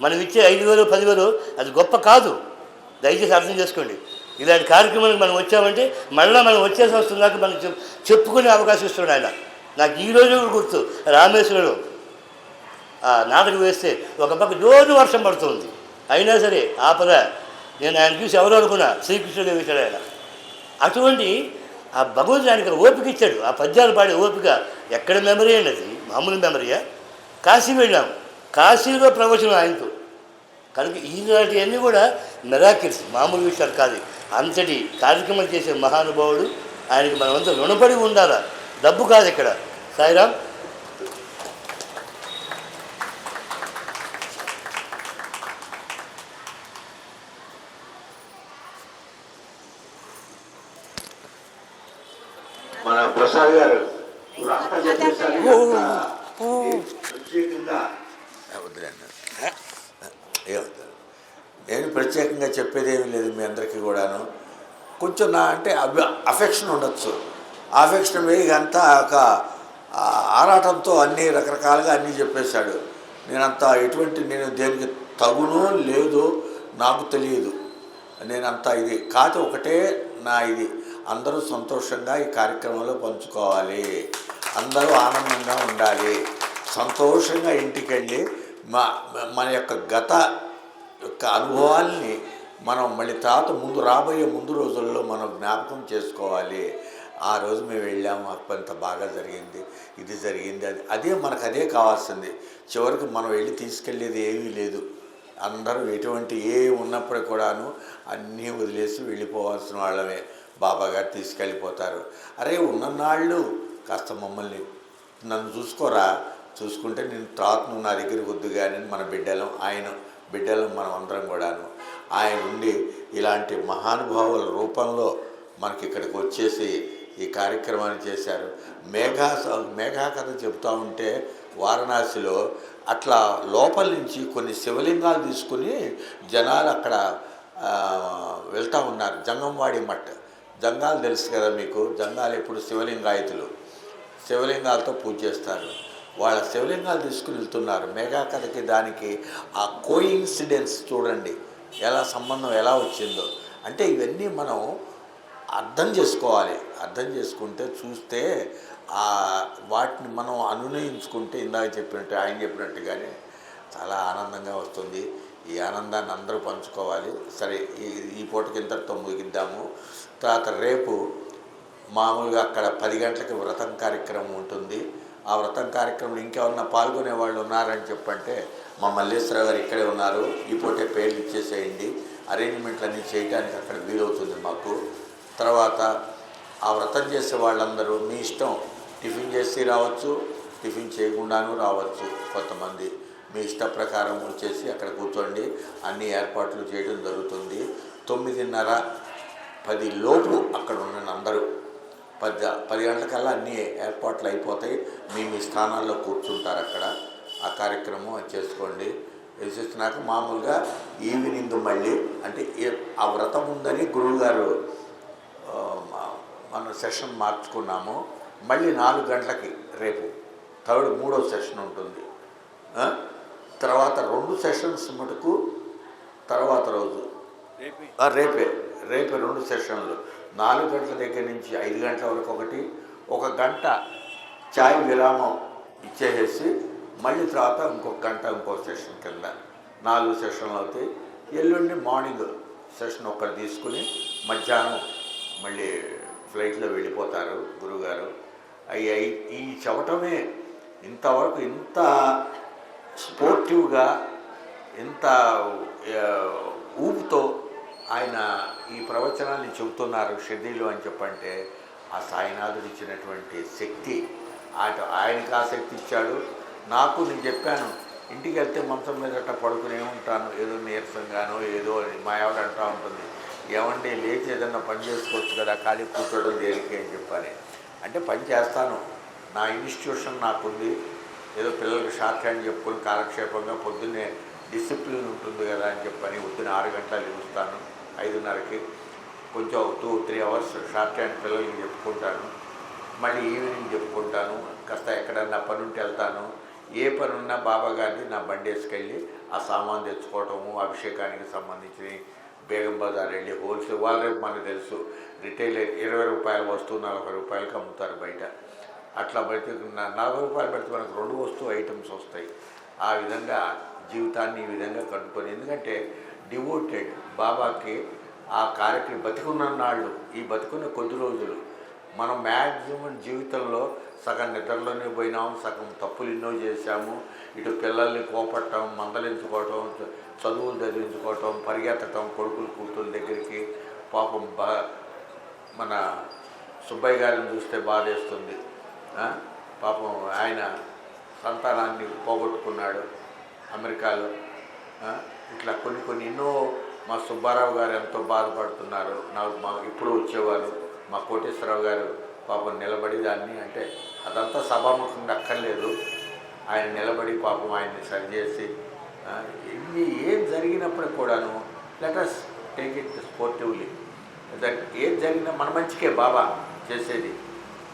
Speaker 3: మనం ఇచ్చే 5,000 10,000 అది గొప్ప కాదు. దయచేసి అర్థం చేసుకోండి. ఇలాంటి కార్యక్రమానికి మనం వచ్చామంటే మళ్ళీ మనం వచ్చే సంవత్సరం దాకా మనం చెప్పుకునే అవకాశం ఇస్తున్నాడు ఆయన. నాకు ఈరోజు గుర్తు, రామేశ్వరంలో నాటకం వేస్తే ఒక పక్క రోజు వర్షం పడుతుంది, అయినా సరే ఆపద. నేను ఆయన చూసి ఎవరు అనుకున్నా, శ్రీకృష్ణుడు వేశాడు ఆయన. అటువంటి ఆ భగవంతుడు ఆయనకి ఓపిక ఇచ్చాడు. ఆ పద్యాలు పాడే ఓపిక ఎక్కడ మెమరీ అండి, అది మామూలు మెమరీయా? కాశీ వెళ్ళాము, కాశీలో ప్రవచనం ఆయనతో. కనుక ఇలాంటివన్నీ కూడా మిరాకిల్స్, మామూలు విషయాలు కాదు. అంతటి కార్యక్రమం చేసే మహానుభావుడు, ఆయనకి మనమంతా రుణపడి ఉండాలా, డబ్బు కాదు ఇక్కడ. సాయిరామ్.
Speaker 2: మన ప్రసాద్ గారు
Speaker 1: నేను ప్రత్యేకంగా చెప్పేదేమీ లేదు మీ అందరికీ కూడాను. కొంచెం నా అంటే అఫెక్షన్ ఉండొచ్చు. అఫెక్షన్ వేయగంతా ఒక ఆరాటంతో అన్నీ రకరకాలుగా అన్నీ చెప్పేశాడు. నేను దేనికి తగునో లేదో నాకు తెలియదు. నేనంతా ఇది కాదు, ఒకటే నా ఇది, అందరూ సంతోషంగా ఈ కార్యక్రమంలో పంచుకోవాలి, అందరూ ఆనందంగా ఉండాలి, సంతోషంగా ఇంటికి వెళ్ళి
Speaker 4: మన యొక్క గత యొక్క అనుభవాల్ని మనం మళ్ళీ తర్వాత రాబోయే ముందు రోజుల్లో మనం జ్ఞాపకం చేసుకోవాలి. ఆ రోజు మేము వెళ్ళాము, అంత బాగా జరిగింది, ఇది జరిగింది, అదే మనకు అదే కావాల్సింది. చివరికి మనం వెళ్ళి తీసుకెళ్ళేది ఏమీ లేదు. అందరూ ఎటువంటి ఉన్నప్పుడు కూడాను అన్నీ వదిలేసి వెళ్ళిపోవాల్సిన వాళ్ళమే. బాబా గారు తీసుకెళ్ళిపోతారు. అరే ఉన్ననాళ్ళు కాస్త మమ్మల్ని నన్ను చూసుకోరా, చూసుకుంటే నేను తర్వాత నువ్వు నా దగ్గరికి వద్దు కానీ మన బిడ్డలం మనం అందరం కూడాను. ఆయన ఉండి ఇలాంటి మహానుభావుల రూపంలో మనకి ఇక్కడికి వచ్చేసి ఈ కార్యక్రమాన్ని చేశారు. మేఘా కథ చెబుతూ ఉంటే వారణాసిలో అట్లా లోపల నుంచి కొన్ని శివలింగాలు తీసుకుని జనాలు అక్కడ వెళ్తూ ఉన్నారు. జంగంవాడి మఠ్, జంగాలు తెలుసు కదా మీకు, జంగాలు ఎప్పుడు శివలింగాలతో పూజ చేస్తారు. వాళ్ళ శివలింగాలు తీసుకుని వెళ్తున్నారు. మేఘా కథకి దానికి ఆ కోయిన్సిడెన్స్ చూడండి, సంబంధం ఎలా వచ్చిందో. అంటే ఇవన్నీ మనం అర్థం చేసుకోవాలి. అర్థం చేసుకుంటే చూస్తే వాటిని మనం అనునయించుకుంటే ఇందాక ఆయన చెప్పినట్టుగానే చాలా ఆనందంగా వస్తుంది. ఈ ఆనందాన్ని అందరూ పంచుకోవాలి. సరే, ఈ పూటకి ఇంతటితో ముగిద్దాము. తర్వాత రేపు మామూలుగా అక్కడ 10 గంటలకి వ్రతం కార్యక్రమం ఉంటుంది. ఆ వ్రతం కార్యక్రమంలో ఇంకెవరన్నా పాల్గొనే వాళ్ళు ఉన్నారని చెప్పంటే మా మల్లేశ్వరరావు గారు ఇక్కడే ఉన్నారు. ఈ పూటే పేర్లు ఇచ్చేసేయండి. అరేంజ్మెంట్లన్నీ చేయడానికి అక్కడ వీలవుతుంది మాకు. తర్వాత ఆ వ్రతం చేసే వాళ్ళందరూ మీ ఇష్టం, టిఫిన్ చేసి రావచ్చు, టిఫిన్ చేయకుండాను రావచ్చు. కొంతమంది మీ ఇష్ట ప్రకారం వచ్చేసి అక్కడ కూర్చోండి. అన్ని ఏర్పాట్లు చేయడం జరుగుతుంది. 9:30, 10 లోపు అక్కడ ఉన్న అందరూ 10 గంటలకల్లా అన్ని ఏర్పాట్లు అయిపోతాయి. మీ స్థానాల్లో కూర్చుంటారు అక్కడ. ఆ కార్యక్రమం చేసుకోండి. వేసేసినాక మామూలుగా ఈవినింగ్ మళ్ళీ అంటే ఆ వ్రతం ఉందని గురువుగారు మన సెషన్ మార్చుకున్నాము. మళ్ళీ 4 గంటలకి రేపు మూడో సెషన్ ఉంటుంది. తర్వాత 2 సెషన్స్ మటుకు తర్వాత రోజు రేపే 2 సెషన్లు. 4 గంటల దగ్గర నుంచి 5 గంటల వరకు ఒకటి, 1 గంట ఛాయ్ విరామం ఇచ్చేసేసి మళ్ళీ తర్వాత ఇంకొక గంట ఇంకో సెషన్ కింద 4 సెషన్లు అవుతాయి. ఎల్లుండి మార్నింగ్ సెషన్ ఒకటి తీసుకుని మధ్యాహ్నం మళ్ళీ ఫ్లైట్లో వెళ్ళిపోతారు గురువుగారు. ఈ చెప్పటమే ఇంతవరకు ఇంత స్పోర్టివ్గా, ఇంత ఊపుతో ఆయన ఈ ప్రవచనాన్ని చెబుతున్నారు షిర్డీలో అని చెప్పంటే ఆ సాయినాథుడు ఇచ్చినటువంటి శక్తి. ఆయనకి ఆ శక్తి ఇచ్చాడు. నాకు నేను చెప్పాను, ఇంటికి వెళ్తే మంచం మీద పడుకునే ఉంటాను, ఏదో నీరసంగానో ఏదో అని మా ఆవిడ అంటూ ఉంటుంది. ఏమండి లేచి ఏదన్నా పని చేసుకోవచ్చు కదా, ఖాళీ కూర్చోవడం దేనికి అని చెప్పాలి. అంటే పని చేస్తాను, నా ఇన్స్టిట్యూషన్ నాకుంది. ఏదో పిల్లలకి షార్ట్ హ్యాండ్ చెప్పుకొని కాలక్షేపంగా పొద్దున్నే డిసిప్లిన్ ఉంటుంది కదా అని చెప్పని పొద్దున్న 6 గంటలు లేస్తాను. 5:30కి కొంచెం 2-3 అవర్స్ షార్ట్ హ్యాండ్ పిల్లలకి చెప్పుకుంటాను. మళ్ళీ ఈవినింగ్ చెప్పుకుంటాను. కాస్త ఎక్కడన్నా పని ఉంటే వెళ్తాను. ఏ పని ఉన్నా బాబా గారిని నా బండి వేసుకెళ్ళి ఆ సామాన్ తెచ్చుకోవటము, అభిషేకానికి సంబంధించి బేగం బజార్ వెళ్ళి హోల్సేల్ వాళ్ళ రేపు మనకు తెలుసు రిటైల్ 20 రూపాయల వస్తువు 40 రూపాయలకి అమ్ముతారు బయట. అట్లా పెడితే 40 రూపాయలు పెడితే మనకు 2 వస్తువు ఐటమ్స్ వస్తాయి. ఆ విధంగా జీవితాన్ని ఈ విధంగా కట్టుకొని, ఎందుకంటే డివోటెడ్ బాబాకి ఆ కార్యక్రమం బతికున్న నాళ్ళు, ఈ బతికున్న కొద్ది రోజులు మనం మ్యాక్సిమం జీవితంలో సగం నిద్రలోనే పోయినాము, సగం తప్పులు ఎన్నో చేశాము. ఇటు పిల్లల్ని కోపట్టడం, మందలించుకోవటం, చదువులు చదివించుకోవటం, పరిగెత్తటం కొడుకులు కూతురు దగ్గరికి. పాపం మన సుబ్బయ్య గారిని చూస్తే బాధేస్తుంది. పాపం ఆయన సంతానాన్ని పోగొట్టుకున్నాడు అమెరికాలో. ఇట్లా కొన్ని ఎన్నో మా సుబ్బారావు గారు ఎంతో బాధపడుతున్నారు. ఇప్పుడు వచ్చేవారు మా కోటేశ్వరరావు గారు పాపం నిలబడి దాన్ని, అంటే అదంతా సభాముఖంగా అక్కర్లేదు, ఆయన నిలబడి పాపం ఆయన్ని సరిచేసి ఇన్ని ఏం జరిగినప్పుడు కూడాను let us take it sportively. ఏం జరిగినా మన మంచికే బాబా చేసేది,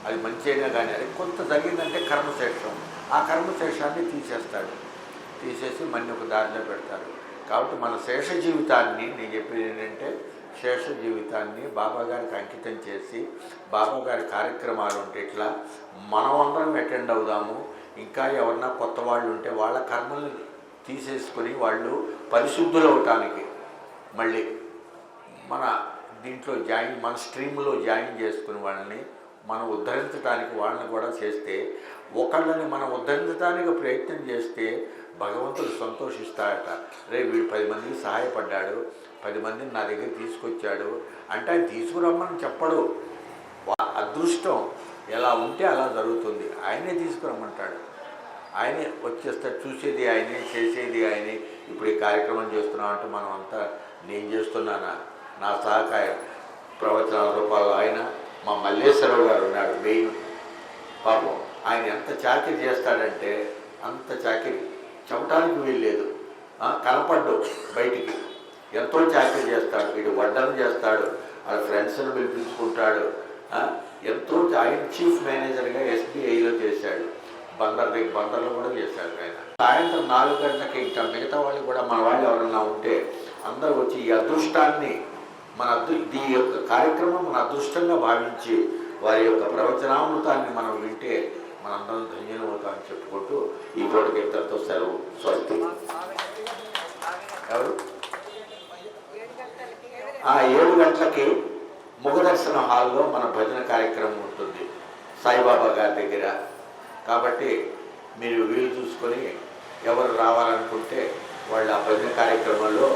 Speaker 4: అది మంచిగా. కానీ అది కొంత జరిగిందంటే కర్మశేషం, ఆ కర్మశేషాన్ని తీసేసి మళ్ళీ ఒక దారిలో పెడతారు. కాబట్టి మన శేష జీవితాన్ని, నేను చెప్పేది ఏంటంటే శేష జీవితాన్ని బాబా గారికి అంకితం చేసి, బాబా గారి కార్యక్రమాలు ఉంటే ఇట్లా మనం అందరం అటెండ్ అవుదాము. ఇంకా ఎవరన్నా కొత్త వాళ్ళు ఉంటే వాళ్ళ కర్మల్ని తీసేసుకొని వాళ్ళు పరిశుద్ధులు అవటానికి మళ్ళీ మన దీంట్లో మన స్ట్రీమ్లో జాయిన్ చేసుకుని వాళ్ళని మనం ఉద్ధరించడానికి వాళ్ళని కూడా చేస్తే, ఒకళ్ళని మనం ఉద్ధరించడానికి ప్రయత్నం చేస్తే భగవంతుడు సంతోషిస్తాడట. రేపు వీడు 10 మందికి సహాయపడ్డాడు, 10 మందిని నా దగ్గర తీసుకొచ్చాడు అంటే ఆయన తీసుకురమ్మని చెప్పడు. అదృష్టం ఎలా ఉంటే అలా జరుగుతుంది. ఆయనే తీసుకురమ్మంటాడు, ఆయనే వచ్చేస్తాడు. చూసేది ఆయనే, చేసేది ఆయనే. ఇప్పుడు ఈ కార్యక్రమం చేస్తున్నామంటే మనం అంతా నేను చేస్తున్నానా, నా సహకార ప్రవచనాల రూపాల్లో ఆయన, మా మల్లేశ్వరరావు గారు ఉన్నాడు మెయిన్. పాపం ఆయన ఎంత చాకరీ చేస్తాడంటే అంత చాకరీ చెప్పడానికి వీల్లేదు. కనపడ్డు బయటికి, ఎంతో చాకరీ చేస్తాడు. వీడు వడ్డను చేస్తాడు, వాళ్ళ ఫ్రెండ్స్ని పిలిపించుకుంటాడు. ఎంతో ఆయన చీఫ్ మేనేజర్గా SBIలో చేశాడు, బందర్లో కూడా చేశాడు ఆయన. సాయంత్రం 4 గంటలకి ఇంకా మిగతా వాళ్ళు కూడా మన వాళ్ళు ఎవరన్నా ఉంటే అందరూ వచ్చి ఈ అదృష్టాన్ని ఈ యొక్క కార్యక్రమం మన అదృష్టంగా భావించి వారి యొక్క ప్రవచనామృతాన్ని మనం వింటే మనందరం ధన్యమవుతామని చెప్పుకుంటూ ఈ పూటకి ఇద్దరితో సెలవు. స్వస్తి. ఎవరు 7 గంటలకి ముఖదర్శన హాల్లో మన భజన కార్యక్రమం ఉంటుంది సాయిబాబా గారి దగ్గర. కాబట్టి మీరు వీలు చూసుకొని ఎవరు రావాలనుకుంటే వాళ్ళు ఆ భజన కార్యక్రమంలో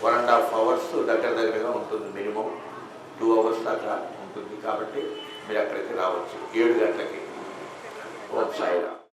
Speaker 4: 1.5 hours దగ్గరగా ఉంటుంది. మినిమం 2 hours దాకా ఉంటుంది. కాబట్టి మీరు అక్కడికి రావచ్చు 7 గంటలకి. ఓం సాయిరామ్.